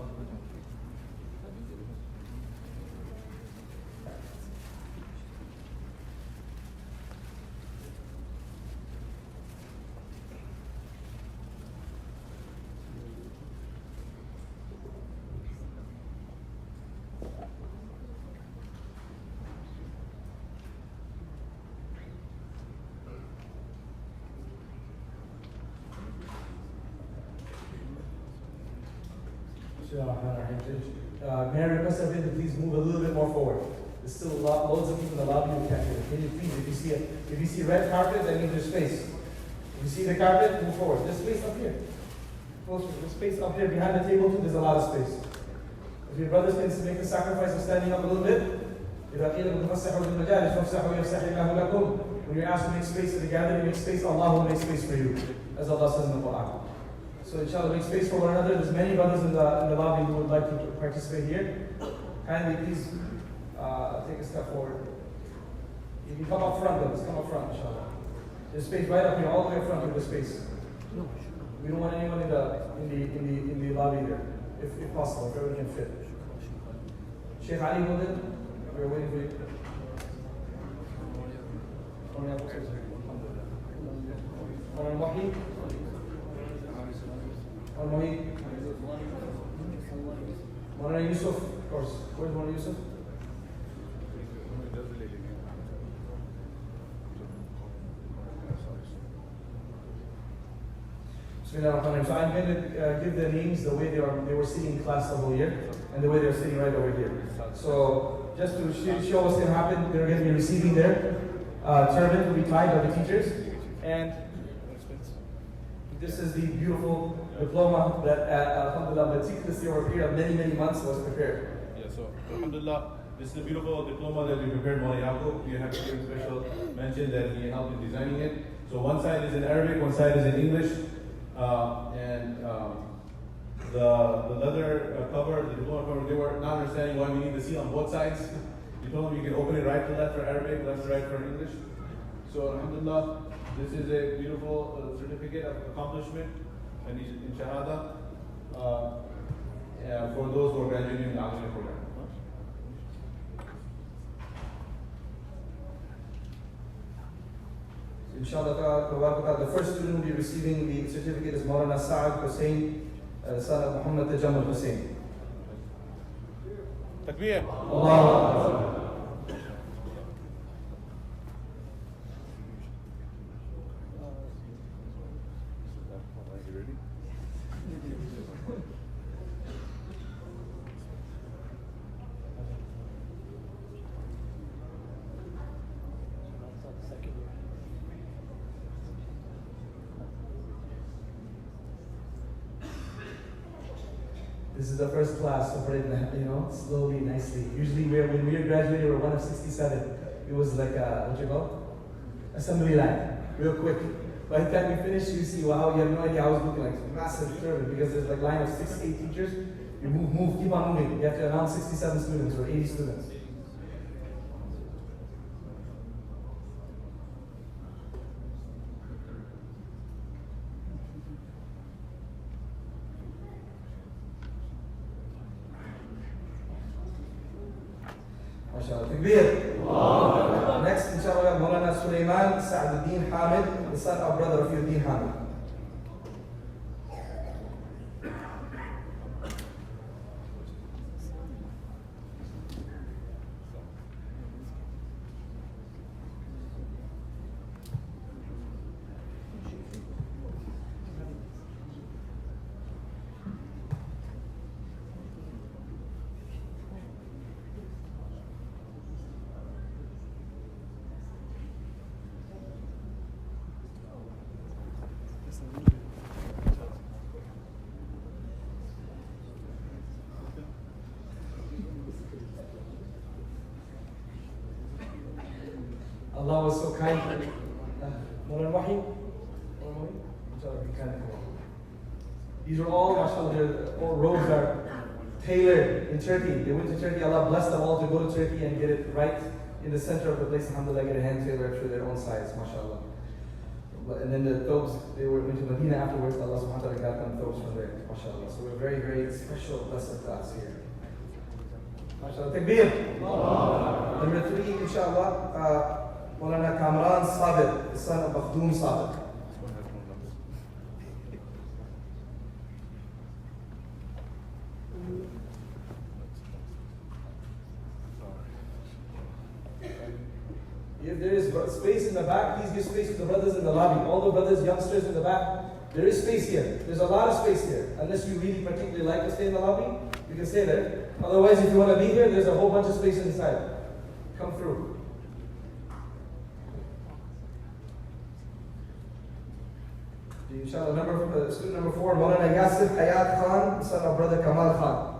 May I request everyone to please move a little bit more forward. There's still loads of people in the lobby who can't hear. Can you please, if you see red carpet, that means there's space. If you see the carpet, move forward. There's space up here. There's space up here behind the table too. There's a lot of space. If your brothers can make the sacrifice of standing up a little bit, when you're asked to make space in the gathering, make space. Allah will make space for you, as Allah says in the Quran. So inshallah, make space for one another. There's many brothers in the lobby who would like to participate here. Kindly, please take a step forward. If you come up front, though, just come up front, inshallah. There's space right up here, all the way up front. There's space. We don't want anyone in the lobby there, if possible, if everyone can fit. Sheikh Ali Gundil, we're waiting for you. Mawlana Yusuf, of course. Where's Mawlana Yusuf? So I'm going to give the names the way they were sitting in class the whole year, and the way they're sitting right over here. So just to show what's going to happen, they're going to be receiving their turban will be tied by the teachers, and this is the beautiful diploma that, alhamdulillah, meticulously over a period of many months was prepared. Yeah, so alhamdulillah, this is a beautiful diploma that we prepared. Mawlana Yaqub, we have to give special mention that he helped in designing it. So one side is in Arabic, one side is in English, and the leather cover, the diploma cover, they were not understanding why we need the seal on both sides. We told them you can open it right to left for Arabic, left to right for English. So alhamdulillah, this is a beautiful certificate of accomplishment and in Shahada for those who are graduating in the Al-Jannah program. Inshallah, the first student will be receiving the certificate is Maulana Sa'ad Hussein, son of Muhammad Tajammul Hussein. Takbir. Allah. This is the first class, so put it, slowly, nicely. Usually when we were graduating, we were one of 67. It was like assembly line, real quick. By the time we finished, you see, wow, you have no idea. I was looking like massive turban because there's like line of 6, 8 teachers. You move, keep on moving. You have to announce 67 students or 80 students. Takbir. Next, inshallah, Maulana Sulaiman Sa'aduddin Hamid, the son of brother Rafiuddin Hamid. Allah was so kind. These are all, mashallah, all roads are tailored in Turkey. They went to Turkey. Allah blessed them all to go to Turkey and get it right in the center of the place. Alhamdulillah, get a hand tailored after their own size, mashallah. And then the thobes, they went to Medina afterwards. Allah subhanahu wa ta'ala got them thobes from there, mashallah. So we're very, very special, blessed class here. MashaAllah. Takbir. Number 3, inshallah, Maulana Kamran Sabir, the son of Makhdoom Sabir. If there is space in the back, please give space to the brothers in the lobby. All the brothers, youngsters in the back, there is space here. There's a lot of space here. Unless you really particularly like to stay in the lobby, you can stay there. Otherwise, if you want to be here, there's a whole bunch of space inside. Come through. Inshallah, student number 4, Maulana Yasir Hayat Khan, son of brother Kamal Khan.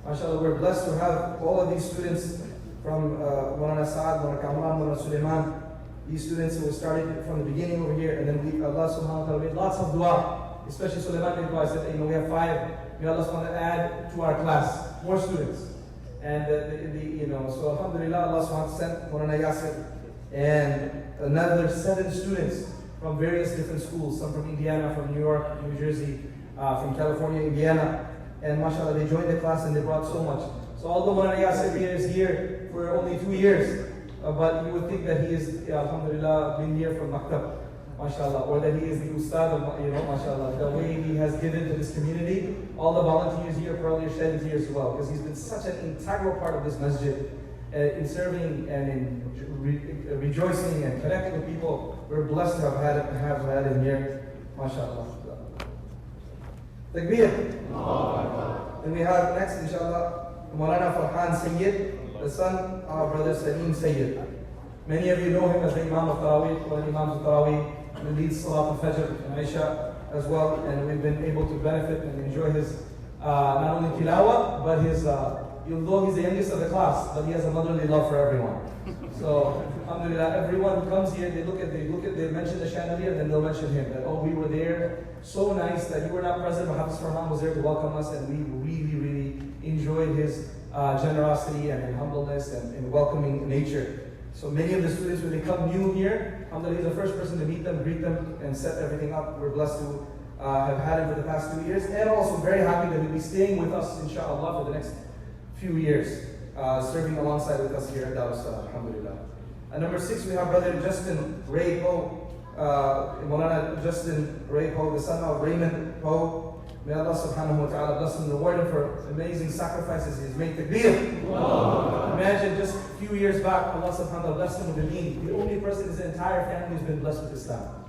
MashaAllah, we're blessed to have all of these students from Maulana Saad, Maulana Kamran, Maulana Sulaiman. These students who started from the beginning over here, and then Allah subhanahu wa ta'ala made lots of dua, especially Sulaiman made dua. I said, we have 5. May Allah subhanahu wa ta'ala add to our class more students. And so Alhamdulillah, Allah subhanahu wa ta'ala sent Maulana Yasir and another 7 students from various different schools, some from Indiana, from New York, New Jersey, from California, Indiana. And mashallah, they joined the class and they brought so much. So although Maulana Yasir is here for only 2 years, but you would think that he is, alhamdulillah, been here from Maktab, mashallah, or that he is the ustad of, mashallah, the way he has given to this community. All the volunteers here probably are shedding tears as well, because he's been such an integral part of this masjid, in serving and in rejoicing and connecting with people. We're blessed to have had him here, mashallah. Takbir. Then we have next, inshallah, Maulana Farhan Sayyid, the son of brother Salim Sayyid. Many of you know him as the Imam of Taraweeh, one of the Imams of Taraweeh, who leads Salat al-Fajr and Isha as well, and we've been able to benefit and enjoy his, not only tilawah, but his, although he's the youngest of the class, but he has a motherly love for everyone. So, alhamdulillah, everyone who comes here, they mention the chandelier, and then they'll mention him, that, we were there, so nice that you were not present, but Hafiz Farhan was there to welcome us, and we really, really enjoyed his generosity and humbleness and welcoming nature. So many of the students, when they come new here, alhamdulillah, he's the first person to meet them, greet them, and set everything up. We're blessed to have had him for the past 2 years, and also very happy that he'll be staying with us, inshallah, for the next few years. serving alongside with us here at DarusSalam, alhamdulillah. And number 6, we have Brother Justin Ray Poe, Maulana Justin Ray Poe, the son of Raymond Poe. May Allah subhanahu wa ta'ala bless him and reward him for amazing sacrifices he's made. Takbir! Imagine just a few years back, Allah subhanahu wa ta'ala blessed him with the deen. The only person in his entire family who's been blessed with Islam.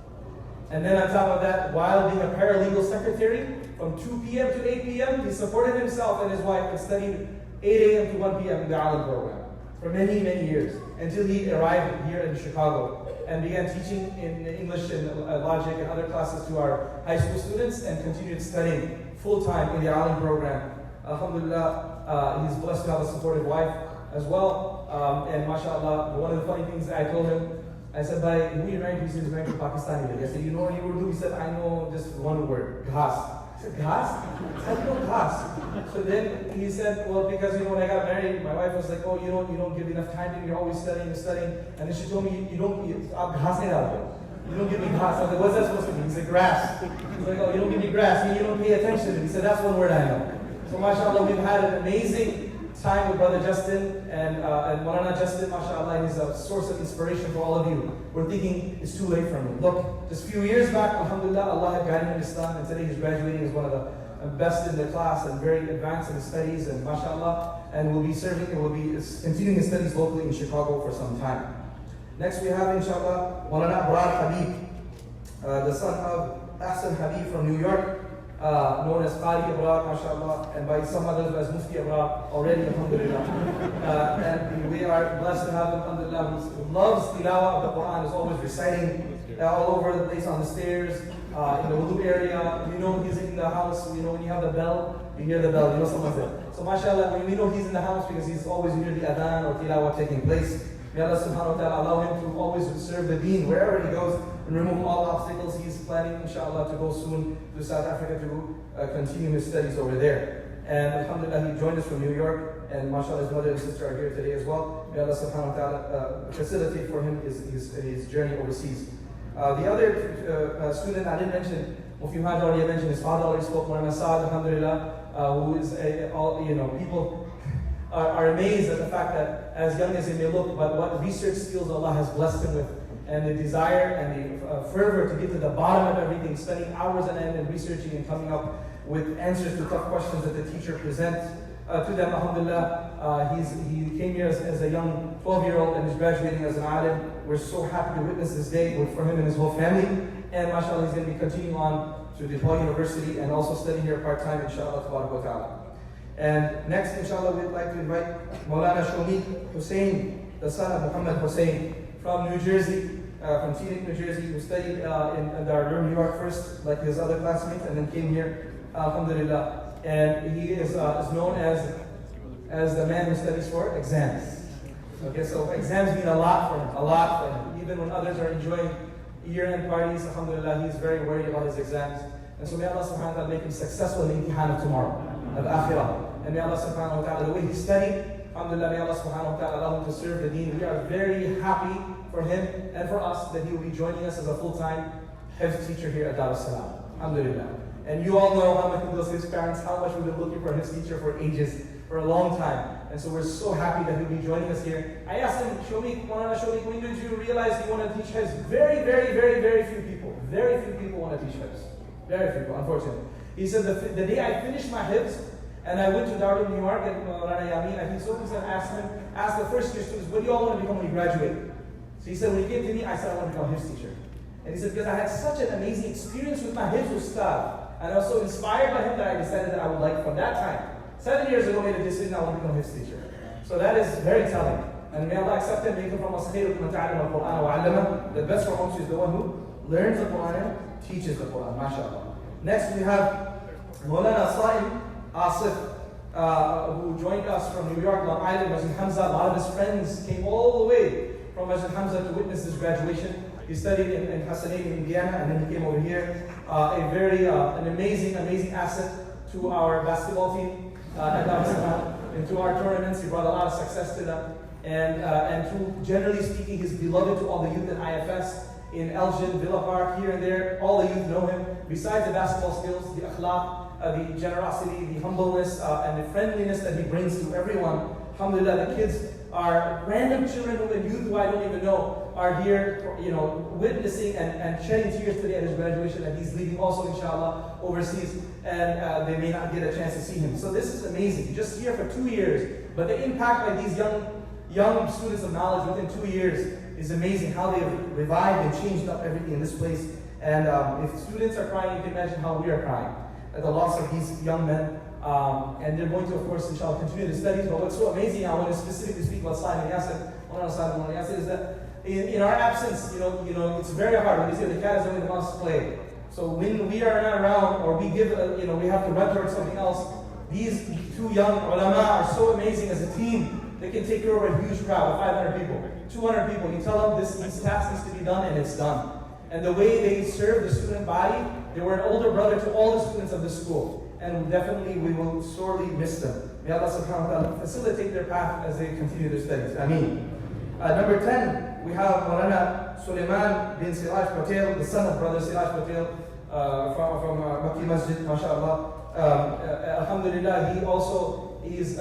And then on top of that, while being a paralegal secretary, from 2 p.m. to 8 p.m., he supported himself and his wife and studied 8 a.m. to 1 p.m. in the Alim program for many, many years, until he arrived here in Chicago and began teaching in English and logic and other classes to our high school students and continued studying full-time in the Alim program. Alhamdulillah, he's blessed to have a supportive wife as well. And mashallah, one of the funny things I told him, I said, "Bhai, who are you married to?" He said, "He's married to Pakistani lady." I said, "You know any Urdu?" He said, "I know just one word, ghas." I said, "Ghas?" I said, "No, ghas." So then he said, "Well, because when I got married, my wife was like, oh, you don't give enough time to me. You're always studying. And then she told me, you don't give me ghas. I was like, what's that supposed to mean? He said, grass. He's like, oh, you don't give me grass. You don't pay attention to me. He said, that's one word I know. So mashallah, we've had an amazing time with Brother Justin and Maulana Justin, mashallah, he's a source of inspiration for all of you. We're thinking it's too late for him. Look, just a few years back, alhamdulillah, Allah had guided him in Islam, and today he's graduating as one of the best in the class and very advanced in his studies, and mashallah, and will be continuing his studies locally in Chicago for some time. Next we have, inshallah, Maulana Abrar Habib, the son of Ahsan Habib from New York, known as Qari Abrar, mashallah, and by some others as Mufti Abrar already, alhamdulillah. And we are blessed to have him, alhamdulillah, who loves tilawah of the Quran, is always reciting all over the place, on the stairs, in the wudu area. You know he's in the house, when you have the bell, you hear the bell, you know someone's there. So mashallah, we know he's in the house because he's always near the adhan or tilawah taking place. May Allah subhanahu wa ta'ala allow him to always serve the deen wherever he goes and remove all obstacles. He's planning, inshallah, to go soon to South Africa to continue his studies over there. And alhamdulillah, he joined us from New York, and mashallah, his mother and sister are here today as well. May Allah subhanahu wa ta'ala facilitate for him his journey overseas. The other student I didn't mention, Mufti Muhammad already mentioned, his father already spoke, Maulana Saad, alhamdulillah, who is people are amazed at the fact that as young as he may look, but what research skills Allah has blessed him with, and the desire and the fervor to get to the bottom of everything, spending hours on end and researching and coming up with answers to tough questions that the teacher presents to them, alhamdulillah. He came here as a young 12-year-old and is graduating as an alim. We're so happy to witness this day for him and his whole family. And mashallah, he's going to be continuing on to DePaul University and also studying here part-time, inshallah, tabarak wa ta'ala. And next, inshallah, we'd like to invite Maulana Shomi Hussain, the son of Muhammad Hussain, from New Jersey, from Teaneck, New Jersey, who studied in Darul, New York first, like his other classmates, and then came here, alhamdulillah. And he is known as the man who studies for exams. Okay, so exams mean a lot for him. Even when others are enjoying year-end parties, alhamdulillah, he's very worried about his exams. And so may Allah subhanahu wa ta'ala make him successful in the imtihan of tomorrow, of akhirah. And may Allah subhanahu wa ta'ala, the way he studied, alhamdulillah, may Allah subhanahu wa ta'ala allow him to serve the deen. We are very happy for him and for us that he will be joining us as a full-time hifz teacher here at DarusSalam. Alhamdulillah. And you all know how much his parents, how much we've been looking for a hifz teacher for ages, for a long time. And so we're so happy that he'll be joining us here. I asked him, Shomi, when did you realize you want to teach hifz? Very, very, very, very few people. Very few people want to teach hifz. Very few people, unfortunately. He said, the day I finished my hifz, and I went to Darul, New York, and Maulana Yamin, and he asked the first year students, what do you all want to become when you graduate? So he said, when he came to me, I said, I want to become a hifz teacher. And he said, because I had such an amazing experience with my hifz ustad, and I was so inspired by him that I decided that I would like, from that time, 7 years ago, made a decision I want to become a hifz teacher. So that is very telling. And may Allah accept him, make him from us khairukum ta'allam al-Qur'an wa 'allama. The best from us is the one who learns the Quran and teaches the Quran, mashallah. Next we have Maulana Sa'im Asif, who joined us from New York, Long Island, Masjid Hamza. A lot of his friends came all the way from Masjid Hamza to witness his graduation. He studied in Hassanin in Indiana, and then he came over here. An amazing asset to our basketball team at DarusSalam, and to our tournaments. He brought a lot of success to them. And to, generally speaking, he's beloved to all the youth at IFS, in Elgin, Villa Park, here and there. All the youth know him. Besides the basketball skills, the akhlaq, the generosity, the humbleness, and the friendliness that he brings to everyone. alhamdulillah, the kids are random children and youth who I don't even know are here, witnessing and shedding tears today at his graduation, and he's leaving also, inshallah, overseas, and they may not get a chance to see him. So this is amazing. Just here for 2 years, but the impact by these young students of knowledge within 2 years is amazing. How they've revived and changed up everything in this place. And if students are crying, you can imagine how we are crying at the loss of these young men. And they're going to, of course, inshallah, continue their studies. But what's so amazing, I want to specifically speak about Salim and Yasir, is that in our absence, it's very hard. When they say the cat is only the mouse play. So when we are not around, or we give, we have to run towards something else, these two young ulama are so amazing as a team. They can take care of a huge crowd of 500 people, 200 people. You tell them this task needs to be done, and it's done. And the way they serve the student body, they were an older brother to all the students of the school. And definitely we will sorely miss them. May Allah subhanahu wa ta'ala facilitate their path as they continue their studies. Ameen. Number 10, we have Maulana Sulaiman bin Siraj Patel, the son of Brother Siraj Patel from Makki Masjid, mashallah. Alhamdulillah, he's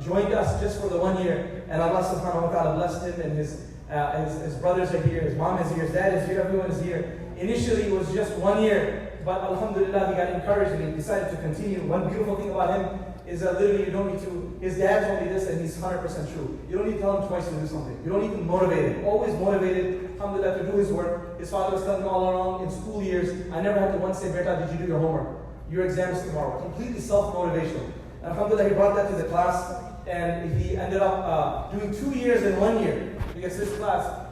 joined us just for the 1 year, and Allah subhanahu wa ta'ala blessed him, and his brothers are here, his mom is here, his dad is here, everyone is here. Initially it was just 1 year, but alhamdulillah he got encouraged and he decided to continue. One beautiful thing about him is that literally you don't need to, his dad told me this and he's 100% true. You don't need to tell him twice to do something. You don't need to motivate him. Always motivated, alhamdulillah, to do his work. His father was telling him all along in school years, I never had to once say, Beta, did you do your homework? Your exam is tomorrow. Completely self-motivational. Alhamdulillah, he brought that to the class, and he ended up doing 2 years in 1 year. Because this class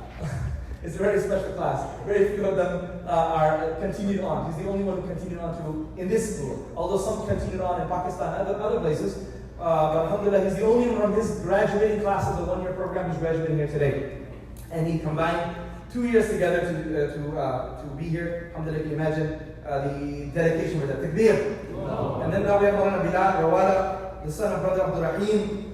is a very special class. Very few of them are continued on. He's the only one who continued on to in this school. Although some continued on in Pakistan and other places. But alhamdulillah, he's the only one from his graduating class of the 1 year program who's graduating here today. And he combined 2 years together to be here. Alhamdulillah, can you imagine the dedication for that? Takbir. And then now we have Maulana Bilal Rawala, the son of Brother Abdul Rahim,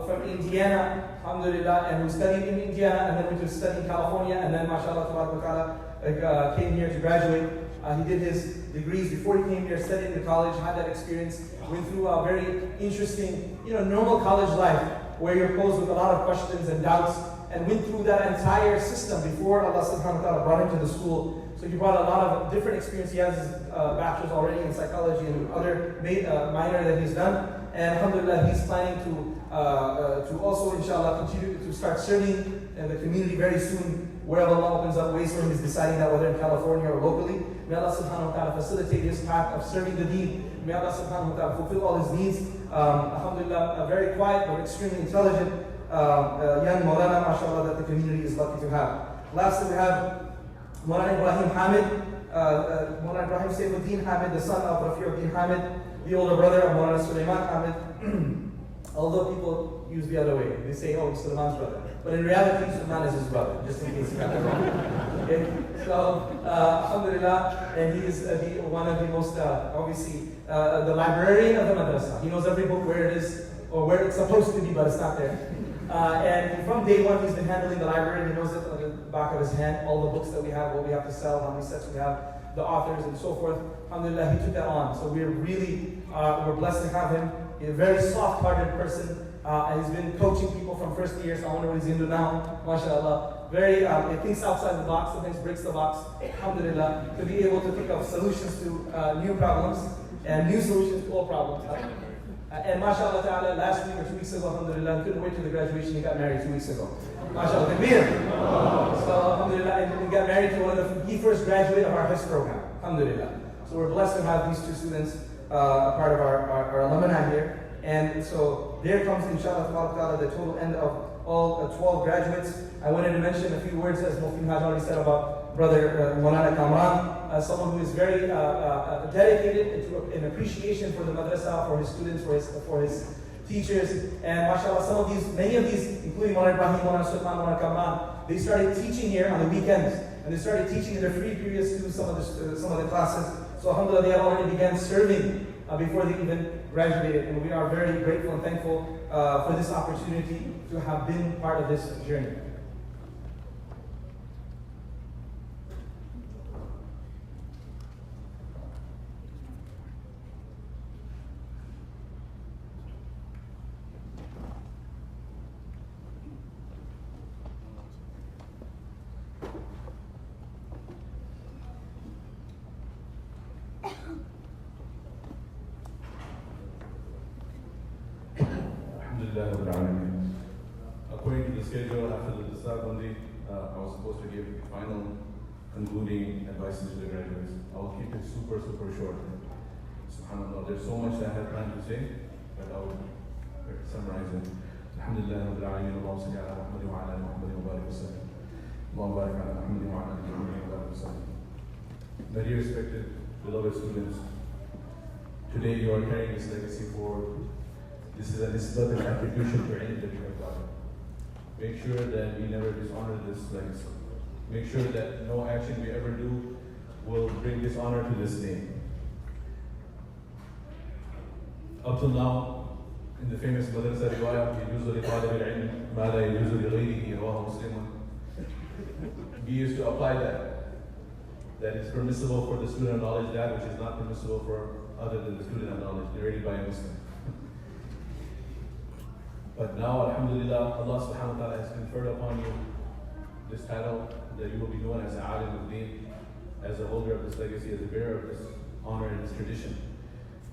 from Indiana, alhamdulillah, and who studied in Indiana and then went to study in California, and then mashallah ta'ala came here to graduate. He did his degrees before he came here, studied in the college, had that experience, went through a very interesting, normal college life where you're posed with a lot of questions and doubts, and went through that entire system before Allah subhanahu wa ta'ala brought him to the school. So he brought a lot of different experience. He has his bachelor's already in psychology and other minor that he's done. And alhamdulillah, he's planning to also, inshallah, continue to start serving the community very soon. Wherever Allah opens up ways for him, he's deciding that whether in California or locally. May Allah subhanahu wa ta'ala facilitate his path of serving the deen. May Allah subhanahu wa ta'ala fulfill all his needs. Alhamdulillah, a very quiet but extremely intelligent young Maulana, mashallah, that the community is lucky to have. Lastly, we have Maulana Ibrahim Hamid, Maulana Ibrahim Saifuddin Hamid, the son of Rafiuddin Hamid, the older brother of Maulana Sulaiman Hamid. Although people use the other way, they say, oh, he's Sulaiman's brother. But in reality, Sulaiman is his brother, just in case you got that wrong. Okay? So, alhamdulillah, and he is one of the most, obviously, the librarian of the madrasa. He knows every book where it is, or where it's supposed to be, but it's not there. And from day one, he's been handling the library. He knows it on the back of his hand, all the books that we have, what we have to sell, how many sets we have, the authors, and so forth. Alhamdulillah, he took that on. So we're really, we're blessed to have him. He's a very soft-hearted person. And he's been coaching people from first year, so I wonder what he's going to do now. MashaAllah. Very, he thinks outside the box, sometimes breaks the box. Alhamdulillah. To be able to think of solutions to new problems and new solutions to all problems. And mashallah ta'ala, last week or 2 weeks ago, alhamdulillah, he couldn't wait till the graduation, he got married 2 weeks ago. Mashallah, takbir. So alhamdulillah, and he got married to one of he first graduated of our HIS program. Alhamdulillah. So we're blessed to have these two students, part of our alumni here. And so there comes, inshallah, the total end of all 12 graduates. I wanted to mention a few words, as Mufti has already said, about Brother Maulana Kamran, someone who is very dedicated in appreciation for the madrasa, for his students, for his teachers. And mashallah, many of these, including Maulana Ibrahim, Maulana Sulaiman, Maulana Kamran, they started teaching here on the weekends. And they started teaching in their free periods to some of the classes. So alhamdulillah, they have already began serving before they even graduated. And we are very grateful and thankful for this opportunity to have been part of this journey. Alhamdulillah Rabbil Alameen. According to the schedule, after the ceremony, I was supposed to give final concluding advices to the graduates. I will keep it super short. SubhanAllah, there's so much that I had planned to say, but I will summarize it. Alhamdulillah Rabbil Alameen. Allahumma salli ala Muhammad wa ala Muhammad wa barik wa sallam. Allahumma barik ala Muhammad wa ala Muhammad wa barik wa sallam. My dear respected, beloved students, today you are carrying this legacy forward. This is an isbat and attribution to ilm that you have gotten. Make sure that we never dishonor this legacy. Make sure that no action we ever do will bring dishonor to this name. Up till now, in the famous madrasa riwayah, يجوز لطالب العلم ما لا يجوز لغيره رواه مسلم. We used to apply that it's permissible for the student of knowledge that which is not permissible for other than the student of knowledge, narrated by a Muslim. But now, alhamdulillah, Allah subhanahu wa ta'ala has conferred upon you this title that you will be known as a alim of deen, as a holder of this legacy, as a bearer of this honor and this tradition.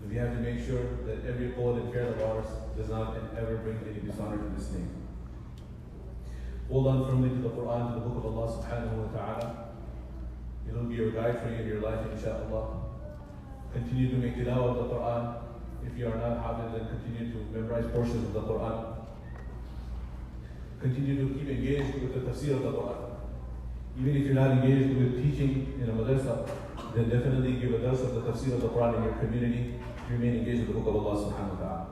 We have to make sure that every call and care of ours does not ever bring any dishonor to this name. Hold on firmly to the Quran, to the book of Allah subhanahu wa ta'ala. It will be your guide for you in your life, inshaAllah. Continue to make tilawah of the Quran. If you are not hafiz, then continue to memorize portions of the Quran. Continue to keep engaged with the tafsir of the Quran. Even if you're not engaged with teaching in a madrasa, then definitely give a dars of the tafsir of the Quran in your community to remain engaged with the book of Allah subhanahu wa ta'ala.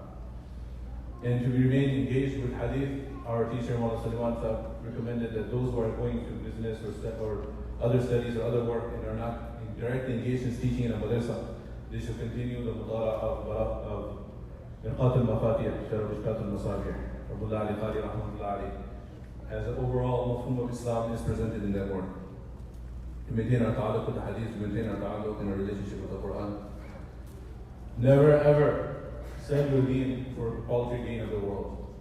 And to remain engaged with hadith, our teacher Maulana Saliman recommended that those who are going to business or other studies or other work and are not directly engaged in teaching in a madrasa, they should continue the mutara of Mirqat al-Mafatih, Sharaf Ishqat al-Masabih, Abdullah Ali Qadi Rahmatullah Ali, as an overall mafhum of Islam is presented in that work. To maintain our ta'alluq with the hadith, to maintain our ta'alluq in our relationship with the Quran. Never ever sell your deen for paltry gain of the world.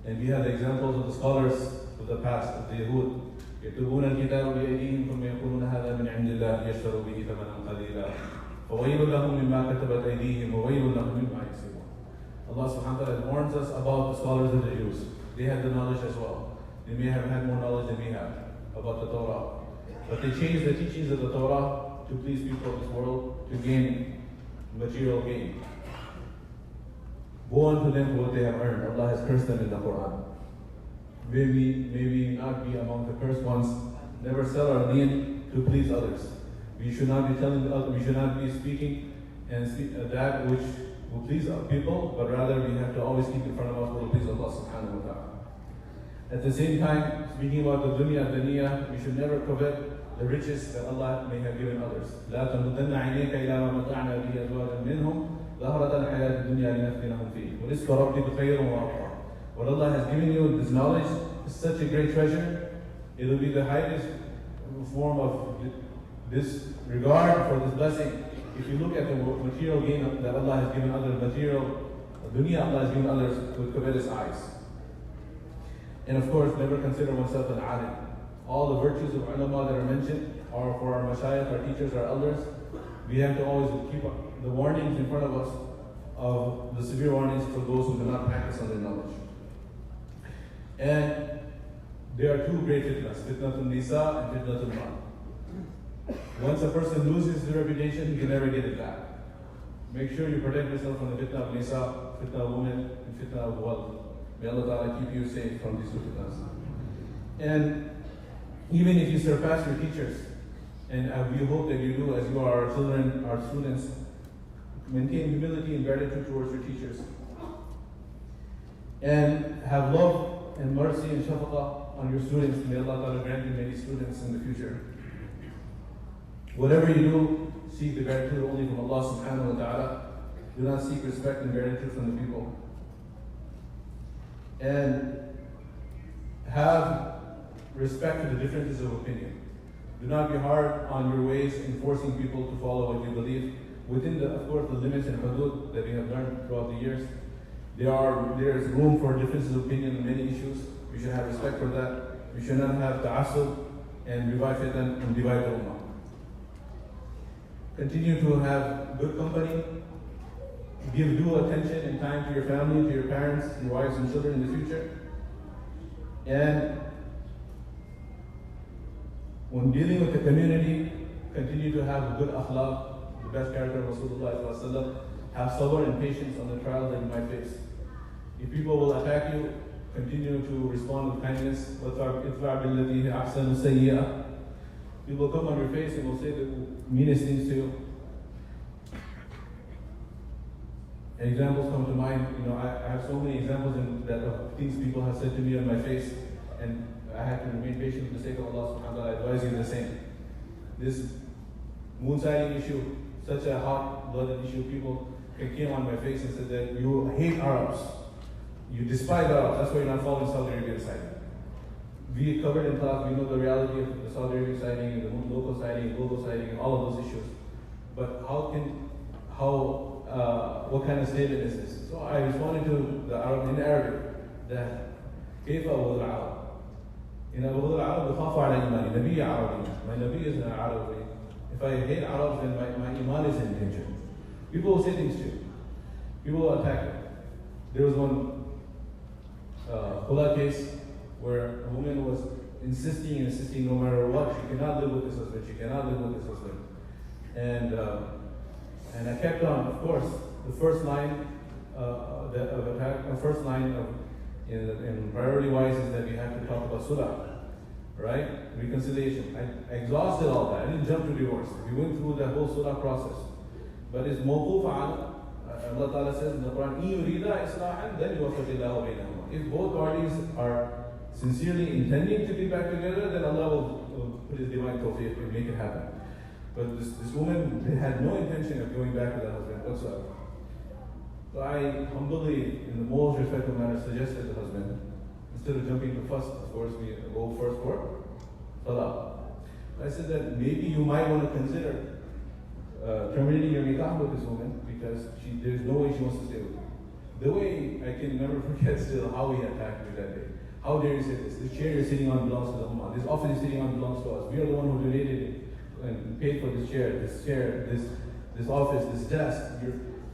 And we have the examples of the scholars of the past, of the Yahud. يكتبون الكتاب بأيديهم ثم يقولون هذا من عند الله ليشتروا به ثمنا قليلا فويل لهم مما كتبت أيديهم وويل لهم مما يكسبون. Allah subhanahu wa ta'ala warns us about the scholars of the Jews. They had the knowledge as well. They may have had more knowledge than we have about the Torah. But they changed the teachings of the Torah to please people of this world, to gain material gain. Woe unto them for what they have earned. Allah has cursed them in the Quran. May we not be among the cursed ones. Never sell our deen to please others. We should not be telling others, we should not be speaking and that which will please other people, but rather we have to always keep in front of us what will please Allah subhanahu wa ta'ala. At the same time, speaking about the dunya, we should never covet the riches that Allah may have given others. لا تمدن عينيك إلى ما متعنا به أزواجا منهم ظهرة الحياة الدنيا لنفتنهم فيه ورزق ربك خير وأبقى. What Allah has given you, this knowledge, is such a great treasure. It will be the highest form of this regard for this blessing. If you look at the material gain that Allah has given others, material dunya Allah has given others with covetous eyes. And of course, never consider oneself an alim. All the virtues of ulama that are mentioned are for our mashayikh, our teachers, our elders. We have to always keep the warnings in front of us of the severe warnings for those who do not practice on their knowledge. And there are two great fitnas, fitnatul nisa and fitnatul mal. Once a person loses his reputation, he can never get it back. Make sure you protect yourself from the fitna of nisa, fitna of women, and fitna of wealth. May Allah Ta'ala keep you safe from these two fitnas. And even if you surpass your teachers, and we hope that you do as you are our children, our students, maintain humility and gratitude towards your teachers. And have love and mercy and shafaqah on your students. May Allah Ta'ala grant you many students in the future. Whatever you do, seek the gratitude only from Allah subhanahu wa ta'ala. Do not seek respect and gratitude from the people. And have respect to the differences of opinion. Do not be hard on your ways in forcing people to follow what you believe within of course, the limits and hudud that we have learned throughout the years. There is room for differences of opinion in many issues. We should have respect for that. We should not have ta'assub and revive fitan and divide the ummah. continue to have good company, give due attention and time to your family, to your parents, your wives and children in the future. And when dealing with the community, continue to have good akhlaq, the best character of Rasulullah. Have sabr and patience on the trials that you might face. If people will attack you, continue to respond with kindness. People come on your face and will say the meanest things to you. And examples come to mind. I have so many examples of things people have said to me on my face, and I have to remain patient for the sake of Allah subhanahu wa ta'ala. I advise you the same. This moon sighting issue, such a hot-blooded issue, people came on my face and said that you hate Arabs. You despise Arabs. That's why you're not following Saudi Arabian sighting. We covered in class, we know the reality of the Saudi Arabian sighting, and the local sighting, global sighting, and all of those issues. But what kind of statement is this? So I responded to the Arab in Arabic that كيف أبغض العرب؟ إن أبغض العرب يخاف على إيماني. نبي عربي. My Nabi is an Arabi. If I hate Arabs, then my iman is in danger. People will say things to you. People will attack you. There was one khula case where a woman was insisting no matter what, she cannot live with this husband, she cannot live with this husband. And I kept on, of course, the first line of attack, in priority wise is that we have to talk about sulah, right? Reconciliation. I exhausted all that. I didn't jump to divorce. We went through that whole sulah process. But it's mawquf ala. Allah Ta'ala says in the Quran, إِن يُرِيدَا إِصْلَاحًا then يُوَفِّقِ اللَّهُ بَيْنَهُمَا. If both parties are sincerely intending to be back together, then Allah will put His divine tawfiq and make it happen. But this woman had no intention of going back to that husband whatsoever. So I humbly, in the most respectful manner, suggested to the husband, instead of jumping to first, of course, we go first for talaq. I said that maybe you might want to consider terminating your nikah with this woman because there's no way she wants to stay with you. The way I can never forget still how he attacked me that day. How dare you say this? This chair you're sitting on belongs to the Ummah. This office you're sitting on belongs to us. We are the one who donated it and paid for this chair, this office, this desk.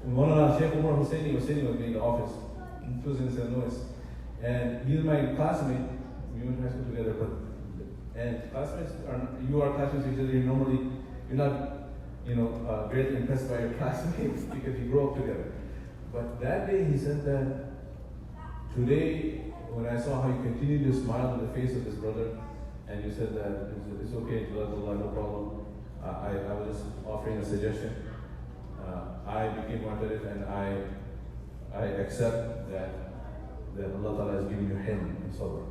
One of Sheikh Umar Husseini was sitting with me in the office. He was in St. Louis. And he's my classmate. We went to high school together, and classmates you are classmates with each other. You're not greatly impressed by your classmates because you grew up together. But that day he said that today, when I saw how you continued to smile on the face of this brother, and you said that it's okay, Jazakullah, no problem. I was just offering a suggestion. I became mu'tarif and I accept that Allah Ta'ala has given you hilm and sabr.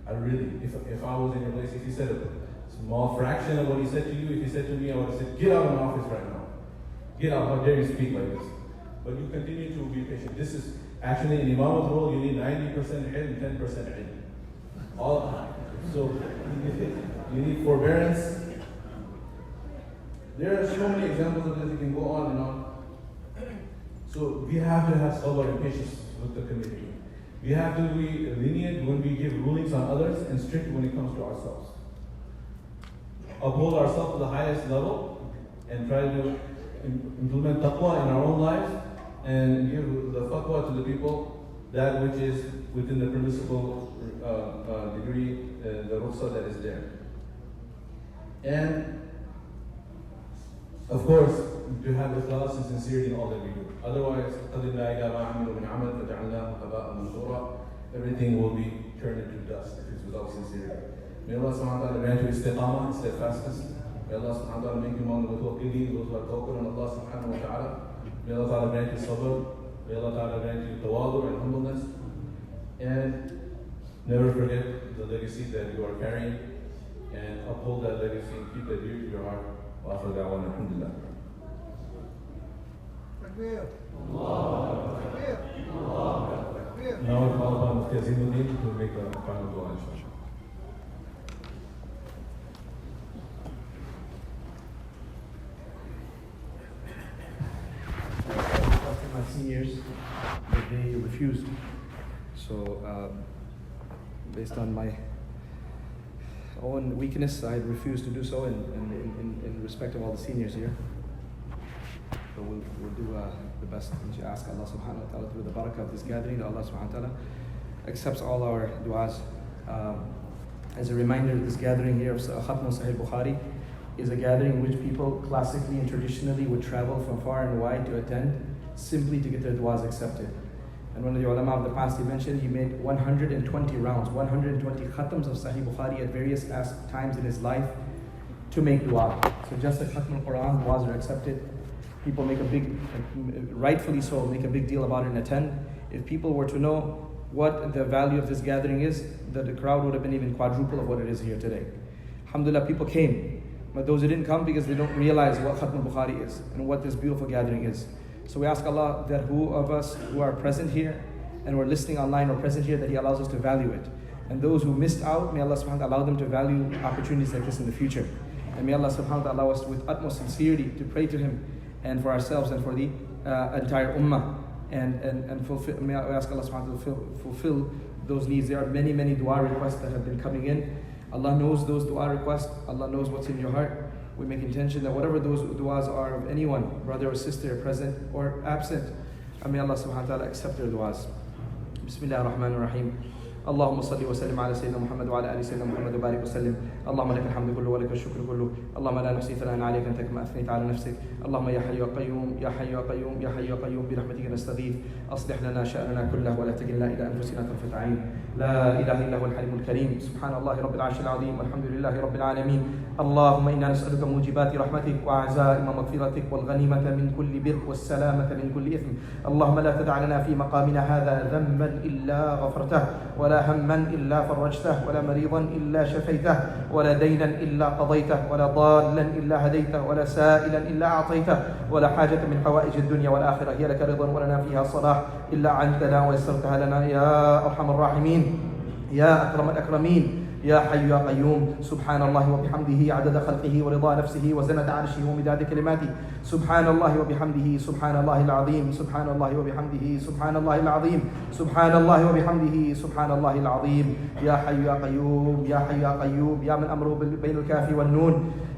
I really, if I was in your place, if he said a small fraction of what he said to you, if he said to me, I would have said, get out of my office right now. Get out, how dare you speak like this? But you continue to be patient. This is actually in Imam's role, you need 90% ilm, 10% ilm. So you need forbearance. There are so many examples of this, you can go on and on. So we have to have sabr and patience with the community. We have to be lenient when we give rulings on others and strict when it comes to ourselves. Uphold ourselves to the highest level and try to implement taqwa in our own lives and give the fatwa to the people, that which is within the permissible degree, the rukhsah that is there. And of course, to have ikhlas and sincerity in all that we do. Otherwise, everything will be turned into dust if it's without sincerity. May Allah subhanahu wa ta'ala grant you istiqamah, steadfastness. May Allah subhanahu wa ta'ala make you among the mutawakkilin, those who are tawakkul on Allah subhanahu wa ta'ala. May Allah ta'ala grant you sabr. May Allah ta'ala grant you tawadu and humbleness. And never forget the legacy that you are carrying, and uphold that legacy and keep that dear to your heart. وآخر دعوانا الحمد لله. Now we call upon Mufti Azimuddin to make a final dua, inshallah. After my seniors, they refused. So, based on my own weakness, I refused to do so in respect of all the seniors here. But we'll do the best to ask Allah subhanahu wa ta'ala through the barakah of this gathering, that Allah subhanahu wa ta'ala accepts all our du'as. As a reminder, this gathering here of Khatmul Sahih Bukhari is a gathering in which people classically and traditionally would travel from far and wide to attend simply to get their du'as accepted. And one of the ulama of the past, he mentioned he made 120 rounds, 120 khatams of Sahih Bukhari at various times in his life to make dua. So just like Khatmul Quran, du'as are accepted. People make a big, rightfully so, make a big deal about it and attend. If people were to know what the value of this gathering is, the crowd would have been even quadruple of what it is here today. Alhamdulillah, people came. But those who didn't come because they don't realize what Khatmul Bukhari is and what this beautiful gathering is. So we ask Allah that who of us who are present here and we're listening online or present here, that He allows us to value it. And those who missed out, may Allah subhanahu wa ta'ala allow them to value opportunities like this in the future. And may Allah subhanahu wa ta'ala allow us with utmost sincerity to pray to Him and for ourselves and for the entire ummah. And fulfill, may I ask Allah subhanahu wa ta'ala to fulfill those needs. There are many, many dua requests that have been coming in. Allah knows those dua requests. Allah knows what's in your heart. We make intention that whatever those duas are of anyone, brother or sister, present or absent, may Allah subhanahu wa ta'ala accept their duas. Bismillah ar-Rahman ar-Rahim. اللهم صل وسلم على سيدنا محمد وعلى ال سيدنا محمد وبارك وسلم. اللهم لك الحمد كله ولك الشكر كله. اللهم لا نحصي ثناء عليك انت كما اثنيت على نفسك. اللهم يا حي يا قيوم يا حي يا قيوم يا حي يا قيوم برحمتك نستغيث. اصلح لنا شاننا كله ولا تكلنا الى انفسنا طرفة عين. لا اله الا هو الحليم الكريم. سبحان الله رب العرش العظيم والحمد لله رب العالمين. اللهم انا نسالك موجبات رحمتك وعزائم مغفرتك والغنيمه من كل بر والسلامه من كل اثم. اللهم لا تدع لنا في مقامنا هذا ذنبا الا غفرته ولا هما إلا فرجته ولا مريضا إلا شفيته ولا دينا إلا قضيته ولا ضالا إلا هديته ولا سائلا إلا أعطيته ولا حاجة من حوائج الدنيا والآخرة هي لك رضا ولنا فيها صلاح إلا عنتنا ويسرتها لنا يا أرحم الراحمين يا أكرم الأكرمين يا حي يا قيوم. سبحان الله وبحمده عدد خلقه ورضا نفسه وزنة عرشه ومداد كلماته. سبحان الله وبحمده سبحان الله العظيم. سبحان الله وبحمده سبحان الله العظيم. سبحان الله وبحمده سبحان الله العظيم. يا حي يا قيوم يا حي يا قيوم يا من أمره بين الكاف والنون.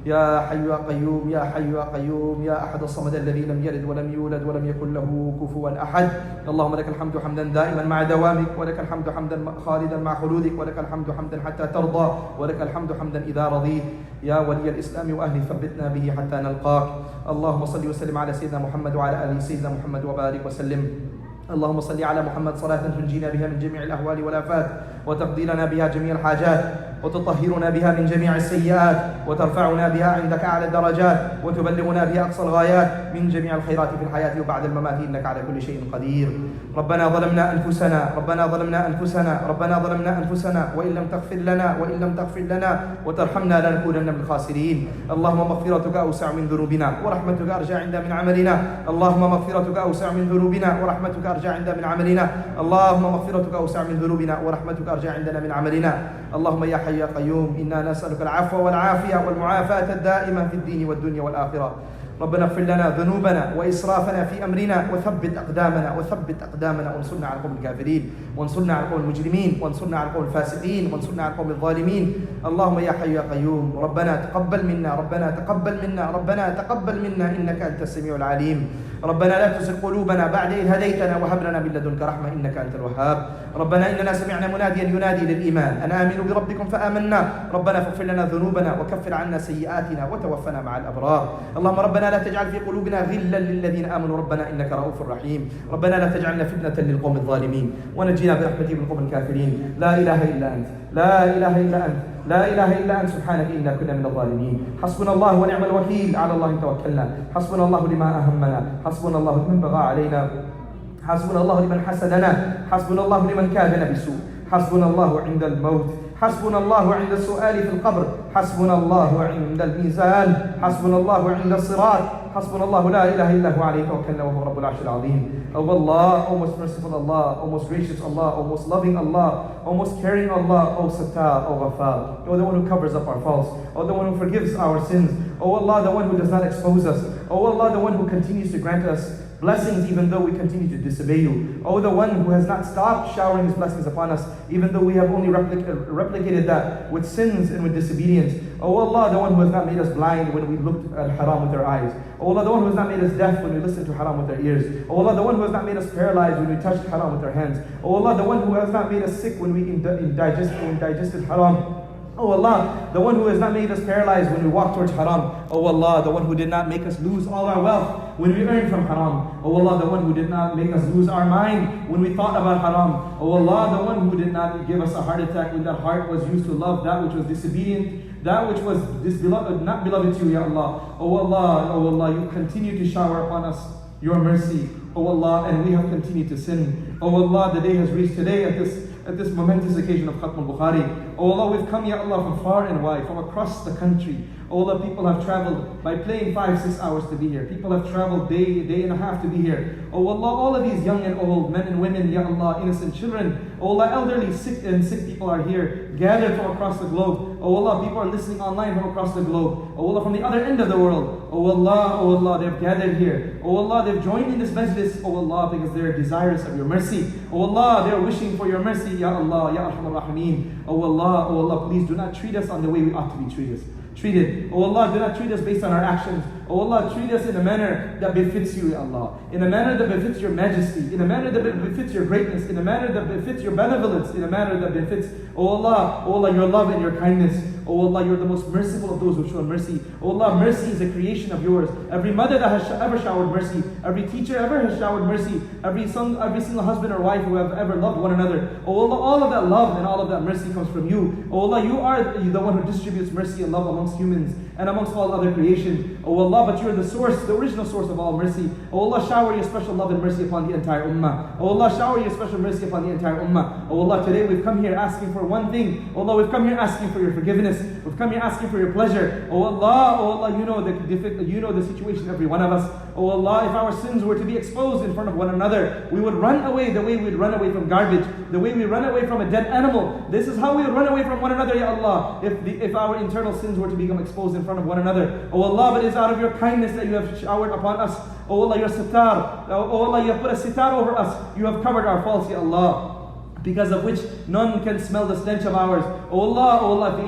يا حي يا قيوم يا حي يا قيوم يا أحد الصمد الذي لم يلد ولم يولد ولم يكن له كفوا أحد. اللهم لك الحمد حمدا دائما مع دوامك ولك الحمد حمدا خالدا مع خلودك ولك الحمد حمدا حتى ترضى ولك الحمد حمدا إذا رضيت. يا ولي الإسلام وأهله ثبتنا به حتى نلقاك. اللهم صل وسلم على سيدنا محمد وعلى آله سيدنا محمد وبارك وسلم. اللهم صل على محمد صلاة تنجينا بها من جميع الأهوال والآفات وتقضي لنا بها جميع الحاجات وتطهرنا بها من جميع السيئات وترفعنا بها عندك أعلى الدرجات وتبلغنا بها أقصى الغايات من جميع الخيرات في الحياة وبعد الممات إنك على كل شيء قدير. ربنا ظلمنا أنفسنا ربنا ظلمنا أنفسنا ربنا ظلمنا أنفسنا وإن لم تغفر لنا وترحمنا لنكونن من الخاسرين. اللهم مغفرتك أوسع من ذنوبنا ورحمتك أرجى عند من عملنا. اللهم مغفرتك أوسع من ذنوبنا ورحمتك أرجى عند من عملنا. اللهم مغفرتك أوسع من ذنوبنا ورحمتك أرجى عندنا من عملنا. اللهم يا حي يا قيوم إنا نسألك العفو والعافية والمعافاة الدائمة في الدين والدنيا والآخرة. ربنا اغفر لنا ذنوبنا وإسرافنا في أمرنا وثبت أقدامنا وانصرنا على القوم الكافرين وانصرنا على القوم المجرمين وانصرنا على القوم الفاسقين وانصرنا على القوم الظالمين. اللهم يا حي يا قيوم ربنا تقبل منا إنك أنت السميع العليم. ربنا لا تزغ قلوبنا بعد إذ هديتنا وهب لنا من لدنك رحمة إنك أنت الوهاب. ربنا إننا سمعنا مناديا ينادي للإيمان أن آمنوا بربكم فآمنا. ربنا فاغفر لنا ذنوبنا وكفر عنا سيئاتنا وتوفنا مع الأبرار. اللهم ربنا لا تجعل في قلوبنا غلا للذين آمنوا ربنا إنك رؤوف رحيم. ربنا لا تجعلنا فتنة للقوم الظالمين ونجينا برحمتك من القوم الكافرين. لا إله إلا أنت لا إله إلا أنت سبحانك إنا كنا من الظالمين. حسبنا الله ونعم الوكيل على الله توكلنا. حسبنا الله لما أهمنا. حسبنا الله لمن بغى علينا. حسبنا الله لمن حسدنا. حسبنا الله لمن كادنا بسوء. حسبنا الله عند الموت. حسبنا الله عند السؤال في القبر. حسبنا الله عند الميزان. حسبنا الله عند الصراط. حسبنا الله لا إله إلا هو عليه توكلنا وهو رب العرش العظيم. Oh Allah, O most merciful Allah, O most gracious Allah, O most loving Allah, O most caring Allah, O Sattar, O Ghafar, O the one who covers up our faults, O the one who forgives our sins, O Allah, the one who does not expose us, O Allah, the one who continues to grant us blessings even though we continue to disobey you. O the one who has not stopped showering his blessings upon us even though we have only replicated that with sins and with disobedience. Oh Allah, the one who has not made us blind when we looked at haram with our eyes. Oh Allah, the one who has not made us deaf when we listened to haram with our ears. Oh Allah, the one who has not made us paralyzed when we touched haram with our hands. Oh Allah, the one who has not made us sick when we digested haram. Oh Allah, the one who has not made us paralyzed when we walk towards haram. Oh Allah, the one who did not make us lose all our wealth when we earned from haram. Oh Allah, the one who did not make us lose our mind when we thought about haram. Oh Allah, the one who did not give us a heart attack when that heart was used to love that which was disobedient, that which was not beloved to you, Ya Allah. Oh Allah, you continue to shower upon us your mercy. Oh Allah, and we have continued to sin. Oh Allah, the day has reached today at this momentous occasion of Khatmul Bukhari. Oh Allah, we've come, Ya Allah, from far and wide, from across the country. Oh Allah, people have traveled by plane 5-6 hours to be here. People have traveled day and a half to be here. Oh Allah, all of these young and old, men and women, Ya Allah, innocent children. Oh Allah, elderly, sick people are here, gathered from across the globe. Oh Allah, people are listening online from across the globe. Oh Allah, from the other end of the world. Oh Allah, they've gathered here. Oh Allah, they've joined in this majlis. Oh Allah, because they're desirous of your mercy. Oh Allah, they're wishing for your mercy, Ya Allah, Ya Arhamar Rahimeen. Oh Allah, please do not treat us on the way we ought to be treated. Oh Allah, do not treat us based on our actions. Oh Allah, treat us in a manner that befits you, Ya Allah. In a manner that befits your majesty. In a manner that befits your greatness. In a manner that befits your benevolence. In a manner that befits, oh Allah, your love and your kindness. Oh Allah, you're the most merciful of those who show mercy. Oh Allah, mercy is a creation of yours. Every mother that has ever showered mercy, every teacher ever has showered mercy, every single husband or wife who have ever loved one another. Oh Allah, all of that love and all of that mercy comes from you. Oh Allah, you are the one who distributes mercy and love amongst humans and amongst all other creation. Oh Allah, but you are the source, the original source of all mercy. Oh Allah, shower your special love and mercy upon the entire ummah. Oh Allah, shower your special mercy upon the entire ummah. Oh Allah, today we've come here asking for one thing. Oh Allah, we've come here asking for your forgiveness. We've come here asking for your pleasure. Oh Allah, you know the situation of every one of us. Oh Allah, if our sins were to be exposed in front of one another, we would run away the way we'd run away from garbage, the way we run away from a dead animal. This is how we would run away from one another, Ya Allah, if our internal sins were to become exposed in front of one another. Oh Allah, but it is out of your kindness that you have showered upon us. Oh Allah, your sitar. Oh Allah, you have put a sitar over us. You have covered our faults, Ya Allah, because of which none can smell the stench of ours. Oh Allah, if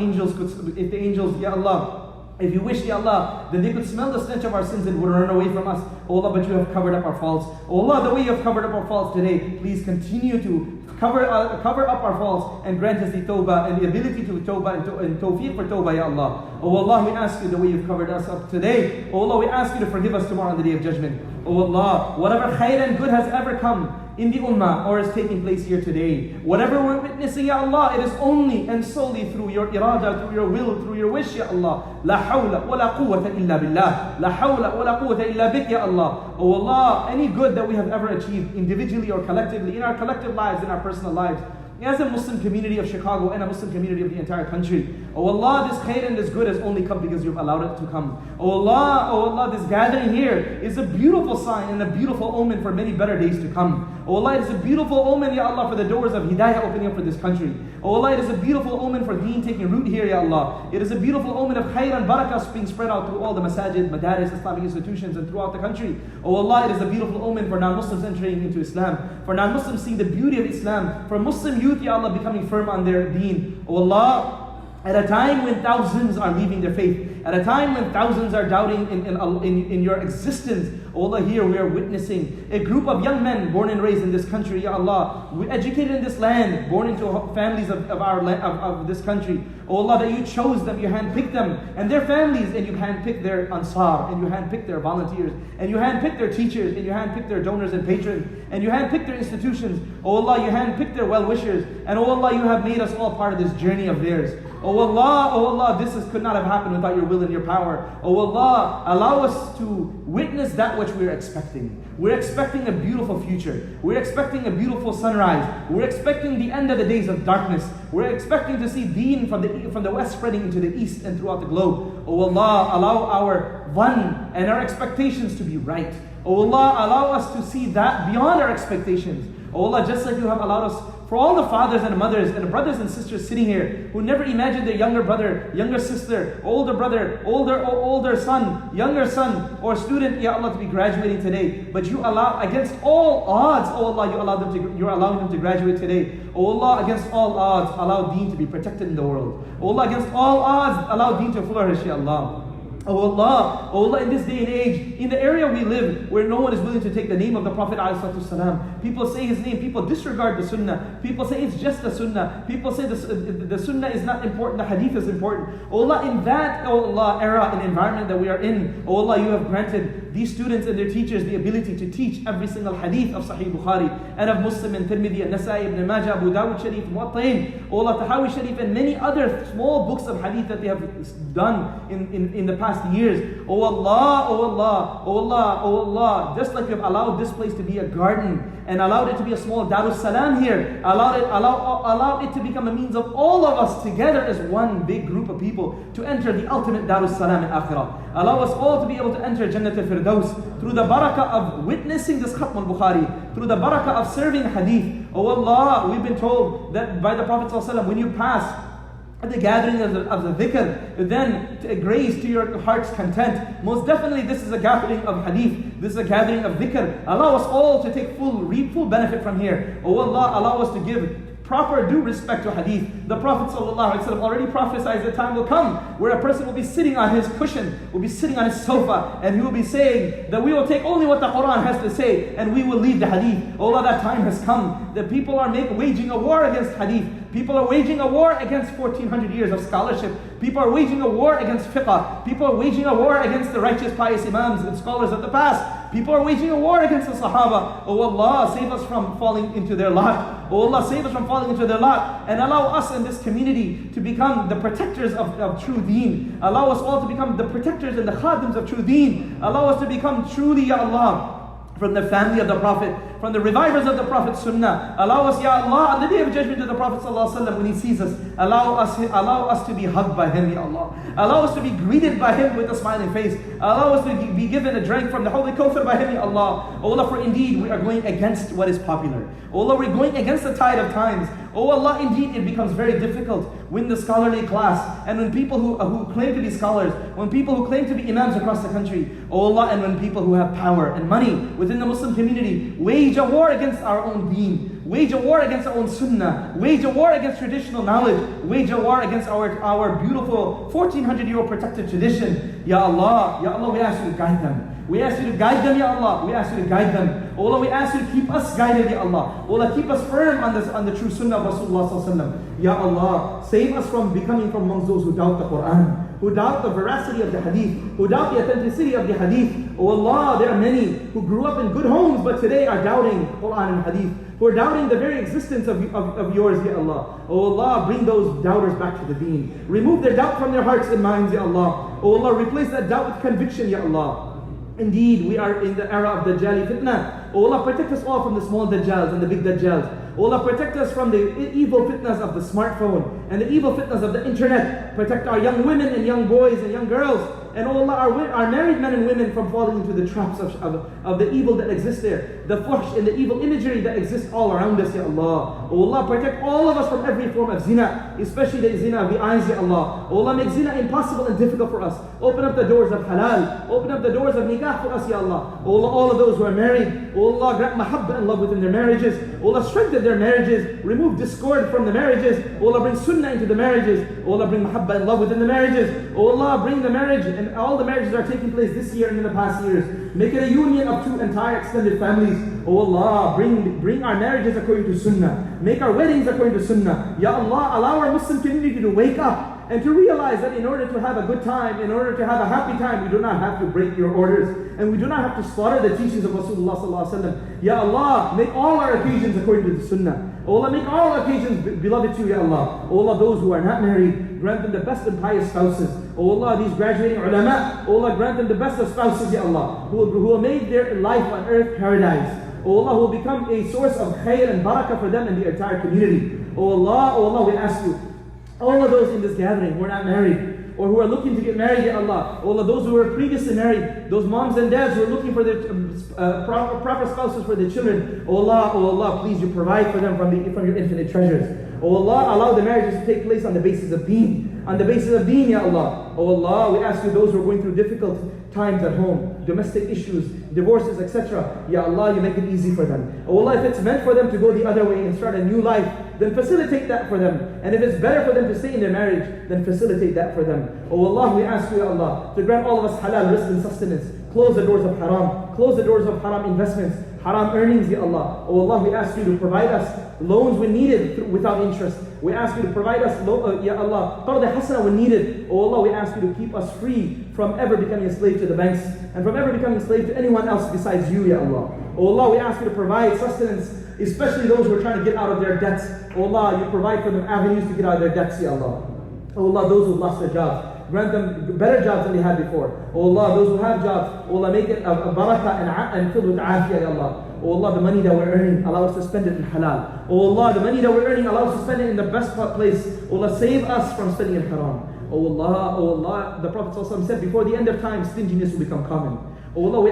the angels, Ya Allah, if you wish, Ya Allah, then they could smell the stench of our sins and would run away from us. Oh Allah, but you have covered up our faults. Oh Allah, the way you have covered up our faults today, please continue to cover up our faults and grant us the tawbah and the ability to tawbah and tawfiq for tawbah, Ya Allah. Oh Allah, we ask you the way you've covered us up today. Oh Allah, we ask you to forgive us tomorrow on the day of judgment. Oh Allah, whatever khair and good has ever come in the ummah or is taking place here today, whatever we're witnessing, Ya Allah, it is only and solely through your irada, through your will, through your wish, Ya Allah. La hawla wa la quwwata illa billah. La hawla wa la quwwata illa bik, Ya Allah. Oh Allah, any good that we have ever achieved individually or collectively, in our collective lives, in our personal lives, as a Muslim community of Chicago and a Muslim community of the entire country. Oh Allah, this khair and this good has only come because you've allowed it to come. Oh Allah, this gathering here is a beautiful sign and a beautiful omen for many better days to come. Oh Allah, it is a beautiful omen, Ya Allah, for the doors of hidayah opening up for this country. Oh Allah, it is a beautiful omen for deen taking root here, Ya Allah. It is a beautiful omen of khair and barakah being spread out through all the masajid, madaris, Islamic institutions and throughout the country. Oh Allah, it is a beautiful omen for non-Muslims entering into Islam, for non-Muslims seeing the beauty of Islam, for Muslim youth, Ya Allah, becoming firm on their deen. Oh Allah, at a time when thousands are leaving their faith, at a time when thousands are doubting in your existence, oh Allah, here we are witnessing a group of young men born and raised in this country, Ya Allah, educated in this land, born into families of this country. Oh Allah, that you chose them, you handpicked them and their families, and you handpicked their ansar, and you handpicked their volunteers, and you handpicked their teachers, and you handpicked their donors and patrons, and you handpicked their institutions. Oh Allah, you handpicked their well-wishers, and oh Allah, you have made us all part of this journey of theirs. Oh Allah, this could not have happened without your will and your power. Oh Allah, allow us to witness that which we're expecting. We're expecting a beautiful future. We're expecting a beautiful sunrise. We're expecting the end of the days of darkness. We're expecting to see deen from the west spreading into the east and throughout the globe. Oh Allah, allow our one and our expectations to be right. Oh Allah, allow us to see that beyond our expectations. Oh Allah, just like you have allowed us For all the fathers and mothers and brothers and sisters sitting here who never imagined their younger brother, younger sister, older son, younger son or student, Ya Allah, to be graduating today. But you allow, against all odds, oh Allah, you're allowing them to graduate today. Oh Allah, against all odds, allow deen to be protected in the world. Oh Allah, against all odds, allow deen to flourish, Ya Allah. Oh Allah, in this day and age, in the area we live, where no one is willing to take the name of the Prophet ﷺ, people say his name, people disregard the Sunnah, people say it's just the Sunnah, people say the Sunnah is not important, the Hadith is important. Oh Allah, in that, oh Allah, era and environment that we are in, oh Allah, you have granted these students and their teachers the ability to teach every single Hadith of Sahih Bukhari and of Muslim and Tirmidhi and Nasa'i, Ibn Majah, Abu Dawud Sharif, Muwatta'in, oh Allah, Tahawi Sharif, and many other small books of Hadith that they have done in the past years. Oh Allah, oh Allah, oh Allah, oh Allah, just like you have allowed this place to be a garden and allowed it to be a small DarusSalam here, allowed it to become a means of all of us together as one big group of people to enter the ultimate DarusSalam in Akhirah. Allow us all to be able to enter Jannat al-Firdaus through the barakah of witnessing this Khatmul Bukhari, through the barakah of serving Hadith. Oh Allah, we've been told that by the Prophet ﷺ, when you pass at the gathering of the dhikr, then to graze to your heart's content. Most definitely this is a gathering of hadith, this is a gathering of dhikr. Allow us all to take reap full benefit from here. Oh Allah, allow us to give proper due respect to hadith. The Prophet ﷺ already prophesied the time will come where a person will be sitting on his cushion, will be sitting on his sofa, and he will be saying that we will take only what the Quran has to say and we will leave the hadith. Oh Allah, that time has come. The people are waging a war against hadith. People are waging a war against 1400 years of scholarship. People are waging a war against fiqh. People are waging a war against the righteous pious imams and scholars of the past. People are waging a war against the Sahaba. Oh Allah, save us from falling into their lot. Oh Allah, save us from falling into their lot. And allow us in this community to become the protectors of true deen. Allow us all to become the protectors and the khadims of true deen. Allow us to become truly, Ya Allah, from the family of the Prophet, from the revivers of the Prophet's Sunnah. Allow us, Ya Allah, on the day of judgment to the Prophet ﷺ, when he sees us, allow us to be hugged by him, Ya Allah. Allow us to be greeted by him with a smiling face. Allow us to be given a drink from the Holy Kawthar by him, Ya Allah. Oh Allah, for indeed we are going against what is popular. Oh Allah, we're going against the tide of times. Oh Allah, indeed it becomes very difficult when the scholarly class and when people who claim to be scholars, when people who claim to be imams across the country, oh Allah, and when people who have power and money within the Muslim community wage a war against our own deen, wage a war against our own sunnah, wage a war against traditional knowledge, wage a war against our beautiful 1400-year-old protected tradition. Ya Allah, we ask you to guide them. We ask you to guide them, Ya Allah. We ask you to guide them. Oh Allah, we ask you to keep us guided, Ya Allah. Oh Allah, keep us firm on the true sunnah of Rasulullah Sallallahu Alaihi Wasallam. Ya Allah, save us from becoming from amongst those who doubt the Quran, who doubt the veracity of the hadith, who doubt the authenticity of the hadith. Oh Allah, there are many who grew up in good homes but today are doubting Quran and hadith, who are doubting the very existence of yours, Ya Allah. Oh Allah, bring those doubters back to the deen. Remove their doubt from their hearts and minds, Ya Allah. Oh Allah, replace that doubt with conviction, Ya Allah. Indeed, we are in the era of Dajjali fitna. Oh Allah, protect us all from the small Dajjals and the big Dajjals. Oh Allah, protect us from the evil fitnas of the smartphone and the evil fitnas of the internet. Protect our young women and young boys and young girls. And oh Allah, our married men and women from falling into the traps of the evil that exists there. The fuhsh and the evil imagery that exists all around us, Ya Allah. Oh Allah, protect all of us from every form of zina, especially the zina of the eyes, Ya Allah. Oh Allah, make zina impossible and difficult for us. Open up the doors of halal. Open up the doors of nikah for us, Ya Allah. Oh Allah, all of those who are married, oh Allah, grant mahabba and love within their marriages. Oh Allah, strengthen their marriages. Remove discord from the marriages. Oh Allah, bring sunnah into the marriages. Oh Allah, bring mahabba and love within the marriages. Oh Allah, bring the marriage and all the marriages that are taking place this year and in the past years. Make it a union of two entire extended families. Oh Allah, bring our marriages according to sunnah. Make our weddings according to sunnah. Ya Allah, allow our Muslim community to wake up and to realize that in order to have a good time, in order to have a happy time, we do not have to break your orders. And we do not have to slaughter the teachings of Rasulullah Sallallahu Alaihi Wasallam. Ya Allah, make all our occasions according to the sunnah. Oh Allah, make all occasions beloved to you, Ya Allah. Oh Allah, those who are not married, grant them the best and pious spouses. Oh Allah, these graduating ulama, oh Allah, grant them the best of spouses, Ya Allah, who will make their life on earth paradise. Oh Allah, who will become a source of khair and barakah for them and the entire community. Oh Allah, we ask you, all of those in this gathering who are not married, or who are looking to get married, Ya Allah. Oh Allah, those who were previously married, those moms and dads who are looking for their proper spouses for their children. Oh Allah, please you provide for them from your infinite treasures. Oh Allah, allow the marriages to take place on the basis of deen. On the basis of deen, Ya Allah. Oh Allah, we ask you those who are going through difficult times at home, domestic issues, divorces, etc. Ya Allah, you make it easy for them. Oh Allah, if it's meant for them to go the other way and start a new life, then facilitate that for them. And if it's better for them to stay in their marriage, then facilitate that for them. Oh Allah, we ask you, Ya Allah, to grant all of us halal rizq and sustenance. Close the doors of haram. Close the doors of haram investments, haram earnings, Ya Allah. Oh Allah, we ask you to provide us loans when needed without interest. We ask you to provide us, Ya Allah, qard hasana when needed. Oh Allah, we ask you to keep us free from ever becoming a slave to the banks and from ever becoming a slave to anyone else besides you, Ya Allah. Oh Allah, we ask you to provide sustenance, especially those who are trying to get out of their debts. Oh Allah, you provide for them avenues to get out of their debts, Ya Allah. Oh Allah, those who lost their jobs, grant them better jobs than they had before. Oh Allah, those who have jobs, oh Allah, make it a barakah and filled with afiyah, Ya Allah. Oh Allah, the money that we're earning, allow us to spend it in halal. Oh Allah, the money that we're earning, allow us to spend it in the best place. Oh Allah, save us from spending in haram. Oh Allah, the Prophet ﷺ said, before the end of time, stinginess will become common. Oh Allah, we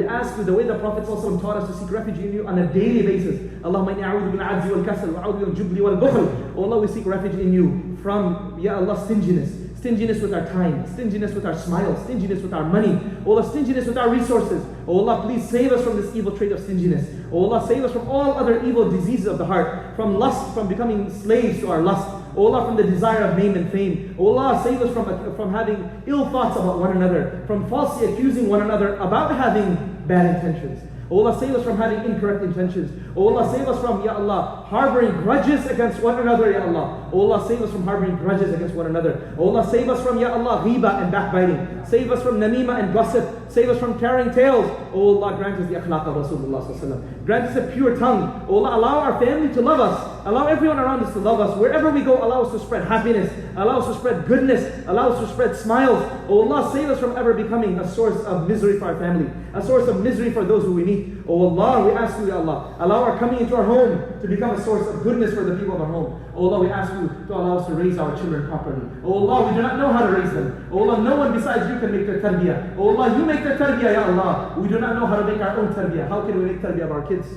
ask you the way the Prophet ﷺ taught us to seek refuge in you on a daily basis. Allahumma inni a'udhu bil ajzi wal kasal wa a'udhu bil jubli wal bukhl. Oh Allah, we seek refuge in you from, Ya Allah, stinginess. Stinginess with our time, stinginess with our smiles, stinginess with our money. Oh Allah, stinginess with our resources. Oh Allah, please save us from this evil trait of stinginess. Oh Allah, save us from all other evil diseases of the heart, from lust, from becoming slaves to our lust. Oh Allah, from the desire of name and fame. Oh Allah, save us from having ill thoughts about one another, from falsely accusing one another about having bad intentions. Oh Allah, save us from having incorrect intentions. Oh Allah, save us from, Ya Allah, harboring grudges against one another, Ya Allah. Oh Allah, save us from harboring grudges against one another. Oh Allah, save us from, Ya Allah, ghiba and backbiting. Save us from namima and gossip. Save us from carrying tales. Oh Allah, grant us the akhlaq of Rasulullah sallallahu alaihi wasallam. Grant us a pure tongue. Oh Allah, allow our family to love us. Allow everyone around us to love us. Wherever we go, allow us to spread happiness. Allow us to spread goodness. Allow us to spread smiles. Oh Allah, save us from ever becoming a source of misery for our family. A source of misery for those who we meet. Oh Allah, we ask you, Ya Allah, allow our coming into our home to become a source of goodness for the people of our home. Oh Allah, we ask you to allow us to raise our children properly. Oh Allah, we do not know how to raise them. Oh Allah, no one besides you can make their tarbiyah. Oh Allah, you make their tarbiyah, Ya Allah. We do not know how to make our own tarbiyah. How can we make tarbiyah of our kids?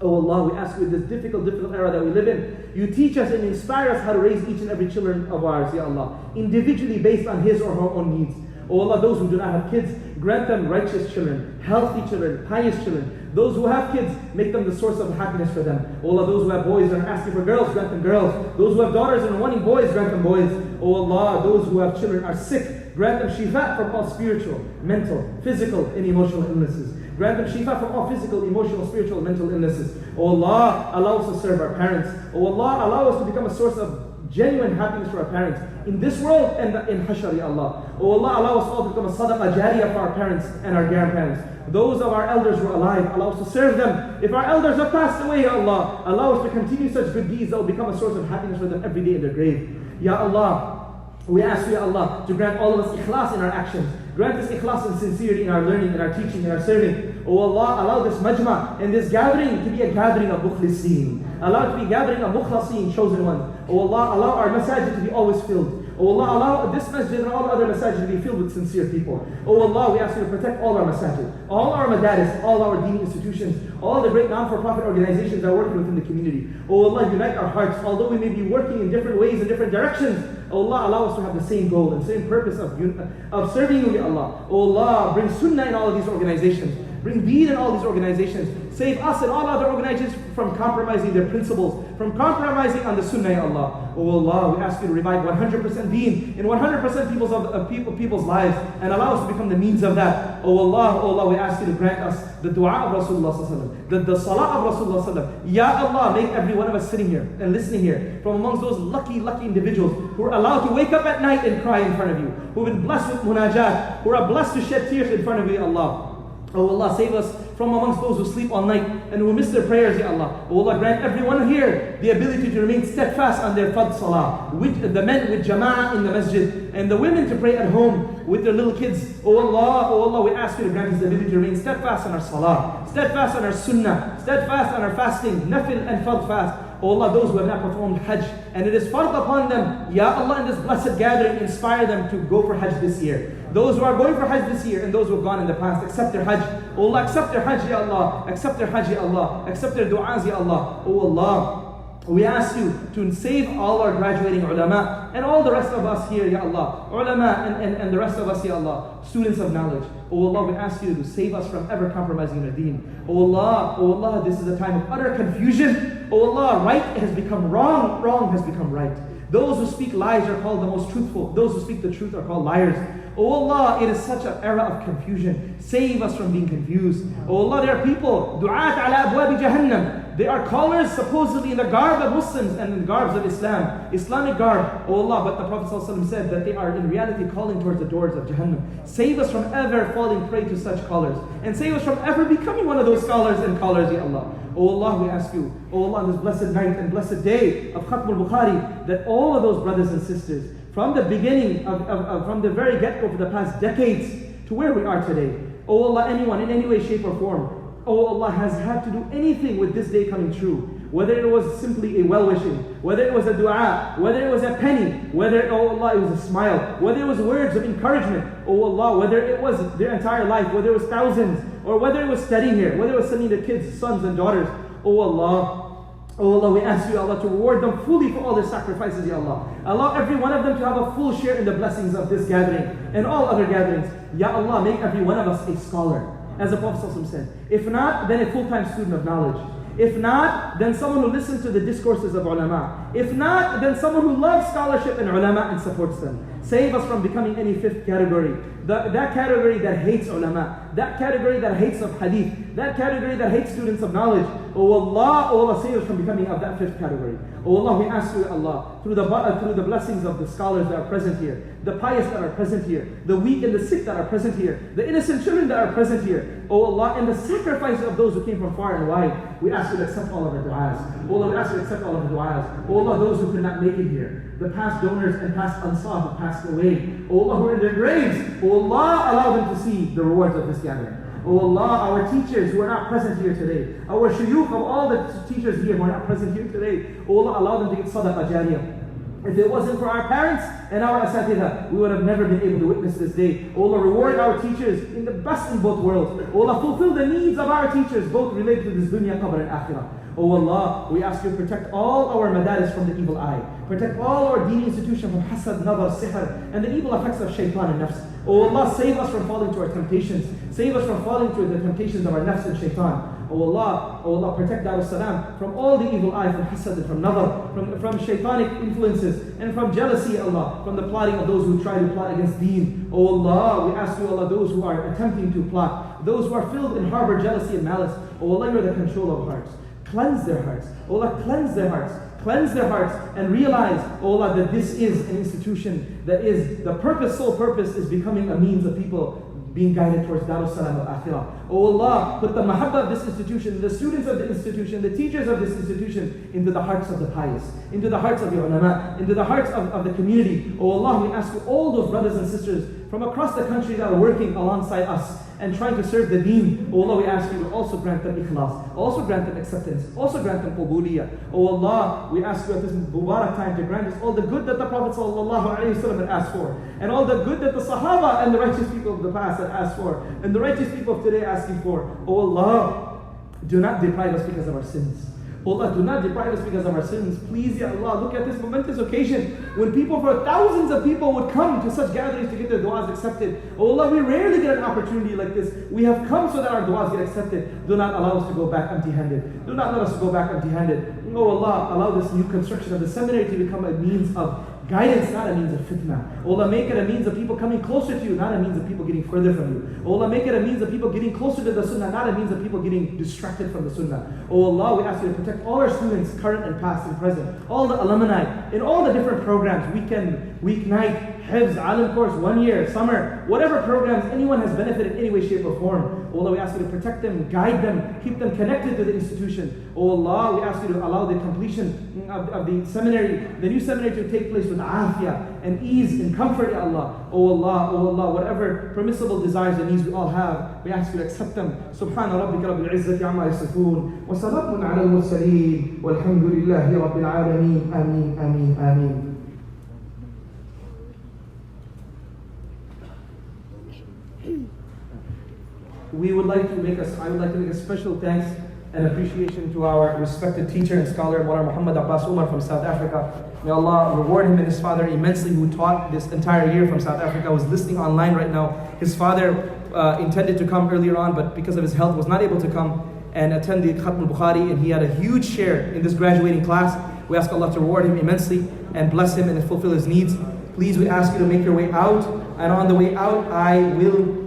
Oh Allah, we ask you in this difficult era that we live in, you teach us and inspire us how to raise each and every children of ours, Ya Allah, individually based on his or her own needs. Oh Allah, those who do not have kids, grant them righteous children, healthy children, pious children. Those who have kids, make them the source of happiness for them. Oh Allah, those who have boys and are asking for girls, grant them girls. Those who have daughters and are wanting boys, grant them boys. Oh Allah, those who have children are sick, grant them shifa from all spiritual, mental, physical, and emotional illnesses. Grant them shifa from all physical, emotional, spiritual, and mental illnesses. Oh Allah, allow us to serve our parents. Oh Allah, allow us to become a source of genuine happiness for our parents in this world and in Hashar, Ya Allah. Oh Allah, allow us all to become a sadaqah jariyah for our parents and our grandparents. Those of our elders who are alive, allow us to serve them. If our elders have passed away, Ya Allah, allow us to continue such good deeds that will become a source of happiness for them every day in their grave. Ya Allah, we ask you, Ya Allah, to grant all of us ikhlas in our actions. Grant us ikhlas and sincerity in our learning, in our teaching, in our serving. Oh Allah, allow this majma and this gathering to be a gathering of mukhlisin. Allow it to be a gathering of mukhlasin, chosen ones. Oh Allah, allow our masajid to be always filled. Oh Allah, allow this masjid and all other masajid to be filled with sincere people. Oh Allah, we ask you to protect all our masajid, all our madaris, all our deen institutions, all the great non-for-profit organizations that are working within the community. Oh Allah, unite our hearts, although we may be working in different ways, in different directions. Oh Allah, allow us to have the same goal and same purpose of serving you, Ya Allah. Oh Allah, bring sunnah in all of these organizations. Bring deen in all these organizations. Save us and all other organizations from compromising their principles, from compromising on the sunnah, Ya Allah. Oh Allah, we ask you to revive 100% deen in 100% people's lives and allow us to become the means of that. Oh Allah, we ask you to grant us the dua of Rasulullah, the salah of Rasulullah. Ya Allah, make every one of us sitting here and listening here from amongst those lucky individuals who are allowed to wake up at night and cry in front of you, who have been blessed with munajat, who are blessed to shed tears in front of you, Ya Allah. Oh Allah, save us from amongst those who sleep all night and who miss their prayers, Ya Allah. Oh Allah, grant everyone here the ability to remain steadfast on their fard salah. The men with jama'ah in the masjid and the women to pray at home with their little kids. Oh Allah, we ask you to grant us the ability to remain steadfast on our salah, steadfast on our sunnah, steadfast on our fasting, nafil and fard fast. O Allah, those who have not performed Hajj, and it is fard upon them, Ya Allah, in this blessed gathering, inspire them to go for Hajj this year. Those who are going for Hajj this year and those who have gone in the past, accept their Hajj. O Allah, accept their Hajj, Ya Allah. Accept their Hajj, Ya Allah. Accept their du'as, Ya Allah. O Allah, we ask you to save all our graduating ulama and all the rest of us here, Ya Allah. Ulama and the rest of us, Ya Allah. Students of knowledge. O Allah, we ask you to save us from ever compromising our deen. O Allah, this is a time of utter confusion. O Allah, right has become wrong, wrong has become right. Those who speak lies are called the most truthful. Those who speak the truth are called liars. Oh Allah, it is such an era of confusion. Save us from being confused. Oh Allah, there are people, du'at ala abwabi jahannam. They are callers supposedly in the garb of Muslims and in the garbs of Islam, Islamic garb. Oh Allah, but the Prophet ﷺ said that they are in reality calling towards the doors of Jahannam. Save us from ever falling prey to such callers. And save us from ever becoming one of those scholars and callers, Ya Allah. Oh Allah, we ask you, oh Allah, on this blessed night and blessed day of Khatmul Bukhari, that all of those brothers and sisters, from the beginning, from the very get-go for the past decades to where we are today, oh Allah, anyone in any way, shape or form, oh Allah, has had to do anything with this day coming true, whether it was simply a well-wishing, whether it was a dua, whether it was a penny, whether, oh Allah, it was a smile, whether it was words of encouragement, oh Allah, whether it was their entire life, whether it was thousands, or whether it was studying here, whether it was sending their kids, sons and daughters, oh Allah, we ask you, Allah, to reward them fully for all their sacrifices, Ya Allah. Allow every one of them to have a full share in the blessings of this gathering and all other gatherings. Ya Allah, make every one of us a scholar. As the Prophet ﷺ said, if not, then a full-time student of knowledge. If not, then someone who listens to the discourses of ulama. If not, then someone who loves scholarship and ulama and supports them. Save us from becoming any fifth category. That category that hates ulama. That category that hates of hadith. That category that hates students of knowledge. Oh Allah, save us from becoming of that fifth category. Oh Allah, we ask you, Allah, through the blessings of the scholars that are present here, the pious that are present here, the weak and the sick that are present here, the innocent children that are present here, oh Allah, and the sacrifice of those who came from far and wide, we ask you to accept all of our du'as. Oh Allah, we ask you to accept all of the du'as. Oh Allah, those who could not make it here, the past donors and past ansar who passed away, oh Allah, who are in their graves, oh Allah, allow them to see the rewards of this gathering. Oh Allah, our teachers who are not present here today, our shuyukh of all the teachers here who are not present here today, oh Allah, allow them to get sadaqah jariyah. If it wasn't for our parents and our asatidha, we would have never been able to witness this day. Oh Allah, reward our teachers in the best in both worlds. Oh Allah, fulfill the needs of our teachers, both related to this dunya, qabr and akhirah. Oh Allah, we ask you to protect all our madaris from the evil eye. Protect all our deen institutions from hasad, nazar, sihr, and the evil effects of shaitan and nafs. Oh Allah, save us from falling to our temptations. Save us from falling to the temptations of our nafs and shaitan. Oh Allah, protect DarusSalam from all the evil eye, from hasad and from nazar, from shaitanic influences, and from jealousy, Allah, from the plotting of those who try to plot against deen. Oh Allah, we ask you, Allah, those who are attempting to plot, those who are filled in harbor jealousy and malice, oh Allah, you are the controller of hearts. Cleanse their hearts. Oh Allah, cleanse their hearts. Cleanse their hearts and realize, oh Allah, that this is an institution that is, the sole purpose is becoming a means of people being guided towards DarusSalam al-Akhirah. Oh Allah, put the mahabbah of this institution, the students of the institution, the teachers of this institution into the hearts of the pious, into the hearts of the ulama, into the hearts of the community. Oh Allah, we ask you, all those brothers and sisters from across the country that are working alongside us and trying to serve the deen. Oh Allah, we ask you to also grant them ikhlas, also grant them acceptance, also grant them qubuliyah. Oh Allah, we ask you at this Mubarak time to grant us all the good that the Prophet ﷺ had asked for, and all the good that the Sahaba and the righteous people of the past had asked for, and the righteous people of today asking for. Oh Allah, do not deprive us because of our sins. Oh Allah, do not deprive us because of our sins. Please, Ya Allah, look at this momentous occasion when people, for thousands of people, would come to such gatherings to get their du'as accepted. Oh Allah, we rarely get an opportunity like this. We have come so that our du'as get accepted. Do not allow us to go back empty-handed. Do not let us go back empty-handed. Oh Allah, allow this new construction of the seminary to become a means of guidance, not a means of fitna. Oh Allah, make it a means of people coming closer to you, not a means of people getting further from you. Oh Allah, make it a means of people getting closer to the sunnah, not a means of people getting distracted from the sunnah. Oh Allah, we ask you to protect all our students, current and past and present, all the alumni, in all the different programs. weeknight, Hifz, Alim course, 1 year, summer, whatever programs anyone has benefited in any way, shape or form. Oh Allah, we ask you to protect them, guide them, keep them connected to the institution. Oh Allah, we ask you to allow the completion of the seminary, the new seminary to take place with afiyah and ease and comfort, Ya Allah. Oh Allah, whatever permissible desires and needs we all have, we ask you to accept them. Subhana rabbika rabbil izzati amma yasifun, wa salamun ala al-mursaleen, walhamdulillahi rabbil alameen, ameen, ameen, ameen. I would like to make a special thanks and appreciation to our respected teacher and scholar, Mawlana Muhammad Abbas Umar from South Africa. May Allah reward him and his father immensely, who taught this entire year from South Africa. I was listening online right now. His father intended to come earlier on, but because of his health was not able to come and attend the Khatmul Bukhari, and he had a huge share in this graduating class. We ask Allah to reward him immensely and bless him and fulfill his needs. Please, we ask you to make your way out, and on the way out, I will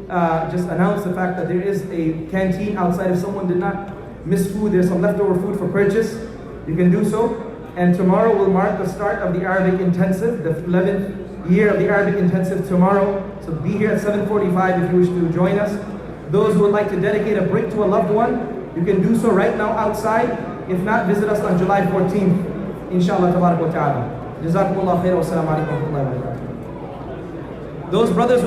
just announce the fact that there is a canteen outside. If someone did not miss food, there's some leftover food for purchase. You can do so. And tomorrow will mark the start of the Arabic intensive, the 11th year of the Arabic intensive tomorrow. So be here at 7:45 if you wish to join us. Those who would like to dedicate a break to a loved one, you can do so right now outside. If not, visit us on July 14th. Inshallah, tabarak wa ta'ala. Jazakullahu Khairun. Wassalamu alaikum wa rahmatullahi wa barakatuh. Those brothers who